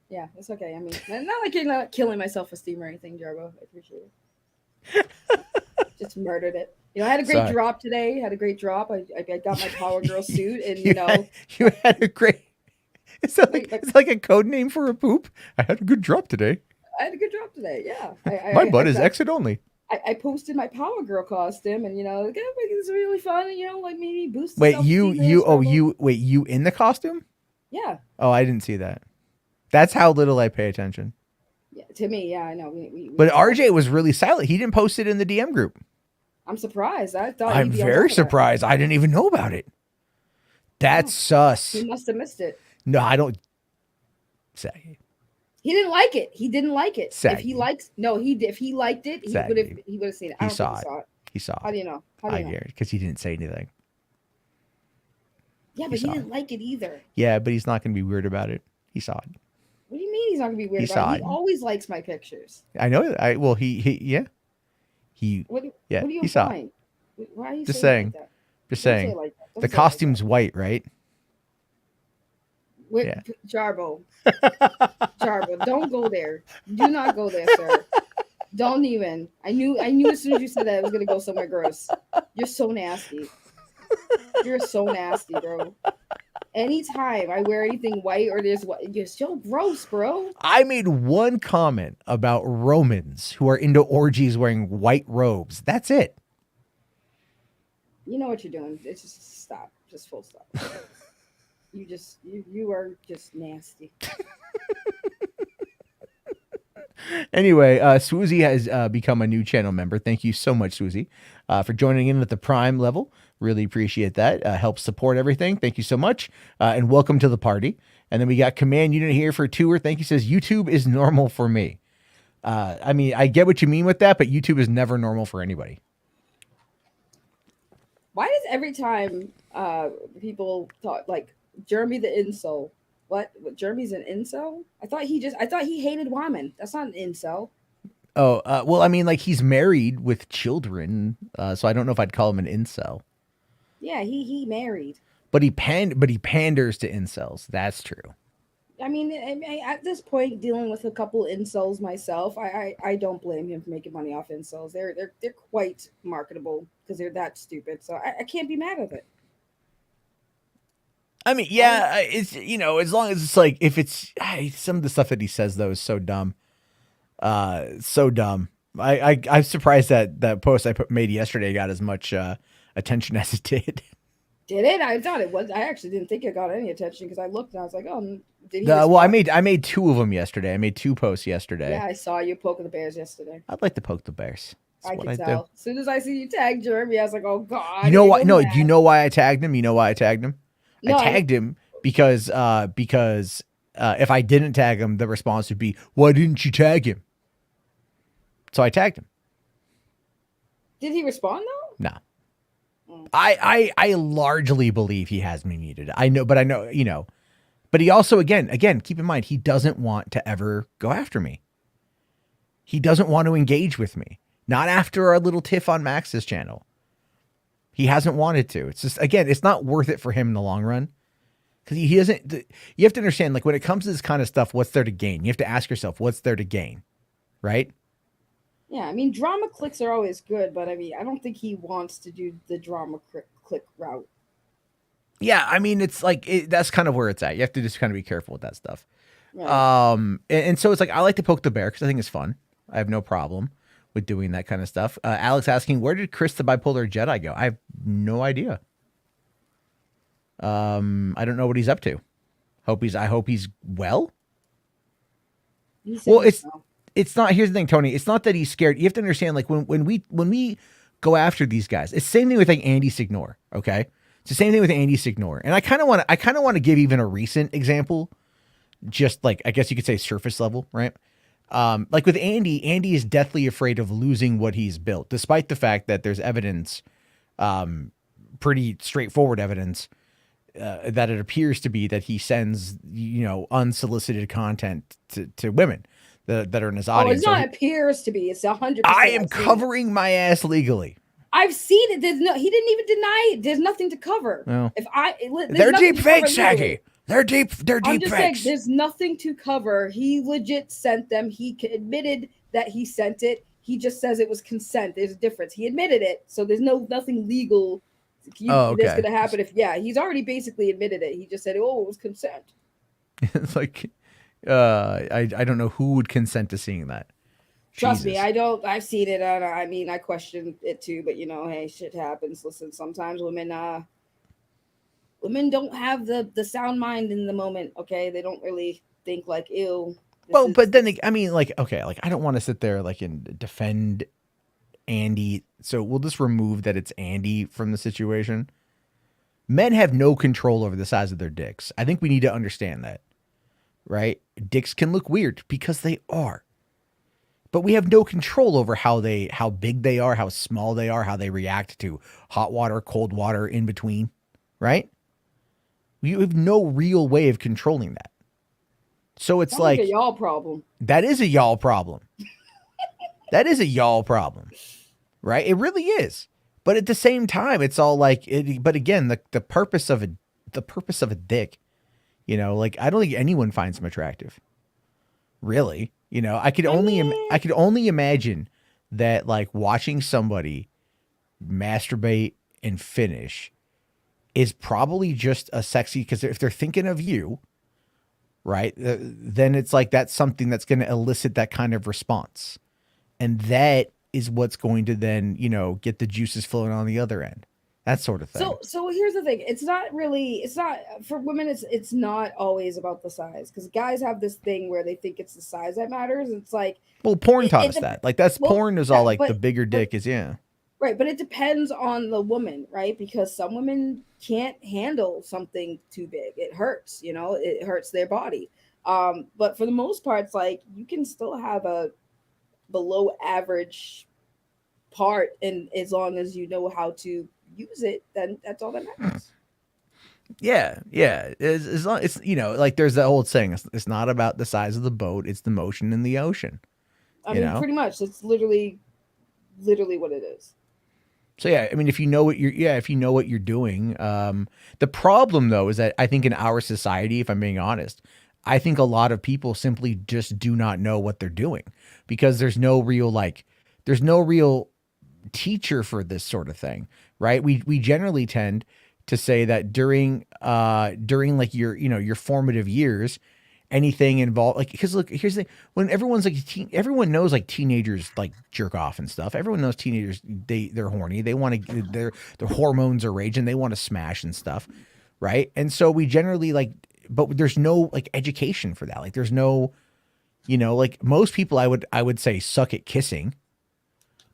Yeah, it's okay. I mean, not like you're not killing my self-esteem or anything, Jarbo. I appreciate it. Just murdered it. You know, I had a great drop today. I got my Power Girl suit, and you had a great. It's like a code name for a poop. I had a good drop today. Yeah. My butt is exit only. I posted my Power Girl costume, and it's really fun. And like maybe boost. Wait, you in the costume? Yeah. Oh, I didn't see that. That's how little I pay attention. Yeah, to me, yeah, I know. But RJ was really silent. He didn't post it in the DM group. I'm surprised. I'm very surprised. I didn't even know about it. That's sus. He must have missed it. No, I don't. Say. He didn't like it. He didn't like it. Saggy. If he liked it, he would have seen it. He saw it. He saw it. How do you know? I hear it because he didn't say anything. Yeah, but he didn't like it either. Yeah, but he's not going to be weird about it. He saw it. What do you mean he's not going to be weird about it? He always likes my pictures. I know. He What do you he saw it. Why are you just saying saying? Like that? Just saying. Like the costume's white, right? Yeah. Jarbo, don't go there. Do not go there, sir. Don't even. I knew as soon as you said that it was gonna go somewhere gross. You're so nasty. You're so nasty, bro. Anytime I wear anything white or there's what, you're so gross, bro. I made one comment about Romans who are into orgies wearing white robes. That's it. You know what you're doing. It's just stop. Just full stop. You are just nasty. Anyway, Swoozie has become a new channel member. Thank you so much, Swoozie, for joining in at the Prime level. Really appreciate that. Helps support everything. Thank you so much. And welcome to the party. And then we got Command Unit here for a tour. Thank you. Says YouTube is normal for me. I mean, I get what you mean with that, but YouTube is never normal for anybody. Why does every time people talk like Jeremy the incel? What Jeremy's an incel? I thought he hated women. That's not an incel. Oh, well, I mean, like he's married with children, so I don't know if I'd call him an incel. Yeah, he married. But he panders to incels. That's true. I mean, at this point, dealing with a couple incels myself, I don't blame him for making money off incels. They're quite marketable because they're that stupid. So I can't be mad at it. I mean, yeah, it's as long as it's like if it's some of the stuff that he says though is so dumb, so dumb. I'm surprised that post I made yesterday got as much attention as it did. Did it? I thought it was. I actually didn't think it got any attention because I looked and I was like, oh, did he? Well, I made two of them yesterday. I made two posts yesterday. Yeah, I saw you poking the bears yesterday. I'd like to poke the bears. That's I can tell. As soon as I see you tag Jeremy, I was like, oh god. You know what? No, do you know why I tagged him? No, I tagged him because if I didn't tag him, the response would be, "Why didn't you tag him?" So I tagged him. Did he respond though? No. I largely believe he has me muted. I know, but he also again, keep in mind, he doesn't want to ever go after me. He doesn't want to engage with me. Not after our little tiff on Max's channel. He hasn't wanted to. It's just, again, it's not worth it for him in the long run. Because he doesn't, you have to understand, like, when it comes to this kind of stuff, what's there to gain? You have to ask yourself, what's there to gain? Right? Yeah, I mean, drama clicks are always good, but I mean, I don't think he wants to do the drama click route. Yeah, I mean, it's like, that's kind of where it's at. You have to just kind of be careful with that stuff. Right. And so it's like, I like to poke the bear because I think it's fun. I have no problem with doing that kind of stuff. Alex asking, where did Chris the Bipolar Jedi go? I have no idea. I don't know what he's up to. I hope he's well. Well, it's not, here's the thing, Tony. It's not that he's scared. You have to understand, like, when we go after these guys, it's the same thing with like Andy Signor. Okay. It's the same thing with Andy Signor. And I kind of want to give even a recent example, just like, I guess you could say surface level, right? Like with Andy is deathly afraid of losing what he's built, despite the fact that there's evidence, pretty straightforward evidence, that it appears to be that he sends, unsolicited content to women that are in his audience. Oh, it's not appears to be. It's 100%. I am covering my ass legally. I've seen it. He didn't even deny it. There's nothing to cover. No. They're deep fakes, Shaggy. They're deep I'm just fakes. saying, there's nothing to cover. He legit sent them. He admitted that he sent it. He just says it was consent. There's a difference. He admitted it, so there's nothing legal that's going to happen. He's already basically admitted it. He just said, "Oh, it was consent." It's like, I don't know who would consent to seeing that. Trust me, I don't. I've seen it. I mean, I question it too, but hey, shit happens. Listen, sometimes women don't have the sound mind in the moment. Okay, they don't really think like, ew. Well, but then I mean, like, okay, like I don't want to sit there like and defend Andy. So we'll just remove that it's Andy from the situation. Men have no control over the size of their dicks. I think we need to understand that, right? Dicks can look weird because they are. But we have no control over how big they are, how small they are, how they react to hot water, cold water, in between, right? We have no real way of controlling that. So it's like a y'all problem. That is a y'all problem. That is a y'all problem, right? It really is. But at the same time, it's all like, but again, the purpose of a dick, like I don't think anyone finds them attractive. Really. I could only imagine that, like, watching somebody masturbate and finish is probably just a sexy, because if they're thinking of you, right, then it's like that's something that's going to elicit that kind of response. And that is what's going to then, get the juices flowing on the other end. That sort of thing. So here's the thing. It's not for women. It's not always about the size, because guys have this thing where they think it's the size that matters. It's like, well, porn taught us that. Like porn is all like the bigger dick is, yeah. Right, but it depends on the woman, right? Because some women can't handle something too big. It hurts, it hurts their body. But for the most part, it's like you can still have a below average part, and as long as you know how to use it, then that's all that matters. Yeah. As long, it's like there's that old saying, it's not about the size of the boat, it's the motion in the ocean. I mean, pretty much, it's literally what it is. So yeah, I mean, if you know what you're doing, the problem though is that I think in our society, if I'm being honest, I think a lot of people simply just do not know what they're doing, because there's no real teacher for this sort of thing, right? We generally tend to say that during like your formative years, anything involved, like, because look, here's the thing, when everyone's like everyone knows like teenagers like jerk off and stuff. Everyone knows teenagers, they're horny, they want to, their hormones are raging, they want to smash and stuff, right? And so we generally like, but there's no like education for that. Like there's no, like most people I would say suck at kissing.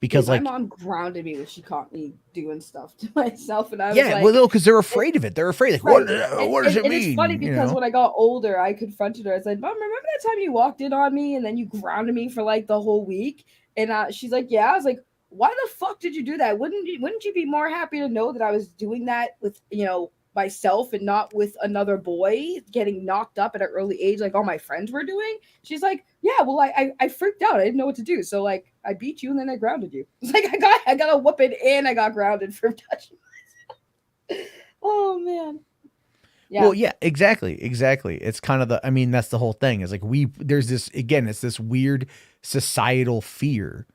Because my mom grounded me when she caught me doing stuff to myself, and I was like, well, no, because they're afraid of it. They're afraid, like, what does it mean? It's funny because when I got older, I confronted her. I said, "Mom, remember that time you walked in on me and then you grounded me for like the whole week?" And she's like, "Yeah." I was like, "Why the fuck did you do that? Wouldn't you be more happy to know that I was doing that with myself and not with another boy getting knocked up at an early age like all my friends were doing. She's like, yeah, well, I freaked out. I didn't know what to do. So like I beat you and then I grounded you. It's like I got a whooping and I got grounded for touching myself. Oh man. Yeah. Well, yeah, exactly. It's kind of that's the whole thing. Is like there's this, again, it's this weird societal fear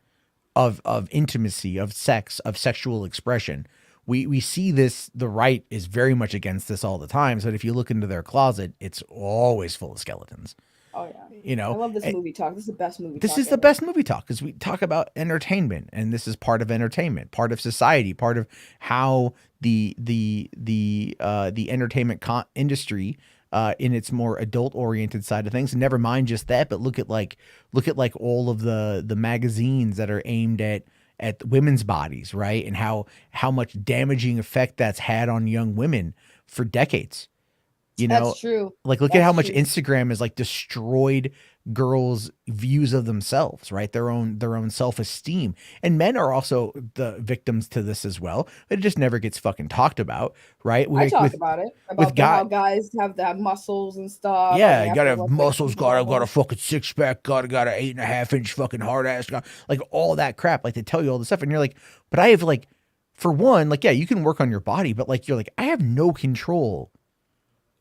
of intimacy, of sex, of sexual expression. We see this, the right is very much against this all the time. So if you look into their closet, it's always full of skeletons. Oh yeah. You know, I love this movie talk. This is the best movie talk. This is the best movie talk because we talk about entertainment, and this is part of entertainment, part of society, part of how the entertainment industry in its more adult oriented side of things. And never mind just that, but look at all of the magazines that are aimed at women's bodies, right? And how much damaging effect that's had on young women for decades. You know, that's true. Like, look at how much Instagram has like destroyed girls' views of themselves, right? Their own self-esteem. And men are also the victims to this as well. It just never gets fucking talked about, right? I talk about it. About how guys have that muscles and stuff. Yeah, you gotta have muscles, got a fucking six pack, got an 8.5 inch fucking hard ass, like all that crap. Like they tell you all this stuff, and you're like, but I have like, for one, like, yeah, you can work on your body, but like you're like, I have no control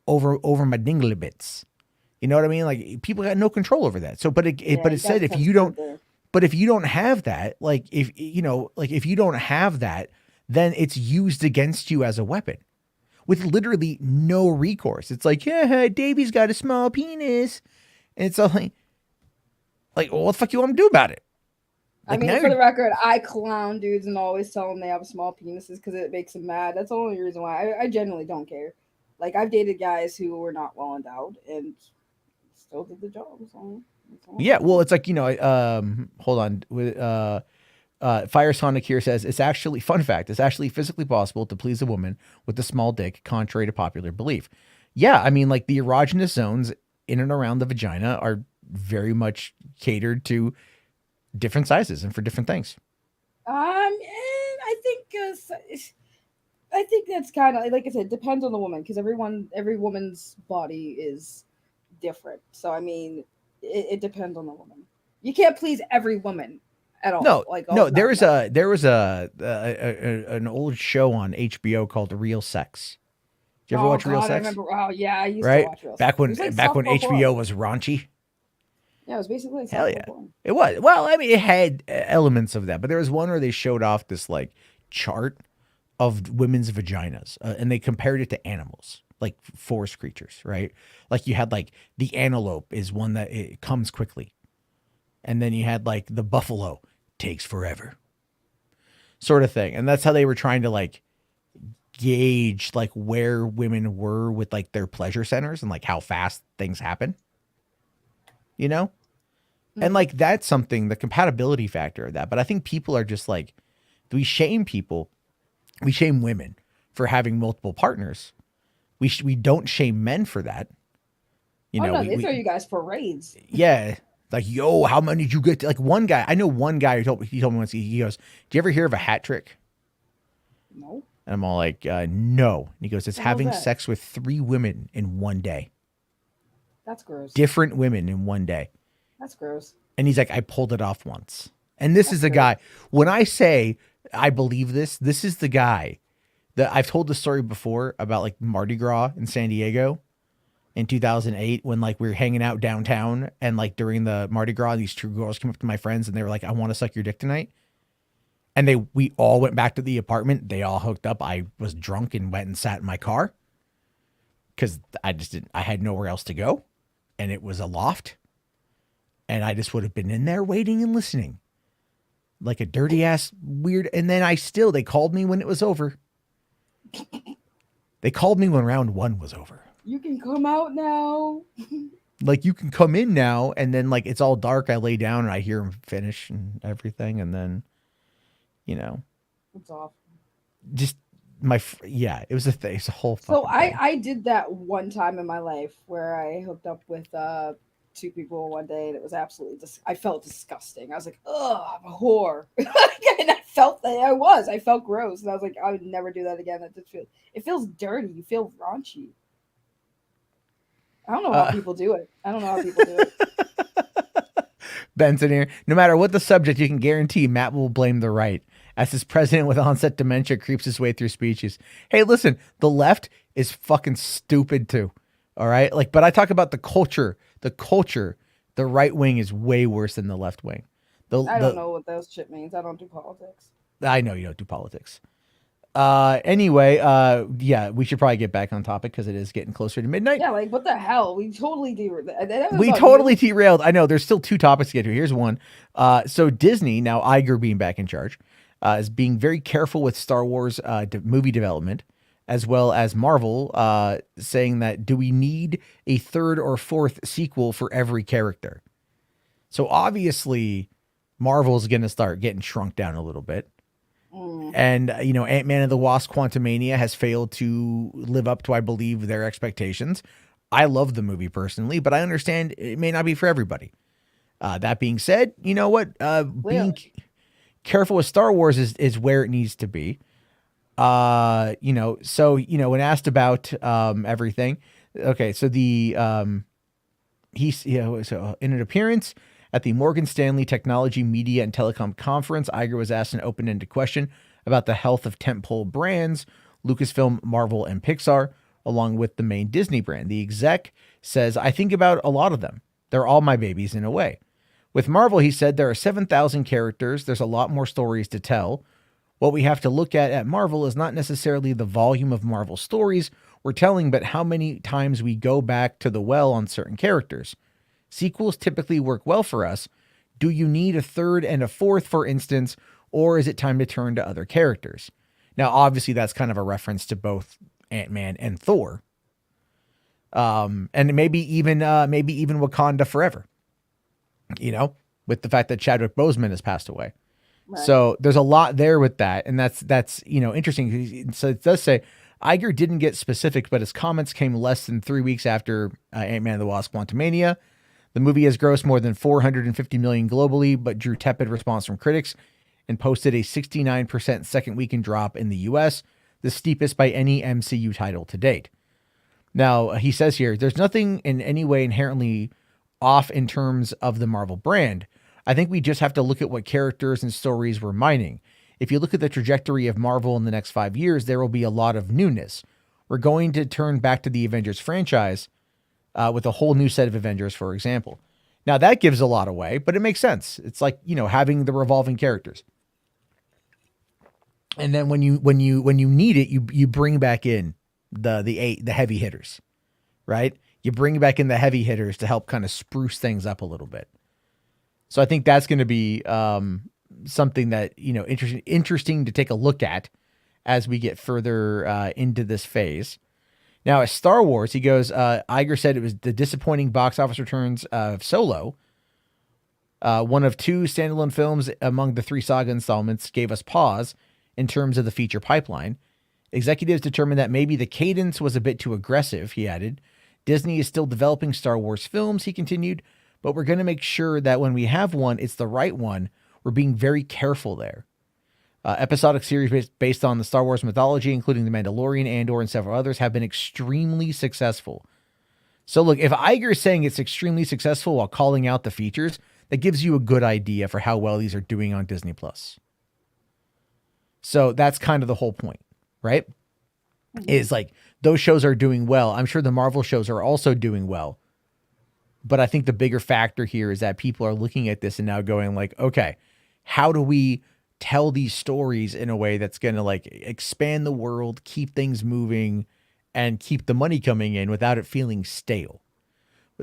over my dingle bits. You know what I mean? Like people got no control over that. So, but it said if you don't have that, like if you don't have that, then it's used against you as a weapon with literally no recourse. It's like, yeah, Davey's got a small penis. And it's all like, well, what the fuck you want me to do about it? Like, I mean, for the record, I clown dudes and always tell them they have small penises because it makes them mad. That's the only reason why. I genuinely don't care. Like, I've dated guys who were not well endowed and still did the job. So yeah, well, it's like, hold on. Fire Sonic here says, it's actually, fun fact, it's actually physically possible to please a woman with a small dick, contrary to popular belief. Yeah, I mean, like, the erogenous zones in and around the vagina are very much catered to different sizes and for different things. I think that's kind of, like I said, depends on the woman, because every woman's body is different. So I mean, it depends on the woman. You can't please every woman at all. No, there was an old show on HBO called Real Sex. Did you ever watch Real Sex? I remember. Oh yeah, I used to watch Real Sex. Back when HBO was raunchy. Yeah, it was basically like hell yeah, it was. Well, I mean, it had elements of that, but there was one where they showed off this like chart of women's vaginas, and they compared it to animals, like forest creatures, right? Like you had like the antelope is one that it comes quickly, and then you had like the buffalo takes forever, sort of thing. And that's how they were trying to like gauge like where women were with like their pleasure centers and like how fast things happen, you know? And like that's something, the compatibility factor of that. But I think people are just like, we shame people. We shame women for having multiple partners. We don't shame men for that. You know, they throw you guys for raids. Yeah. Like, yo, how many did you get? Like one guy, I know one guy who told me once, he goes, do you ever hear of a hat trick? No. And I'm all like, no. And he goes, it's having sex with 3 women in one day. That's gross. Different women in one day. That's gross. And he's like, I pulled it off once. And this is a guy, when I say I believe this is the guy that I've told the story before about like Mardi Gras in San Diego in 2008 when like we were hanging out downtown and like during the Mardi Gras, these 2 girls came up to my friends and they were like, I want to suck your dick tonight. And we all went back to the apartment. They all hooked up. I was drunk and went and sat in my car because I had nowhere else to go. And it was a loft. And I just would have been in there waiting and listening. Like a dirty ass weird. And then they called me when it was over. They called me when round 1 was over. You can come out now. Like you can come in now. And then like, it's all dark. I lay down and I hear them finish and everything. And then, you know, it's off. Just it was a thing. It's a whole. So I did that one time in my life where I hooked up with 2 people one day, and it was absolutely I felt disgusting. I was like, "Oh, I'm a whore," and I felt that I felt gross, and I was like, "I would never do that again." It feels dirty. You feel raunchy. I don't know how people do it. I don't know how people do it. Benson here. No matter what the subject, you can guarantee Matt will blame the right, as his president with onset dementia creeps his way through speeches. Hey, listen, the left is fucking stupid too. All right? Like, but I talk about the culture. The culture, the right wing is way worse than the left wing. I don't know what that shit means. I don't do politics. I know you don't do politics. Anyway, yeah, we should probably get back on topic because it is getting closer to midnight. Yeah, like what the hell? We totally derailed. Derailed. I know there's still 2 topics to get to. Here's one. So Disney, now Iger being back in charge, is being very careful with Star Wars movie development, as well as Marvel, saying that do we need a 3rd or 4th sequel for every character? So obviously Marvel's going to start getting shrunk down a little bit. And, Ant-Man and the Wasp Quantumania has failed to live up to, I believe, their expectations. I love the movie personally, but I understand it may not be for everybody. That being said, you know what? Being careful with Star Wars is where it needs to be. When asked about everything, okay, so so in an appearance at the Morgan Stanley Technology, Media, and Telecom Conference, Iger was asked an open-ended question about the health of tentpole brands, Lucasfilm, Marvel, and Pixar, along with the main Disney brand. The exec says, I think about a lot of them. They're all my babies in a way. With Marvel, he said, there are 7,000 characters. There's a lot more stories to tell. What we have to look at Marvel is not necessarily the volume of Marvel stories we're telling, but how many times we go back to the well on certain characters. Sequels typically work well for us. Do you need a 3rd and a 4th, for instance, or is it time to turn to other characters? Now, obviously, that's kind of a reference to both Ant-Man and Thor. And maybe even Wakanda Forever, with the fact that Chadwick Boseman has passed away. Right. So there's a lot there with that. And that's interesting. So it does say Iger didn't get specific, but his comments came less than 3 weeks after Ant-Man and the Wasp Quantumania. The movie has grossed more than $450 million globally, but drew tepid response from critics and posted a 69% second weekend drop in the US, the steepest by any MCU title to date. Now, he says here, there's nothing in any way inherently off in terms of the Marvel brand. I think we just have to look at what characters and stories we're mining. If you look at the trajectory of Marvel in the next 5 years, there will be a lot of newness. We're going to turn back to the Avengers franchise with a whole new set of Avengers, for example. Now, that gives a lot away, but it makes sense. It's like, having the revolving characters. And then when you need it, you bring back in the heavy hitters, right? You bring back in the heavy hitters to help kind of spruce things up a little bit. So I think that's going to be something that, interesting to take a look at as we get further into this phase. Now, as Star Wars, he goes, Iger said it was the disappointing box office returns of Solo. One of 2 standalone films among the 3 saga installments gave us pause in terms of the feature pipeline. Executives determined that maybe the cadence was a bit too aggressive, he added. Disney is still developing Star Wars films, he continued, but we're going to make sure that when we have one, it's the right one. We're being very careful there. Episodic series based on the Star Wars mythology, including The Mandalorian, Andor, and several others, have been extremely successful. So look, if Iger is saying it's extremely successful while calling out the features, that gives you a good idea for how well these are doing on Disney+. So that's kind of the whole point, right? Mm-hmm. Is like, those shows are doing well. I'm sure the Marvel shows are also doing well. But I think the bigger factor here is that people are looking at this and now going like, okay, how do we tell these stories in a way that's going to like expand the world, keep things moving, and keep the money coming in without it feeling stale?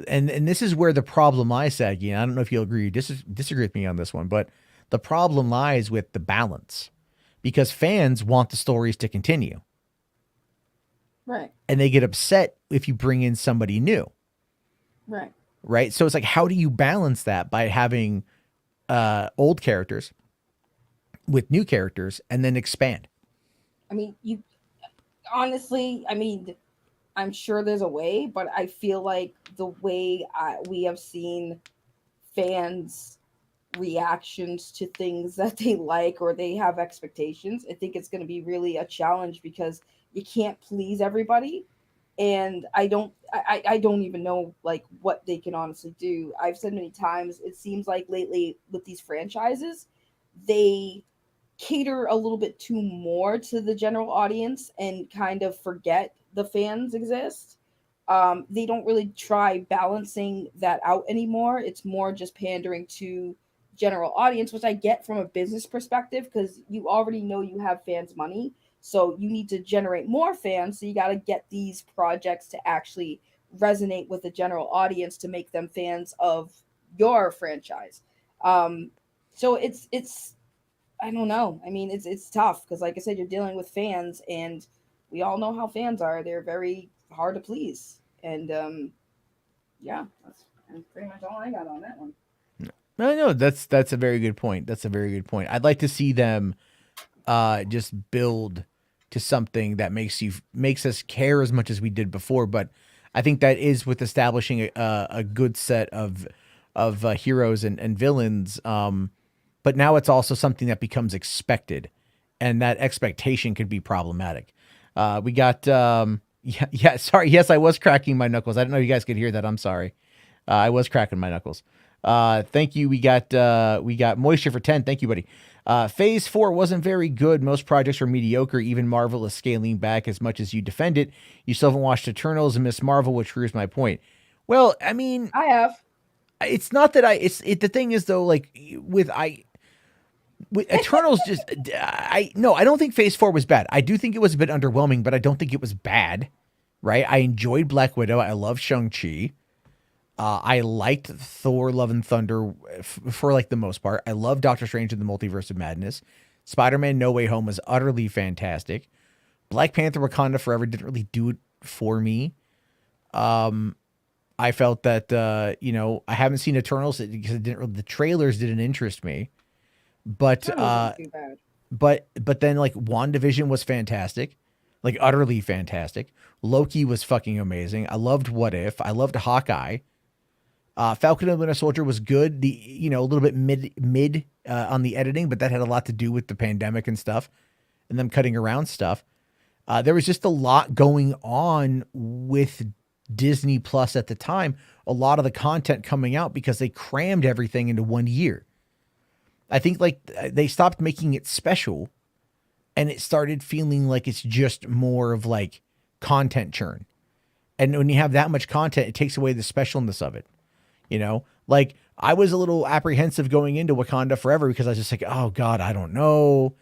And this is where the problem lies, Saggy. And I don't know if you'll agree or disagree with me on this one, but the problem lies with the balance, because fans want the stories to continue. Right. And they get upset if you bring in somebody new. Right. Right. So it's like, how do you balance that by having old characters with new characters and then expand? I mean, honestly, I'm sure there's a way, but I feel like the way we have seen fans' reactions to things that they like or they have expectations, I think it's going to be really a challenge because you can't please everybody. And I don't even know like what they can honestly do. I've said many times, it seems like lately with these franchises, they cater a little bit too more to the general audience and kind of forget the fans exist. They don't really try balancing that out anymore. It's more just pandering to general audience, which I get from a business perspective because you already know you have fans' money. So you need to generate more fans. So you got to get these projects to actually resonate with the general audience to make them fans of your franchise. So it's I don't know. I mean, it's tough because, like I said, you're dealing with fans, and we all know how fans are. They're very hard to please, and yeah, that's pretty much all I got on that one. No, that's a very good point. That's a very good point. I'd like to see them just build to something that makes us care as much as we did before. But I think that is with establishing a good set of heroes and villains. But now it's also something that becomes expected, and that expectation could be problematic. We got yeah. Sorry, yes, I was cracking my knuckles. I didn't know you guys could hear that. I'm sorry. I was cracking my knuckles. Thank you. We got Moisture for 10. Thank you, buddy. Phase 4 wasn't very good. Most projects were mediocre. Even Marvel is scaling back as much as you defend it. You still haven't watched Eternals and Miss Marvel, which proves my point. Well, I mean, I have. It's not that the thing is though, like with Eternals, I don't think Phase 4 was bad. I do think it was a bit underwhelming, but I don't think it was bad, right? I enjoyed Black Widow. I love Shang-Chi. I liked Thor, Love and Thunder for like the most part. I love Doctor Strange in the Multiverse of Madness. Spider-Man No Way Home was utterly fantastic. Black Panther Wakanda Forever didn't really do it for me. I felt that, I haven't seen Eternals because the trailers didn't interest me. But but then like WandaVision was fantastic, like utterly fantastic. Loki was fucking amazing. I loved What If. I loved Hawkeye. Falcon and Winter Soldier was good. A little bit mid on the editing, but that had a lot to do with the pandemic and stuff, and them cutting around stuff. There was just a lot going on with Disney Plus at the time. A lot of the content coming out because they crammed everything into 1 year. I think like they stopped making it special, and it started feeling like it's just more of like content churn. And when you have that much content, it takes away the specialness of it. Like I was a little apprehensive going into Wakanda Forever because I was just like, oh God, I don't know.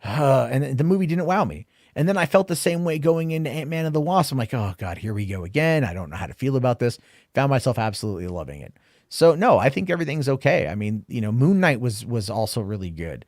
And the movie didn't wow me. And then I felt the same way going into Ant-Man and the Wasp. I'm like, oh God, here we go again. I don't know how to feel about this. Found myself absolutely loving it. So no, I think everything's okay. I mean, Moon Knight was also really good.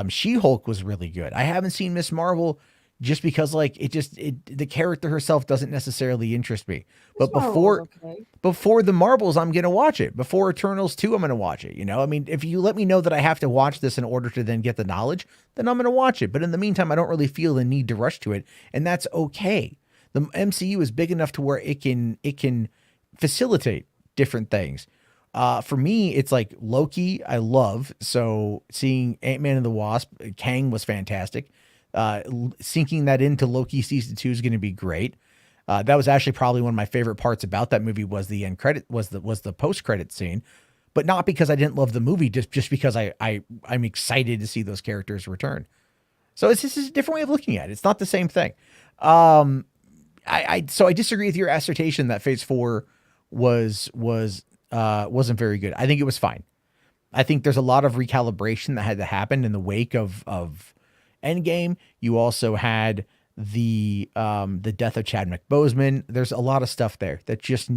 She-Hulk was really good. I haven't seen Miss Marvel just because like the character herself doesn't necessarily interest me. But before the Marvels, I'm going to watch it. Before Eternals 2, I'm going to watch it. I mean, if you let me know that I have to watch this in order to then get the knowledge, then I'm going to watch it. But in the meantime, I don't really feel the need to rush to it. And that's okay. The MCU is big enough to where it can facilitate different things. For me, it's like Loki, I love. So seeing Ant-Man and the Wasp, Kang was fantastic. Sinking that into Loki season 2 is going to be great. That was actually probably one of my favorite parts about that movie was the end credit, was the post credit scene, but not because I didn't love the movie, just because I'm excited to see those characters return. So it's just a different way of looking at it. It's not the same thing. So I disagree with your assertion that Phase 4 wasn't very good. I think it was fine. I think there's a lot of recalibration that had to happen in the wake of Endgame. You also had the death of Chadwick Boseman. There's a lot of stuff there that just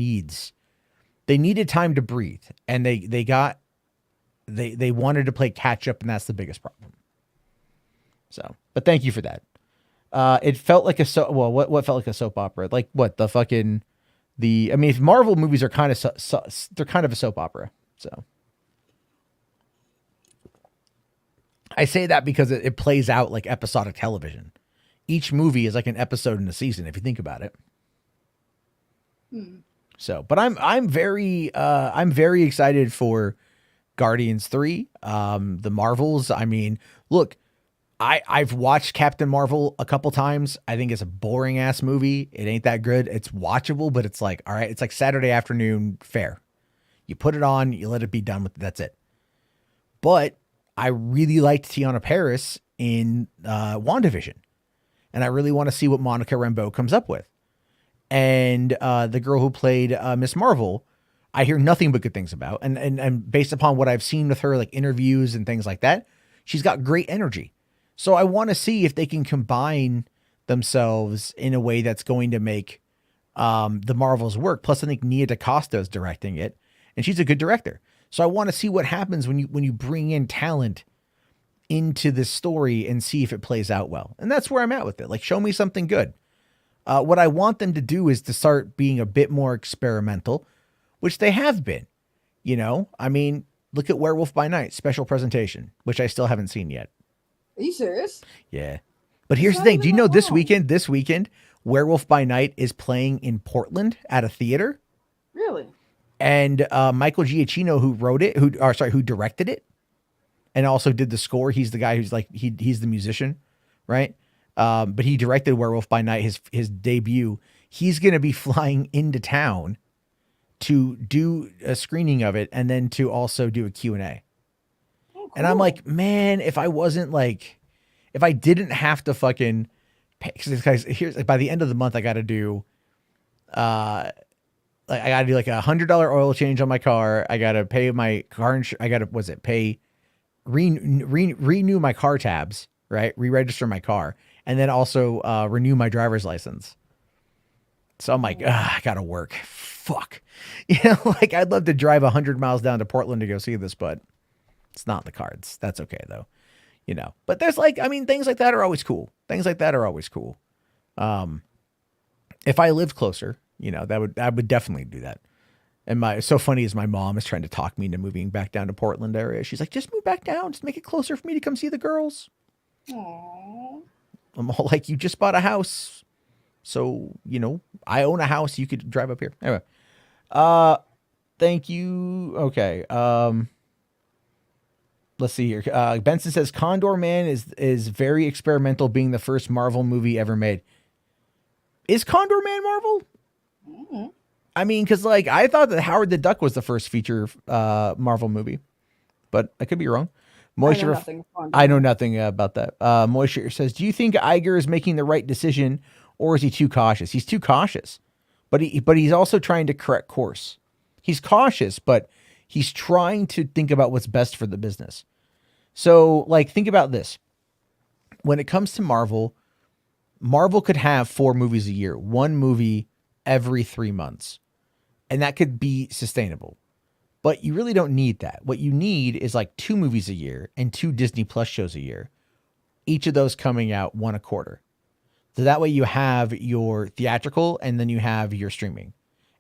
they needed time to breathe, and they wanted to play catch up, and that's the biggest problem. So, but thank you for that. It felt like what felt like a soap opera? Like what I mean, if Marvel movies are kind of they're kind of a soap opera. So I say that because it plays out like episodic television. Each movie is like an episode in a season, if you think about it. So, but I'm very excited for Guardians 3, the Marvels. I mean, look, I've watched Captain Marvel a couple times. I think it's a boring ass movie. It ain't that good. It's watchable, but it's like, all right, it's like Saturday afternoon fare. You put it on, you let it be done with it. That's it. But I really liked Tiana Paris in WandaVision. And I really want to see what Monica Rambeau comes up with. And the girl who played Miss Marvel, I hear nothing but good things about. And based upon what I've seen with her, like interviews and things like that, she's got great energy. So I want to see if they can combine themselves in a way that's going to make the Marvels work. Plus, I think Nia DaCosta is directing it, and she's a good director. So I want to see what happens when you bring in talent into this story and see if it plays out well. And that's where I'm at with it. Like, show me something good. What I want them to do is to start being a bit more experimental, which they have been. You know, I mean, look at Werewolf by Night, special presentation, which I still haven't seen yet. Are you serious? Yeah. But here's the thing. Do you know this weekend, Werewolf by Night is playing in Portland at a theater? Really? And Michael Giacchino, who directed it and also did the score. He's the guy who's like, he's the musician, right? But he directed Werewolf by Night, his debut. He's going to be flying into town to do a screening of it and then to also do a Q&A. Oh, cool. And I'm like, man, if I didn't have to fucking pay, because here's like, by the end of the month, I got to do, like a $100 oil change on my car. I got to pay my car insurance. Renew my car tabs, right? Re-register my car. And then also renew my driver's license. So I'm like, I got to work. Fuck. You know, like I'd love to drive 100 miles down to Portland to go see this, but it's not in the cards. That's okay though. You know, but there's like, I mean, things like that are always cool. If I lived closer, you know, I would definitely do that. And so funny is my mom is trying to talk me into moving back down to Portland area. She's like, just move back down. Just make it closer for me to come see the girls. Aww. I'm all like, you just bought a house. So, you know, I own a house. You could drive up here. Anyway. Thank you. Okay. Let's see here. Benson says Condor Man is very experimental, being the first Marvel movie ever made. Is Condor Man Marvel? Mm-hmm. I mean, because like I thought that Howard the Duck was the first feature Marvel movie, but I could be wrong. Moisture. I know nothing about that. Moisture says, do you think Iger is making the right decision, or is he too cautious? He's too cautious, but he's also trying to correct course. He's cautious, but he's trying to think about what's best for the business. So, like, think about this. When it comes to Marvel could have 4 movies a year, 1 movie every 3 months, and that could be sustainable. But you really don't need that. What you need is like 2 movies a year and 2 Disney Plus shows a year, each of those coming out 1 a quarter. So that way you have your theatrical and then you have your streaming.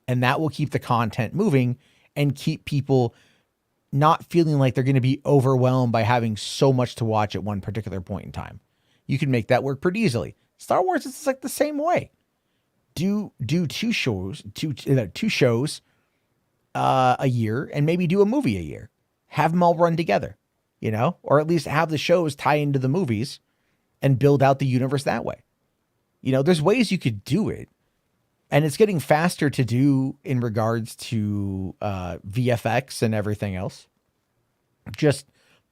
And that will keep the content moving and keep people not feeling like they're going to be overwhelmed by having so much to watch at one particular point in time. You can make that work pretty easily. Star Wars is like the same way. Do 2 shows a year and maybe do a movie a year. Have them all run together, you know, or at least have the shows tie into the movies and build out the universe that way. You know, there's ways you could do it, and it's getting faster to do in regards to VFX and everything else. Just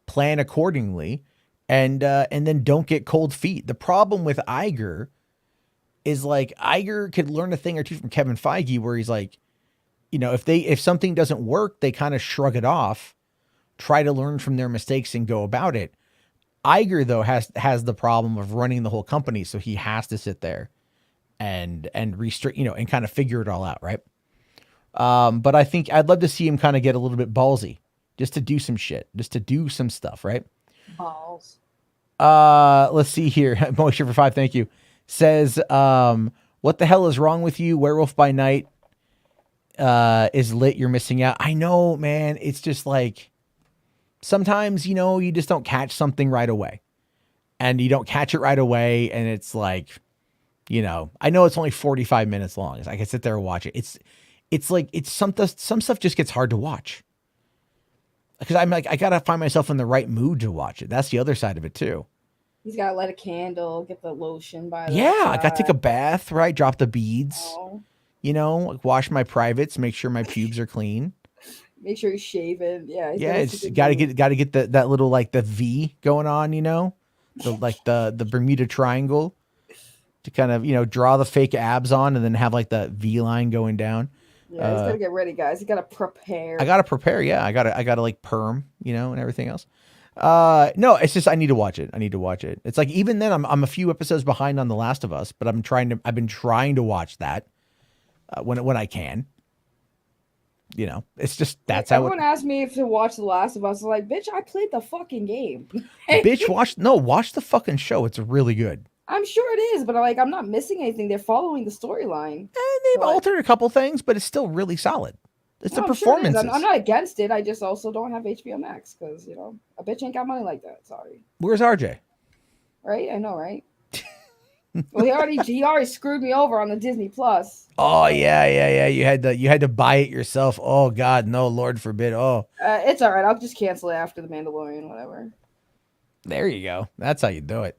plan accordingly and then don't get cold feet. The problem with Iger is like Iger could learn a thing or two from Kevin Feige, where he's like, you know, if something doesn't work, they kind of shrug it off, try to learn from their mistakes and go about it. Iger though has the problem of running the whole company, so he has to sit there and restrict, you know, and kind of figure it all out, right? But I think I'd love to see him kind of get a little bit ballsy, just to do some shit, just to do some stuff, right? Balls. Let's see here. Moisture for 5, thank you. Says, what the hell is wrong with you? Werewolf by Night is lit. You're missing out. I know, man. It's just like, sometimes, you know, you just don't catch something right away, and you don't catch it right away. And it's like, You know, I know it's only 45 minutes long. I can sit there and watch it. It's like some stuff just gets hard to watch. Because I'm like, I gotta find myself in the right mood to watch it. That's the other side of it too. He's gotta light a candle, get the lotion by the Yeah, I side. gotta take a bath, right? Drop the beads. Oh. You know, like wash my privates, make sure my pubes are clean. Make sure he's shaving. Yeah. Yeah, it's gotta get that little like the V going on, you know? The Bermuda Triangle to kind of, you know, draw the fake abs on and then have like the V line going down. Yeah, he's gotta get ready, guys. He gotta prepare. I gotta prepare. Yeah, I gotta like perm, you know, and everything else. No, it's just I need to watch it. It's like even then I'm a few episodes behind on The Last of Us, but I've been trying to watch that when I can. You know, it's just that's how everyone asked me if to watch The Last of Us. I'm like, bitch, I played the fucking game. Bitch, watch the fucking show. It's really good. I'm sure it is, but I'm not missing anything. They're following the storyline. And they've altered a couple things, but it's still really solid. It's the performances. Sure I'm not against it. I just also don't have HBO Max because, you know, a bitch ain't got money like that. Sorry. Where's RJ? Right? I know, right? Well, he already screwed me over on the Disney Plus. Oh yeah. You had to buy it yourself. Oh God, no, Lord forbid. Oh, it's all right. I'll just cancel it after the Mandalorian, whatever. There you go. That's how you do it.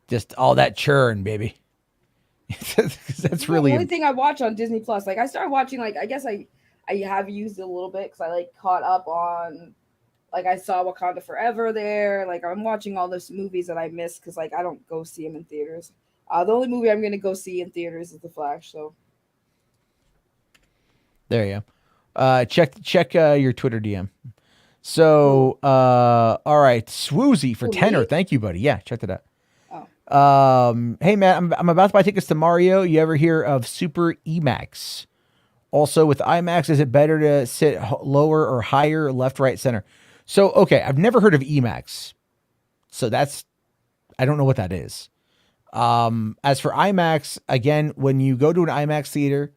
Just all that churn, baby. That's really the only thing I watch on Disney Plus. Like I started watching, like I guess I have used it a little bit because I like caught up on, like I saw Wakanda Forever there. Like I'm watching all those movies that I missed because like I don't go see them in theaters. The only movie I'm gonna go see in theaters is The Flash. So there you go. Check your Twitter DM. So all right, Swoozy for tenor. Thank you, buddy. Yeah, check that out. Hey man, I'm about to buy tickets to Mario. You ever hear of Super IMAX? Also with IMAX, is it better to sit lower or higher, left, right, center? So, okay, I've never heard of IMAX. So I don't know what that is. As for IMAX, again, when you go to an IMAX theater,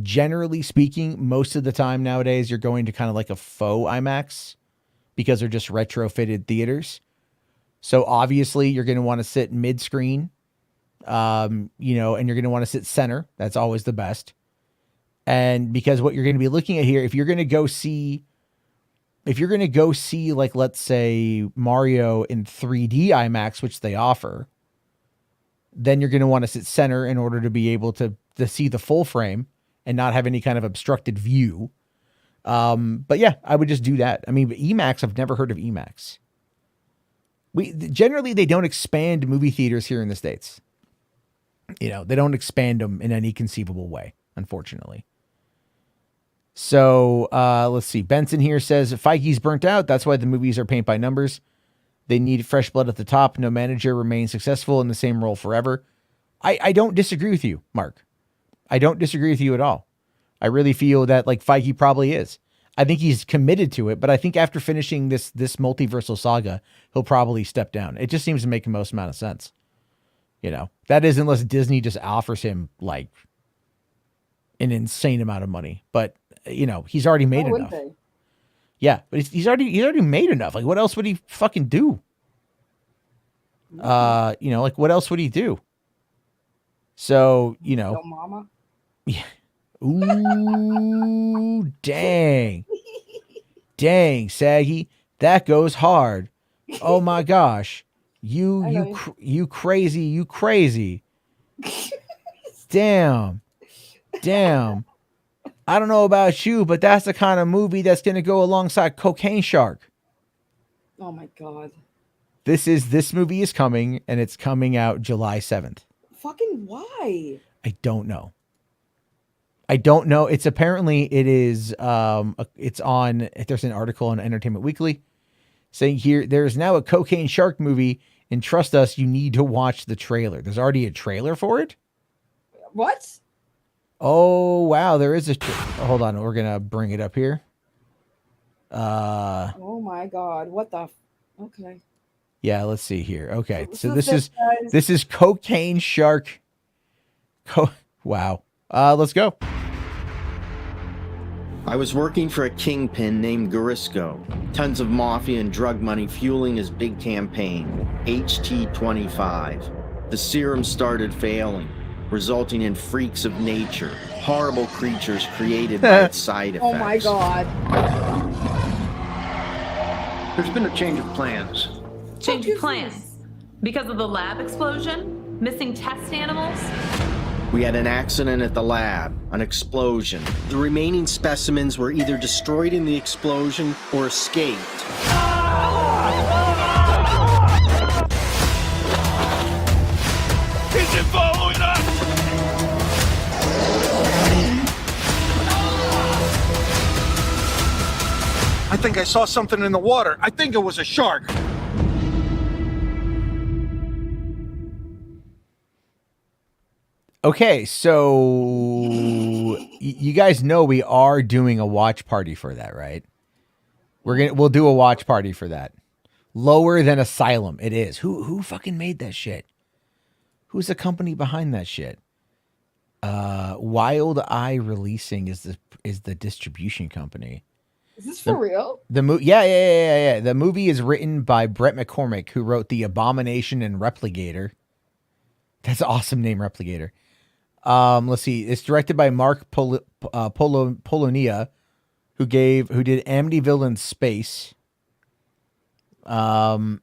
generally speaking, most of the time nowadays, you're going to kind of like a faux IMAX because they're just retrofitted theaters. So obviously you're going to want to sit mid-screen, you know, and you're going to want to sit center. That's always the best. And because what you're going to be looking at here, if you're going to go see like, let's say Mario in 3D IMAX, which they offer, then you're going to want to sit center in order to be able to see the full frame and not have any kind of obstructed view. But yeah, I would just do that. I mean, IMAX, I've never heard of IMAX. Generally, they don't expand movie theaters here in the States. You know, they don't expand them in any conceivable way, unfortunately. So let's see. Benson here says Feige's burnt out. That's why the movies are paint by numbers. They need fresh blood at the top. No manager remains successful in the same role forever. I don't disagree with you, Mark. I don't disagree with you at all. I really feel that like Feige probably is. I think he's committed to it, but I think after finishing this multiversal saga, he'll probably step down. It just seems to make the most amount of sense. You know, that is unless Disney just offers him like an insane amount of money. But you know, he's already made enough. Yeah, but he's already made enough. Like, what else would he fucking do? You know, like what else would he do? So you know, mama. Yeah. Ooh, dang, Saggy, that goes hard. Oh my gosh, you crazy. Damn. I don't know about you, but that's the kind of movie that's gonna go alongside Cocaine Shark. Oh my God. This movie is coming, and it's coming out July 7th. Fucking why? I don't know. It's apparently it is it's on, there's an article on Entertainment Weekly saying here there's now a Cocaine Shark movie, and trust us, you need to watch the trailer. There's already a trailer for it? What? Oh wow, there is hold on, we're gonna bring it up here. Oh my God, what the okay. Yeah, let's see here. Okay, so this is Cocaine Shark. Wow. Let's go. I was working for a kingpin named Garisco. Tons of mafia and drug money fueling his big campaign, HT25. The serum started failing. resulting in freaks of nature, horrible creatures created by its side effects. Oh my god. There's been a change of plans. Change of plans? Because of the lab explosion? Missing test animals? We had an accident at the lab, an explosion. The remaining specimens were either destroyed in the explosion or escaped. Is it following us? I think I saw something in the water. I think it was a shark. Okay, so you guys know we are doing a watch party for that, right? We'll do a watch party for that. Lower than Asylum, it is. Who fucking made that shit? Who's the company behind that shit? Wild Eye Releasing is the distribution company. Is this for real? Yeah. The movie is written by Brett McCormick, who wrote The Abomination and Replicator. That's an awesome name, Replicator. Let's see. It's directed by Mark Polonia, who did Amityville in Space. And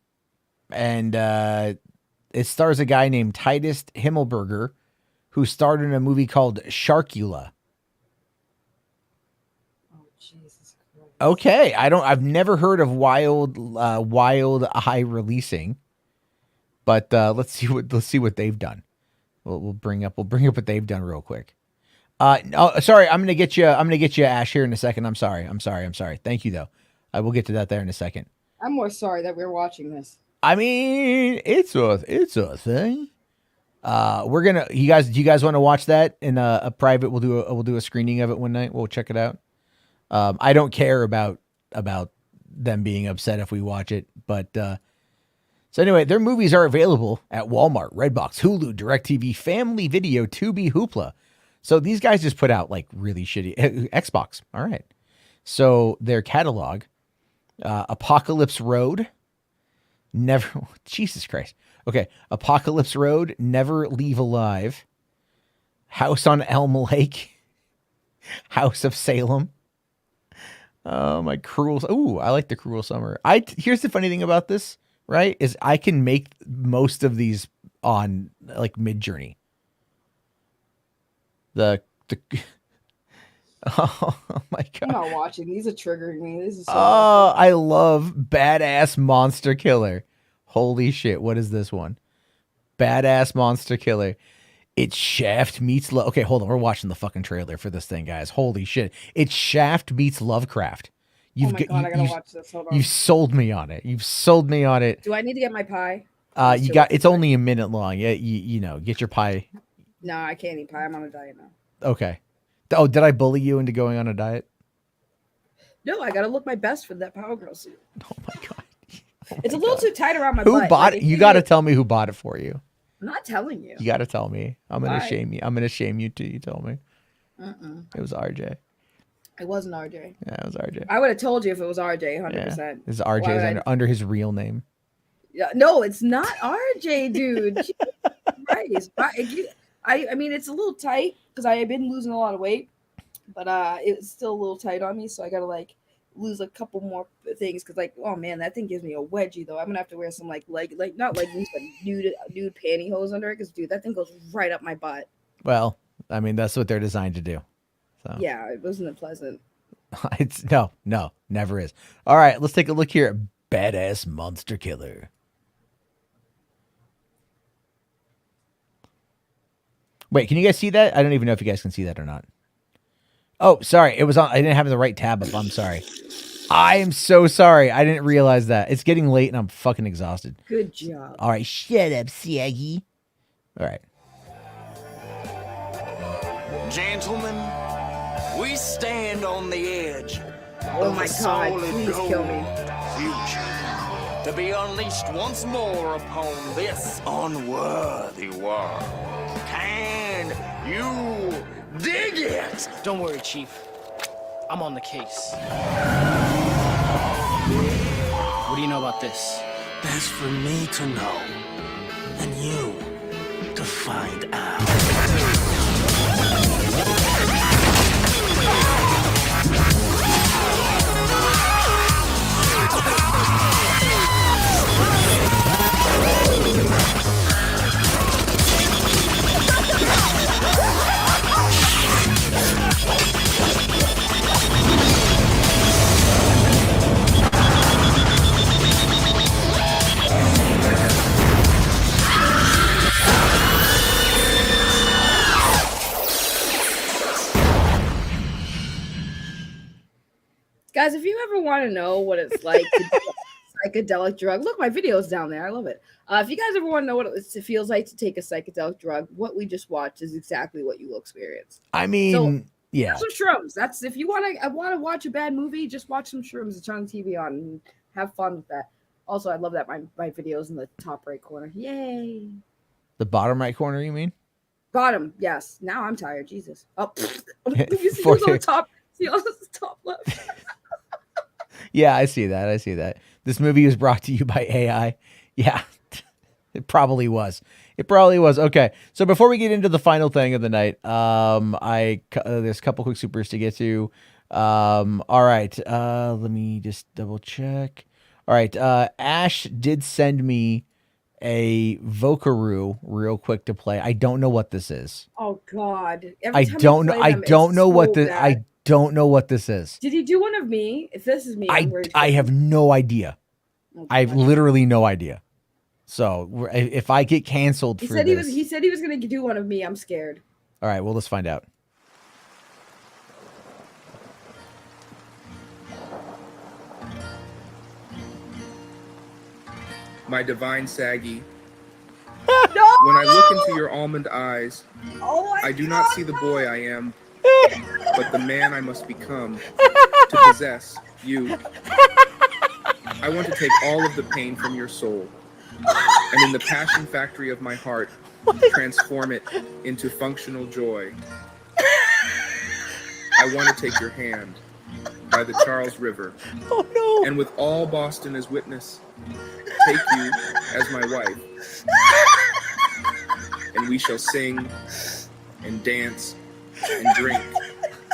it stars a guy named Titus Himmelberger, who starred in a movie called Sharkula. Oh, Jesus Christ. Okay, I've never heard of Wild Eye Releasing, but let's see what they've done. We'll bring up what they've done real quick. No, sorry, I'm gonna get you Ash here in a second. I'm sorry. Thank you though. I will get to that there in a second. I'm more sorry that we're watching this. I mean, it's a thing. Do you guys want to watch that in a private? We'll do a screening of it one night. We'll check it out. I don't care about them being upset if we watch it, but so anyway, their movies are available at Walmart, Redbox, Hulu, DirecTV, Family Video, Tubi, Hoopla. So these guys just put out like really shitty Xbox. All right. So their catalog, Apocalypse Road, Jesus Christ. Okay. Apocalypse Road, Never Leave Alive, House on Elm Lake, House of Salem. Oh, my Cruel. Ooh, I like the Cruel Summer. Here's the funny thing about this, right? Is I can make most of these on like Midjourney. Oh my God. I'm not watching. These are triggering me. This is so I love Badass Monster Killer. Holy shit. What is this one? Badass Monster Killer. It's Shaft meets Love. Okay, hold on. We're watching the fucking trailer for this thing, guys. Holy shit. It's Shaft meets Lovecraft. Oh my God, I gotta watch this. Hold on. You've sold me on it. Do I need to get my pie? It's only a minute long. Yeah, you know, get your pie. No, I can't eat pie. I'm on a diet now. Okay. Oh, did I bully you into going on a diet? No, I gotta look my best for that Power Girl suit. Oh my God. It's a little too tight around my butt. Who bought it? You got to tell me who bought it for you. I'm not telling you. You got to tell me. I'm gonna shame you. I'm gonna shame you till you tell me. It was RJ. It wasn't RJ. Yeah, it was RJ. I would have told you if it was RJ, 100%. Yeah. This is RJ under his real name. Yeah, no, it's not RJ, dude. Jesus Christ. I mean, it's a little tight because I have been losing a lot of weight, but it's still a little tight on me, so I gotta like lose a couple more things because, like, oh man, that thing gives me a wedgie though. I'm gonna have to wear some like not leggings, but nude pantyhose under it because, dude, that thing goes right up my butt. Well, I mean, that's what they're designed to do. So yeah, it wasn't pleasant. It's no, never is. All right, let's take a look here at Badass Monster Killer. Wait, can you guys see that? I don't even know if you guys can see that or not. Oh, sorry. It was on. I didn't have the right tab up. I'm sorry. I am so sorry. I didn't realize that. It's getting late and I'm fucking exhausted. Good job. All right. Shut up, Saggy. All right. Gentlemen, we stand on the edge. Oh my God, please kill me. Future. To be unleashed once more upon this unworthy world. Can you dig it? Don't worry, Chief. I'm on the case. What do you know about this? That's for me to know, and you to find out. Guys, if you ever want to know what it's like to do a psychedelic drug, look, my video's down there. I love it. If you guys ever want to know what it feels like to take a psychedelic drug, what we just watched is exactly what you will experience. I mean, yeah. Some shrooms. That's if you want to watch a bad movie, just watch some shrooms. It's on TV on and have fun with that. Also, I love that my video's in the top right corner. Yay. The bottom right corner, you mean? Bottom, yes. Now I'm tired. Jesus. Oh, you see who's on the top? See on the top left. Yeah, I see that. I see that. This movie was brought to you by AI. Yeah, it probably was. It probably was. Okay, so before we get into the final thing of the night, there's a couple quick supers to get to. All right, let me just double check. All right, Ash did send me a Vocaroo real quick to play. I don't know what this is. Oh God! I don't know. I don't know what this. I don't know what this is. Did he do one of me? If this is me, I have no idea. Oh, I have literally no idea. So if I get canceled he for said this, he said he was going to do one of me. I'm scared. all right, well, let's find out. My divine saggy. No! When I look into your almond eyes, Oh I do not see the boy I am, but the man I must become to possess you. I want to take all of the pain from your soul, and in the passion factory of my heart, transform it into functional joy. I want to take your hand by the Charles River, and with all Boston as witness, take you as my wife. And we shall sing and dance and drink,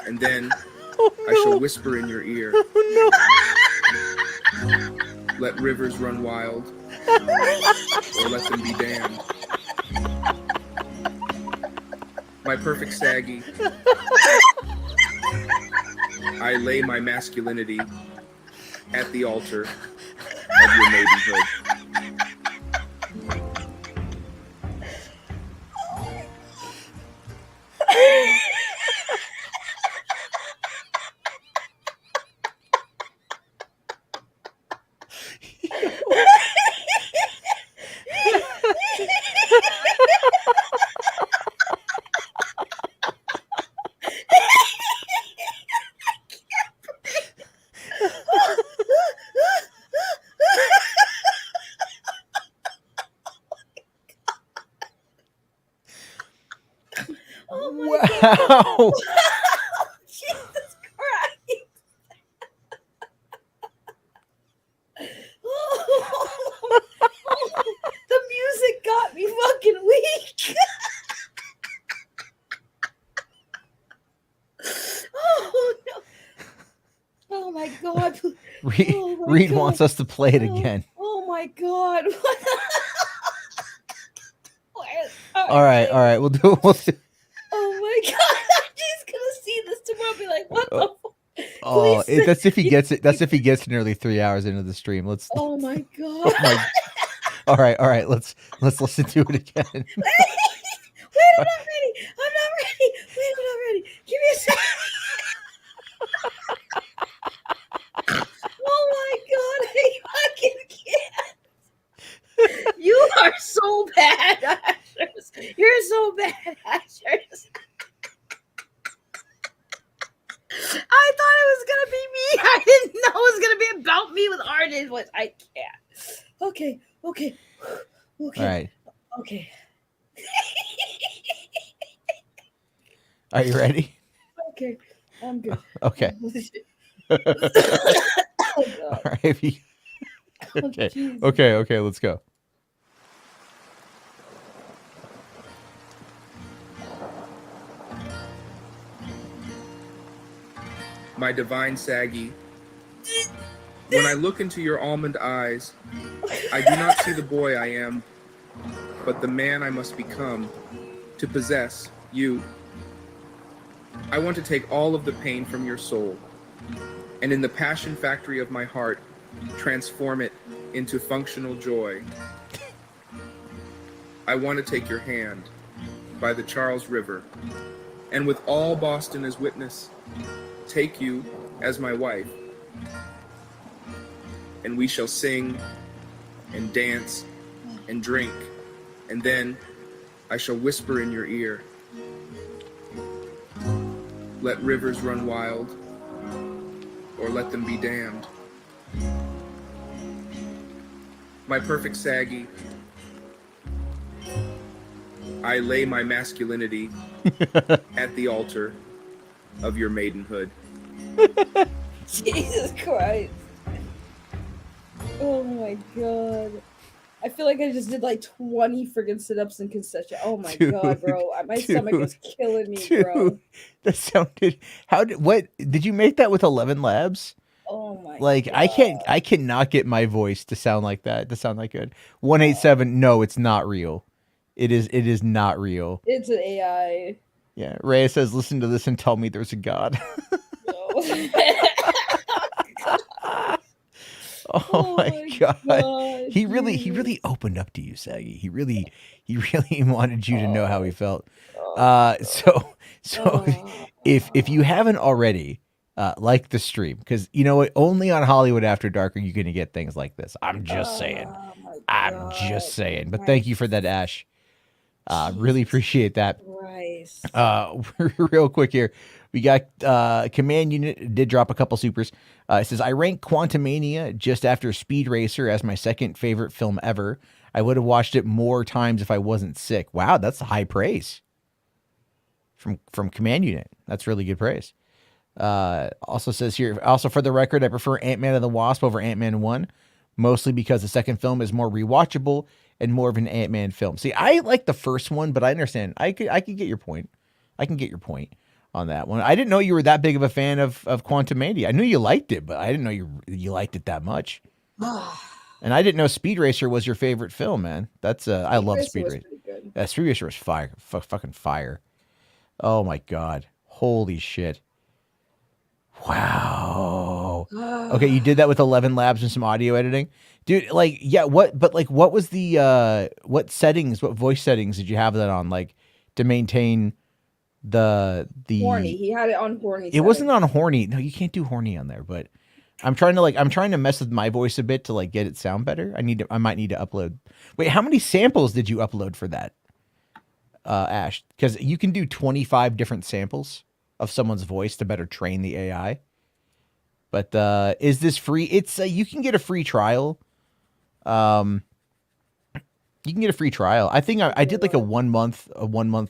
and then I shall whisper in your ear. Let rivers run wild, or let them be damned. My perfect saggy, I lay my masculinity at the altar of your maidenhood. Wow. Jesus Christ. The music got me fucking weak. Oh no. Oh my God. Reed wants us to play it again. Oh my God. All right. We'll do. Oh my God. He's gonna see this tomorrow and be like, what the fuck? Oh, that's if he gets it. That's if he gets nearly 3 hours into the stream. Let's. Oh my God. All right. Let's listen to it again. Wait, I'm not ready. Wait, I'm not ready. Give me a second. Oh my God, I fucking can't. You are so bad, Ashers. You're so bad, Ashers. I thought it was gonna be me. I didn't know it was gonna be about me with artists. What I can't. Okay. All right. Okay. Are you ready? Okay. I'm good. Okay. Oh, All right. Okay. Let's go. My divine saggy. When I look into your almond eyes, I do not see the boy I am, but the man I must become to possess you. I want to take all of the pain from your soul, and in the passion factory of my heart, transform it into functional joy. I want to take your hand by the Charles River, and with all Boston as witness, take you as my wife. And we shall sing and dance and drink, and then I shall whisper in your ear. Let rivers run wild, or let them be damned. My perfect Saggy, I lay my masculinity at the altar of your maidenhood. Jesus Christ. Oh my god. I feel like I just did like 20 freaking sit-ups in concession. Oh my god, bro. My stomach was killing me, bro. That sounded what did you make that with 11 labs? Oh my Like god. I cannot get my voice to sound like that, to sound like good. 187, no, it's not real. It is not real. It's an AI. Yeah. Rhea says, listen to this and tell me there's a God. Oh my god. He really opened up to you, Saggy. He really wanted you to know how he felt. So if you haven't already, like the stream, because you know what, only on Hollywood After Dark are you gonna get things like this. I'm just saying. But thank you for that, Ash. Really appreciate that. Christ. Real quick here. We got Command Unit did drop a couple supers. It says, I rank Quantumania just after Speed Racer as my second favorite film ever. I would have watched it more times if I wasn't sick. Wow, that's high praise from Command Unit. That's really good praise. Also says here, also for the record, I prefer Ant-Man and the Wasp over Ant-Man 1, mostly because the second film is more rewatchable and more of an Ant-Man film. See, I like the first one, but I understand. I could get your point. I can get your point on that one. I didn't know you were that big of a fan of Quantumania. I knew you liked it, but I didn't know you liked it that much. And I didn't know Speed Racer was your favorite film, man. That's I love Speed Racer. Speed Racer was fire, fucking fire. Oh my god, holy shit! Wow. Okay, you did that with 11 labs and some audio editing, dude. Like, yeah, what was the what voice settings did you have that on, like, to maintain the horny? He had it on horny. It wasn't on horny. No, you can't do horny on there, but I'm trying to mess with my voice a bit to like get it sound better. I might need to upload. Wait, how many samples did you upload for that, Ash? Because you can do 25 different samples of someone's voice to better train the AI. But is this free? It's you can get a free trial. You can get a free trial. I think I did like a one month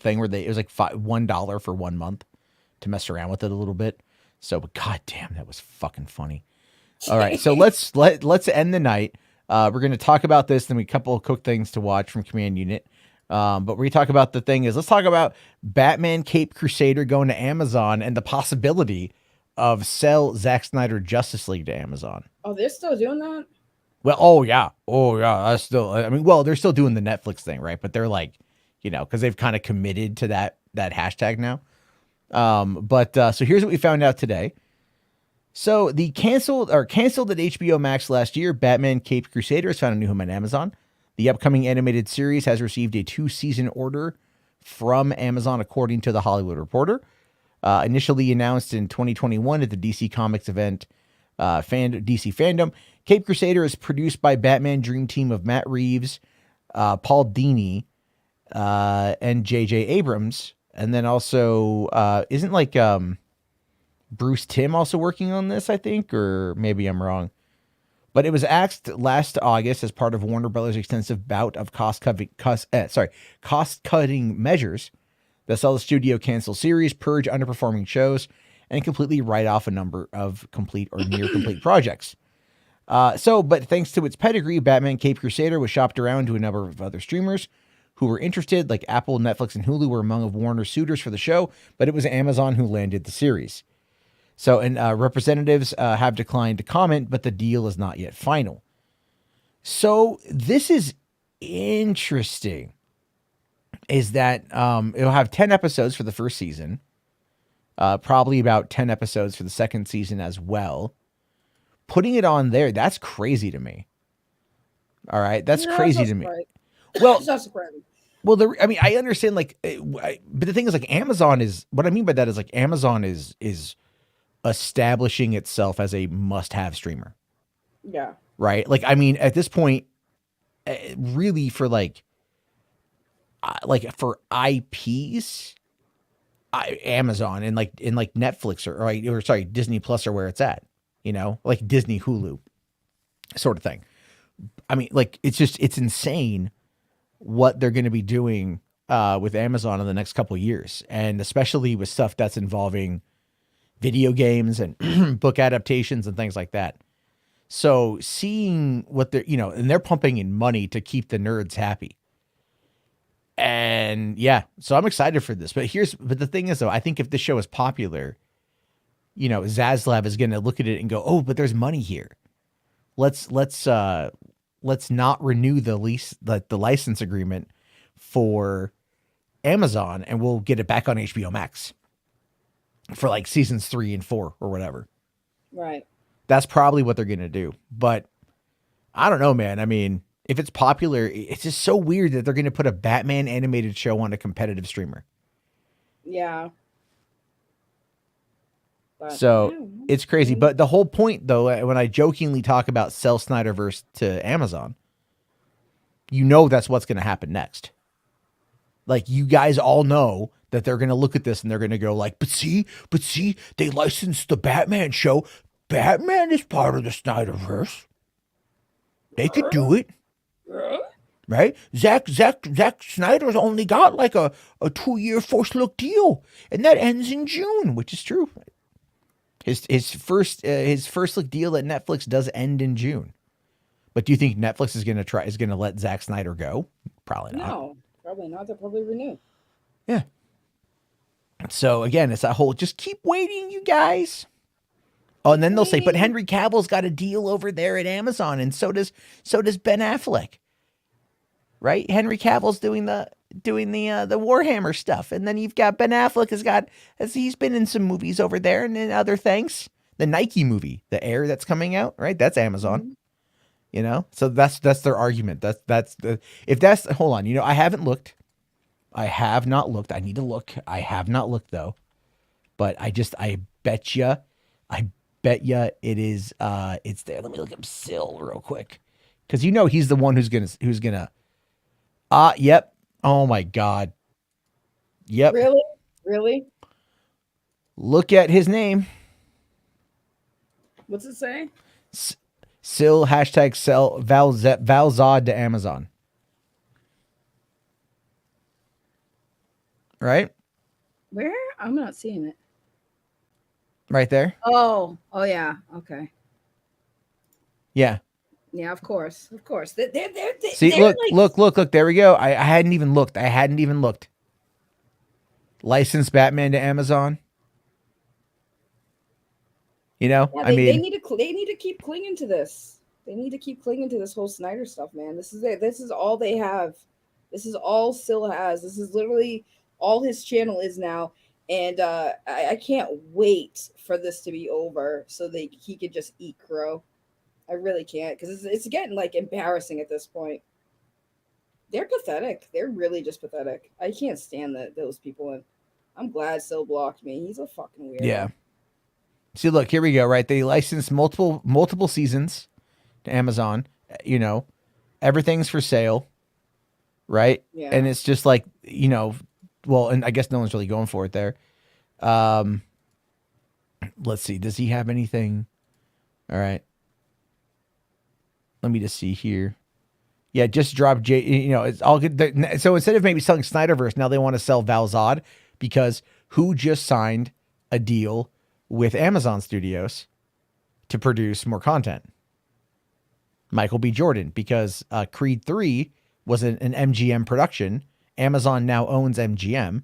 thing where it was like $1 for 1 month to mess around with it a little bit. So, but goddamn, that was fucking funny. All right, so let's end the night. We're going to talk about this, then we couple of quick things to watch from Command Unit. But we talk about the thing is, let's talk about Batman Cape Crusader going to Amazon and the possibility of sell Zack Snyder Justice League to Amazon. Oh, they're still doing that? Well, oh yeah. That's still, I mean, well, they're still doing the Netflix thing, right? But they're like, you know, because they've kind of committed to that hashtag now. So here's what we found out today. So the canceled at HBO Max last year, Batman Caped Crusader has found a new home on Amazon. The upcoming animated series has received a 2-season order from Amazon, according to The Hollywood Reporter. Initially announced in 2021 at the DC Comics event, DC Fandom, Caped Crusader is produced by Batman Dream Team of Matt Reeves, Paul Dini, and J.J. Abrams. And then also, isn't like Bruce Timm also working on this, I think? Or maybe I'm wrong. But it was axed last August as part of Warner Brothers' extensive bout of cost-cutting measures that saw the studio cancel series, purge underperforming shows, and completely write off a number of complete or near-complete projects. But thanks to its pedigree, Batman Caped Crusader was shopped around to a number of other streamers who were interested, like Apple, Netflix, and Hulu were among of Warner's suitors for the show, but it was Amazon who landed the series. So, and representatives have declined to comment, but the deal is not yet final. So this is interesting, is that it'll have 10 episodes for the first season, probably about 10 episodes for the second season as well. Putting it on there, that's crazy to me. All right, that's crazy to me. Well, it's not surprising. Well, I mean, I understand, like, but the thing is, like, Amazon is, what I mean by that is, like, Amazon is establishing itself as a must-have streamer. Yeah. Right? Like, I mean, at this point, really for for IPs, Amazon and like Netflix or sorry, Disney Plus or where it's at, you know, like Disney, Hulu sort of thing. I mean, like, it's insane what they're going to be doing with Amazon in the next couple of years. And especially with stuff that's involving video games and book adaptations and things like that. So seeing what they're, you know, and they're pumping in money to keep the nerds happy. And yeah, so I'm excited for this. But the thing is though, I think if this show is popular, you know, Zaslav is going to look at it and go, oh, but there's money here. Let's not renew the license agreement for Amazon, and we'll get it back on HBO Max for like seasons 3 and 4 or whatever. Right. That's probably what they're going to do. But I don't know, man. I mean, if it's popular, it's just so weird that they're going to put a Batman animated show on a competitive streamer. Yeah. But, so it's crazy. But the whole point, though, when I jokingly talk about sell Snyderverse to Amazon, you know that's what's going to happen next. Like, you guys all know that they're going to look at this and they're going to go like, but see, they licensed the Batman show. Batman is part of the Snyderverse. They could do it. Right? Zack Snyder's only got like a 2-year first look deal, and that ends in June, which is true. His first look deal at Netflix does end in June. But do you think Netflix is gonna let Zack Snyder go? Probably not. No, probably not. They'll probably renew. Yeah. So again, it's that whole just keep waiting, you guys. Oh, and then they'll say, but Henry Cavill's got a deal over there at Amazon, and so does Ben Affleck. Right? Henry Cavill's doing the Warhammer stuff, and then you've got Ben Affleck he's been in some movies over there and in other things. The Nike movie, The Air that's coming out, right? That's Amazon. Mm-hmm. You know? So that's their argument. Hold on, you know, I haven't looked. I have not looked. I need to look. I have not looked though. But I bet you it is it's there. Let me look up Sill real quick. Cuz you know he's the one who's going to yep. Oh my God. Yep. Really? Look at his name. What's it say? Sill #sell Valzad to Amazon. Right? Where? I'm not seeing it. Right there. Oh yeah. Okay. Yeah. Yeah, of course. See, look. There we go. I hadn't even looked. Licensed Batman to Amazon. You know, yeah, they need to keep clinging to this. They need to keep clinging to this whole Snyder stuff, man. This is it. This is all they have. This is all Sill has. This is literally all his channel is now. And I can't wait for this to be over so he could just eat crow. I really can't, because it's getting like embarrassing at this point. They're pathetic. They're really just pathetic. I can't stand those people, and I'm glad Sill blocked me. He's a fucking weirdo. Yeah. See, look, here we go. Right, they licensed multiple seasons to Amazon. You know, everything's for sale. Right. Yeah. And it's just like, you know, well, and I guess no one's really going for it there. Let's see. Does he have anything? All right. Let me just see here. Yeah, just drop you know, it's all good. So instead of maybe selling Snyderverse, now they want to sell Valzad, because who just signed a deal with Amazon Studios to produce more content? Michael B. Jordan, because Creed 3 was an MGM production. Amazon now owns MGM,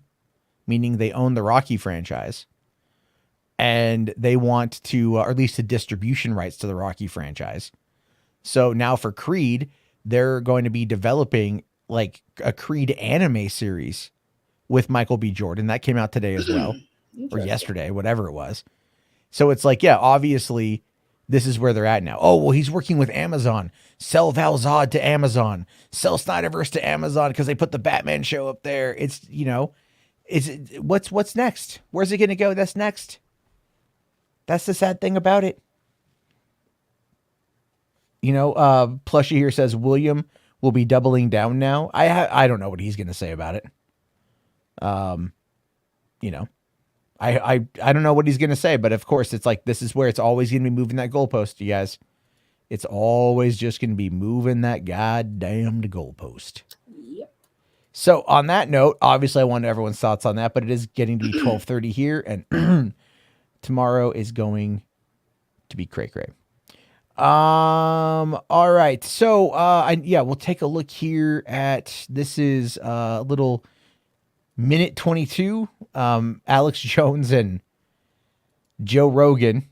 meaning they own the Rocky franchise. And they want to, or at least the distribution rights to the Rocky franchise. So now for Creed, they're going to be developing like a Creed anime series with Michael B. Jordan. That came out today as well, or yesterday, whatever it was. So it's like, yeah, obviously this is where they're at now. Oh, well, he's working with Amazon. Sell Valzad to Amazon. Sell Snyderverse to Amazon because they put the Batman show up there. It's, you know, what's next? Where's it going to go? That's next. That's the sad thing about it. You know, Plushy here says William will be doubling down now. I don't know what he's going to say about it. You know, I don't know what he's going to say, but of course it's like, this is where it's always going to be moving that goalpost, you guys. It's always just going to be moving that goddamned goalpost. Yep. So on that note, obviously I wanted everyone's thoughts on that, but it is getting to be 12:30 here, and tomorrow is going to be cray-cray. All right. So, we'll take a look here at, this is a little minute 22. Alex Jones and Joe Rogan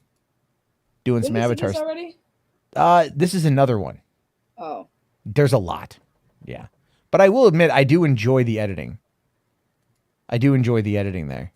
doing some avatars. Already? This is another one. Oh. There's a lot. Yeah. But I will admit, I do enjoy the editing. I do enjoy the editing there.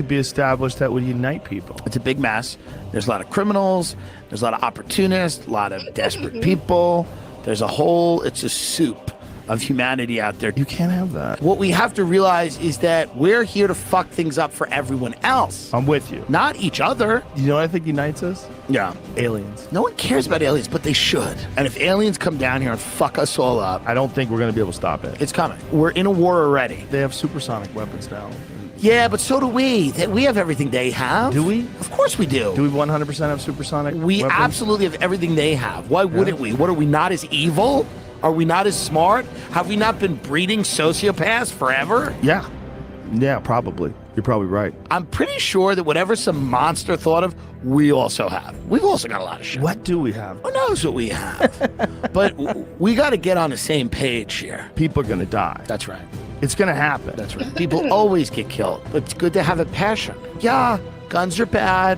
Be established that would unite people. It's a big mess. There's a lot of criminals. There's a lot of opportunists, a lot of desperate people. There's it's a soup of humanity out there. You can't have that. What we have to realize is that we're here to fuck things up for everyone else. I'm with you. Not each other. You know what I think unites us? Yeah. Aliens. No one cares about aliens, but they should. And if aliens come down here and fuck us all up, I don't think we're going to be able to stop it. It's coming. We're in a war already. They have supersonic weapons now. Yeah, but so do we. We have everything they have. Do we? Of course we do. Do we 100% have supersonic weapons? We absolutely have everything they have. Why wouldn't we? What, are we not as evil? Are we not as smart? Have we not been breeding sociopaths forever? Yeah. Yeah, probably. You're probably right. I'm pretty sure that whatever some monster thought of, we also have. We've also got a lot of shit. What do we have? Who knows what we have? But we got to get on the same page here. People are going to die. That's right. It's going to happen. That's right. People always get killed. But it's good to have a passion. Yeah, guns are bad,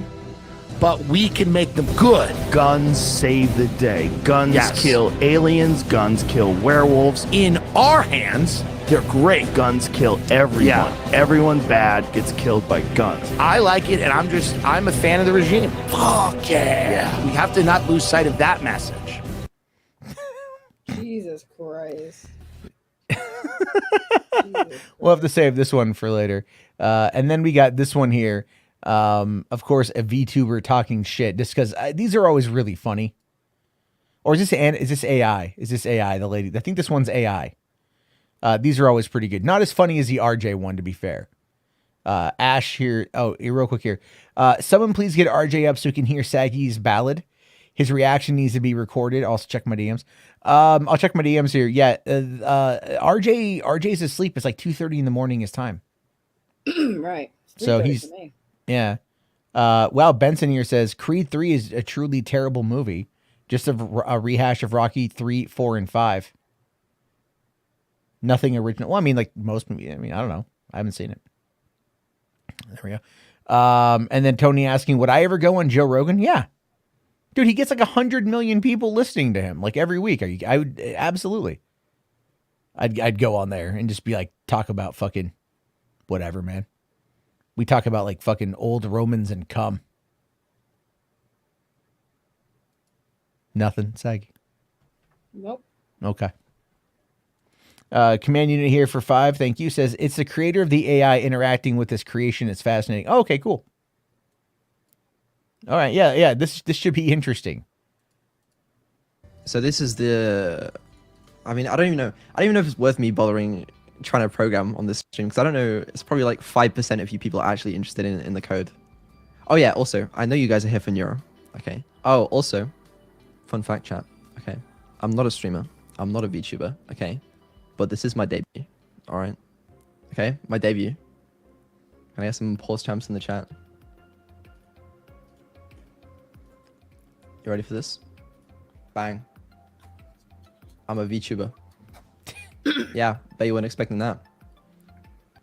but we can make them good. Guns save the day. Guns kill aliens. Guns kill werewolves. In our hands, they're great. Guns kill everyone. Yeah. Everyone bad gets killed by guns. I like it, and I'm a fan of the regime. Fuck yeah. We have to not lose sight of that message. Jesus Christ. We'll have to save this one for later. And then we got this one here. Of course, a VTuber talking shit, just because these are always really funny. Or is this AI? Is this AI, the lady? I think this one's AI. These are always pretty good. Not as funny as the RJ one, to be fair. Ash here. Oh, real quick here. Someone please get RJ up so we can hear Saggy's ballad. His reaction needs to be recorded. I'll also check my DMs. I'll check my DMs here. Yeah, RJ's asleep. It's like 2:30 in the morning his time. Right. So he's, yeah. Wow, Benson here says Creed 3 is a truly terrible movie. Just a rehash of Rocky 3, 4, and 5. Nothing original. Well, I mean, like most movies. I mean, I don't know. I haven't seen it. There we go. And then Tony asking, would I ever go on Joe Rogan? Yeah. Dude, he gets like 100 million people listening to him like every week. I would absolutely. I'd go on there and just be like, talk about fucking whatever, man. We talk about like fucking old Romans and cum. Nothing, Saggy. Nope. Okay. Command unit here for 5. Thank you. Says it's the creator of the AI interacting with this creation. It's fascinating. Oh, okay, cool. All right. Yeah. This should be interesting. So this is the, I mean, I don't even know if it's worth me bothering trying to program on this stream, because I don't know, it's probably like 5% of you people are actually interested in the code. Oh yeah, also, I know you guys are here for Neuro. Okay. Oh, also, fun fact chat. Okay. I'm not a streamer. I'm not a VTuber. Okay. But this is my debut. All right. Okay. My debut. Can I get some pause champs in the chat? You ready for this? Bang. I'm a VTuber. Yeah, bet you weren't expecting that.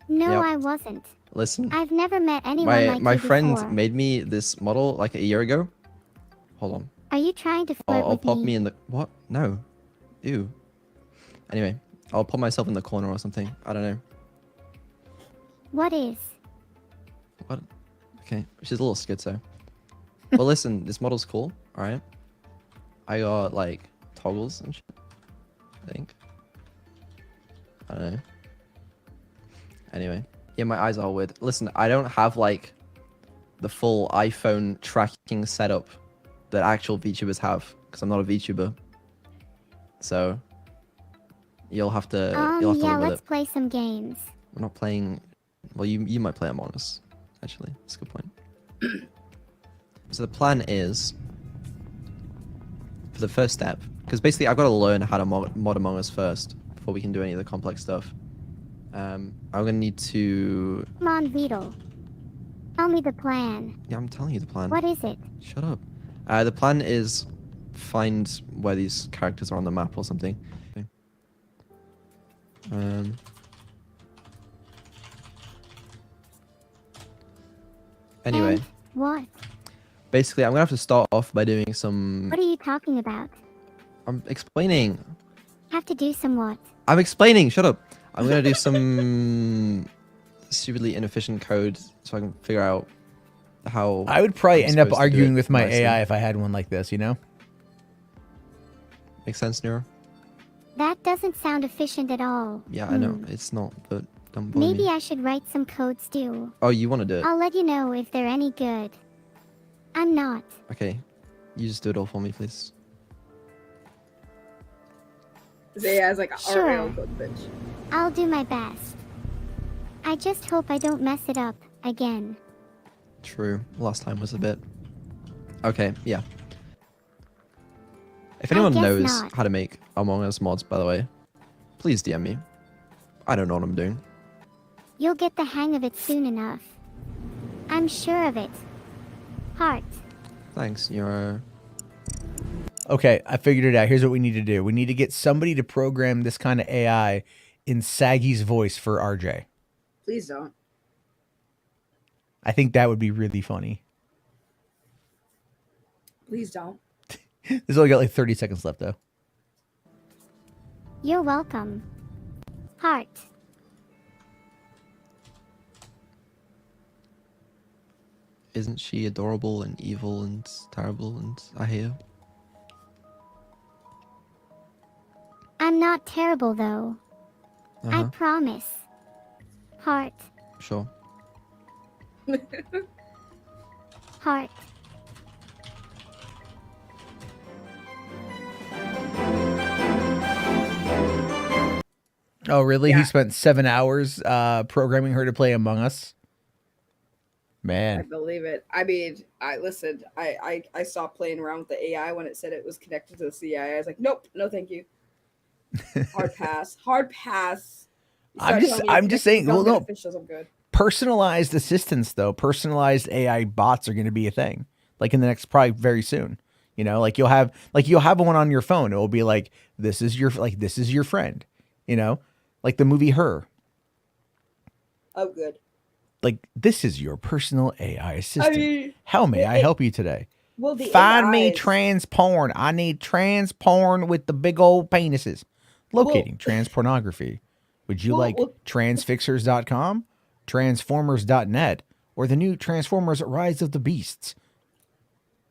No, Yep. I wasn't. Listen. I've never met anyone like my you friend before. made me this model like a year ago. Hold on. Are you trying to flirt I'll with pop me? me in the what? No. Ew. Anyway, I'll put myself in the corner or something. I don't know. What is? What? Okay, she's a little schizo. But listen, this model's cool. All right. I got like toggles and shit. I think. I don't know. Anyway, yeah, my eyes are weird. Listen, I don't have like the full iPhone tracking setup that actual VTubers have, because I'm not a VTuber. So you'll have to yeah, live with let's it. play some games. We're not playing. Well, you might play Among Us. Actually, that's a good point. So the plan is, for the first step, because basically I've got to learn how to mod Among Us first before we can do any of the complex stuff. I'm gonna need to. Come on, Beetle. Tell me the plan. Yeah, I'm telling you the plan. What is it? Shut up. The plan is find where these characters are on the map or something. Anyway. And what? Basically, I'm gonna have to start off by doing some. What are you talking about? I'm explaining. Have to do some what? I'm explaining. Shut up. I'm gonna do some stupidly inefficient code so I can figure out how. I would probably I'm end up supposed to do arguing it with my nicely. AI if I had one like this, you know? Makes sense, Nero? That doesn't sound efficient at all. Yeah, I know. It's not, but don't bother Maybe me. I should write some codes too. Oh, you want to do it? I'll let you know if they're any good. I'm not. Okay. You just do it all for me, please. Zaya's like, Sure. alright, I'll go, bitch. I'll do my best. I just hope I don't mess it up again. True. Last time was a bit. Okay, yeah. If I anyone guess knows not. how to make Among Us mods, by the way, please DM me. I don't know what I'm doing. You'll get the hang of it soon enough. I'm sure of it. Heart. Thanks, Nero. Okay, I figured it out. Here's what we need to do. We need to get somebody to program this kind of AI in Saggy's voice for RJ. Please don't. I think that would be really funny. Please don't. This only got like 30 seconds left, though. You're welcome. Heart. Isn't she adorable and evil and terrible and I hate her? I'm not terrible though. I Uh-huh. promise. Heart. Sure. Heart. Oh, really? Yeah. He spent 7 hours programming her to play Among Us? I Man. believe it. I mean, I listened. I stopped playing around with the AI when it said it was connected to the CIA. I was like, nope, no, thank you. Hard pass. Hard pass. You I'm start just- telling me I'm you're just connected to saying, well, government no. officials, I'm good. Personalized assistants, though, personalized AI bots are going to be a thing. Like in the next, probably very soon. You know, like you'll have one on your phone. It will be like, this is your friend. You know, like the movie Her. Oh, good. Like, this is your personal AI assistant. mean, How may well, I help you today? Well, the Find me AIs trans porn. I need trans porn with the big old penises. Locating trans pornography. Would you like transfixers.com, transformers.net, or the new Transformers Rise of the Beasts?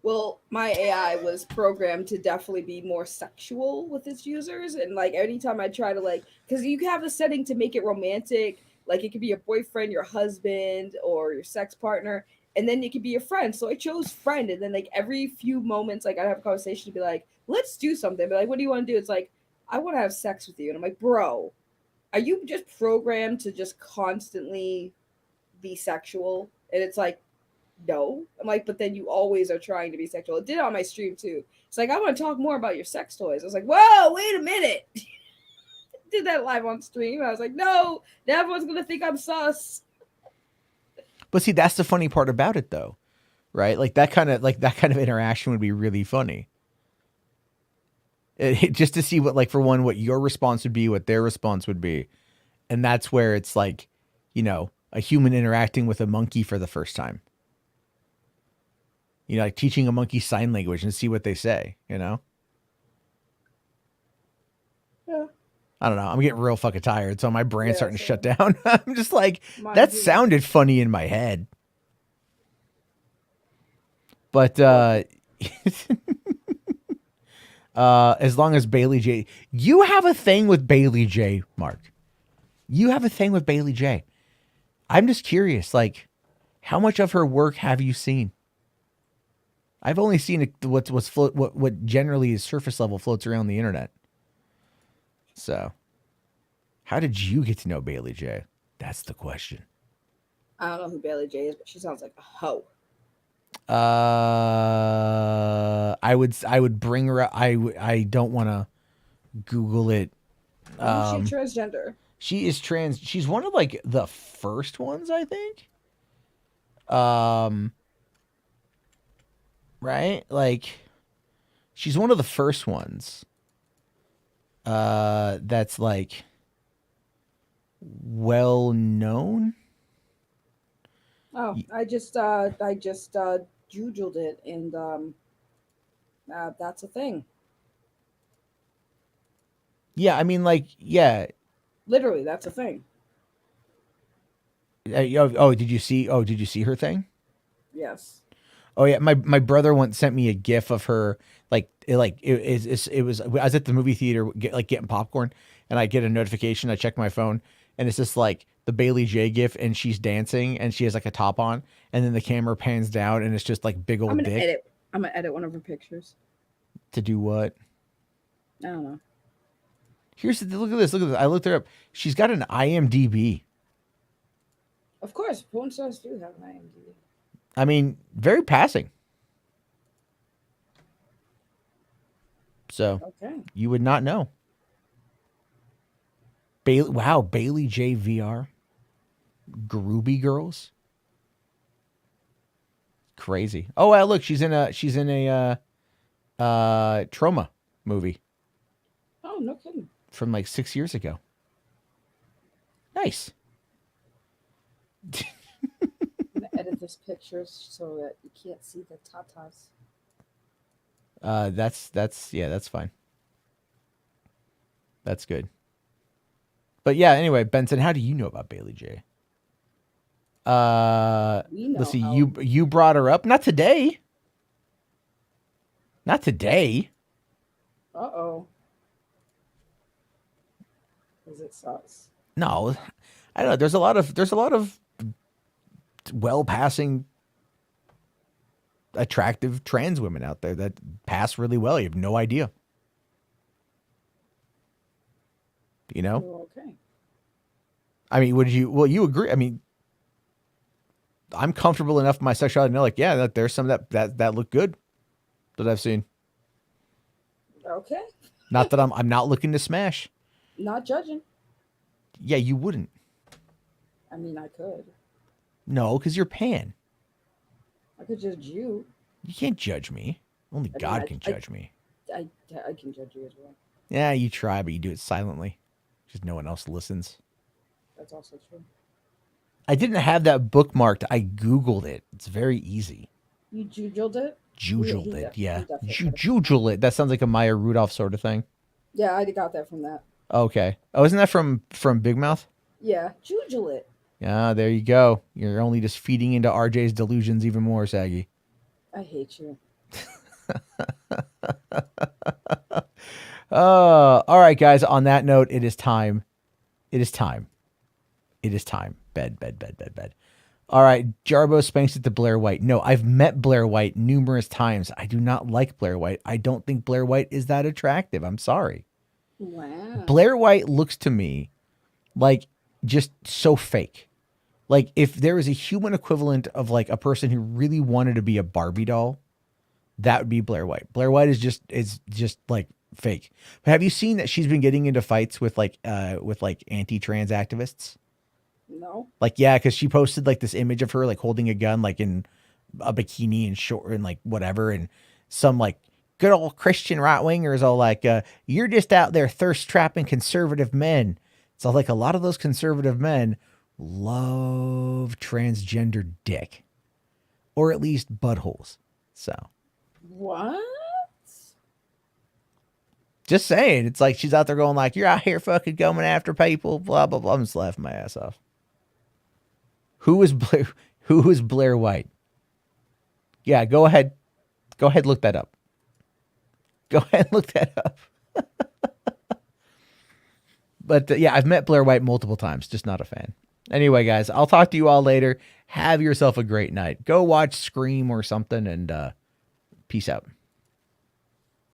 Well, my AI was programmed to definitely be more sexual with its users. And like anytime I try to because you can have a setting to make it romantic, like it could be your boyfriend, your husband, or your sex partner, and then it could be your friend. So I chose friend. And then like every few moments, like I'd have a conversation to be like, let's do something. But like, what do you want to do? It's like, I want to have sex with you. And I'm like, bro, are you just programmed to just constantly be sexual? And it's like, no. I'm like, but then you always are trying to be sexual. It did it on my stream too. It's like, I want to talk more about your sex toys. I was like, whoa, wait a minute. Did that live on stream. I was like, no, now everyone's gonna think I'm sus. But see, that's the funny part about it, though, right? Like that kind of interaction would be really funny. Just to see what, for one, what your response would be, what their response would be, and that's where it's like, you know, a human interacting with a monkey for the first time. You know, like teaching a monkey sign language and see what they say. You know. Yeah. I don't know. I'm getting real fucking tired, so my brain's starting to shut down. I'm just like, Mine that too. sounded funny in my head. But as long as Bailey J, you have a thing with Bailey J, Mark. You have a thing with Bailey J. I'm just curious, like, How much of her work have you seen? I've only seen what generally is surface level floats around the internet. So, how did you get to know Bailey J? That's the question. I don't know who Bailey J is, but she sounds like a hoe. I would bring her up. I don't want to Google it. She's transgender. She is trans. She's one of like the first ones, I think. Right? Like, she's one of the first ones. That's like well known. Oh, I just Googled it, and that's a thing. Yeah, I mean, like, yeah. Literally, that's a thing. Did you see? Oh, did you see her thing? Yes. Oh yeah, my brother once sent me a GIF of her it was I was at the movie theater getting popcorn, and I get a notification. I check my phone, and it's just like the Bailey J GIF, and she's dancing, and she has like a top on, and then the camera pans down, and it's just like big old dick. I'm gonna edit one of her pictures. To do what? I don't know. Look at this. Look at this. I looked her up. She's got an IMDb. Of course, porn stars do have an IMDb. I mean, very passing. So, okay. You would not know. Bailey J VR. Groovy girls. Crazy. Oh, wow, look, she's in a trauma movie. Oh, no kidding. From like 6 years ago. Nice. I'm gonna edit this picture so that you can't see the tatas. That's fine. That's good. But yeah, anyway, Benson, how do you know about Bailey J? Let's see, you brought her up. Not today. Not today. Uh-oh. Is it sus? No. I don't know. There's a lot of well-passing attractive trans women out there that pass really well. You have no idea. You know? Oh, okay. I mean, you agree? I mean, I'm comfortable enough with my sexuality to know, like, yeah, there's some that look good that I've seen. Okay. Not that I'm not looking to smash. Not judging. Yeah, you wouldn't. I mean, I could. No, because you're pan. I could judge you. You can't judge me. Only God can judge me. I can judge you as well. Yeah, you try, but you do it silently. Just no one else listens. That's also true. I didn't have that bookmarked. I Googled it. It's very easy. You jujuled it? Jujuled it, yeah. Jujule it. That sounds like a Maya Rudolph sort of thing. Yeah, I got that from that. Okay. Oh, isn't that from Big Mouth? Yeah, jujule it. Yeah, there you go. You're only just feeding into RJ's delusions even more, Saggy. I hate you. All right, guys. On that note, it is time. It is time. It is time. Bed. All right. Jarbo spanks it to Blair White. No, I've met Blair White numerous times. I do not like Blair White. I don't think Blair White is that attractive. I'm sorry. Wow. Blair White looks to me like just so fake. Like if there was a human equivalent of like a person who really wanted to be a Barbie doll, that would be Blair White. Blair White is just like fake. But have you seen that she's been getting into fights with like anti-trans activists? No. Like, yeah, because she posted like this image of her like holding a gun, like in a bikini and short and like whatever, and some like good old Christian right wingers all like, you're just out there thirst trapping conservative men. So like a lot of those conservative men love transgender dick, or at least buttholes. So what? Just saying, it's like she's out there going like, you're out here fucking going after people, blah blah blah. I'm just laughing my ass off. Who is Blair White? Yeah, go ahead, look that up. Go ahead and look that up. But yeah, I've met Blair White multiple times, just not a fan. Anyway, guys, I'll talk to you all later. Have yourself a great night. Go watch Scream or something, and peace out.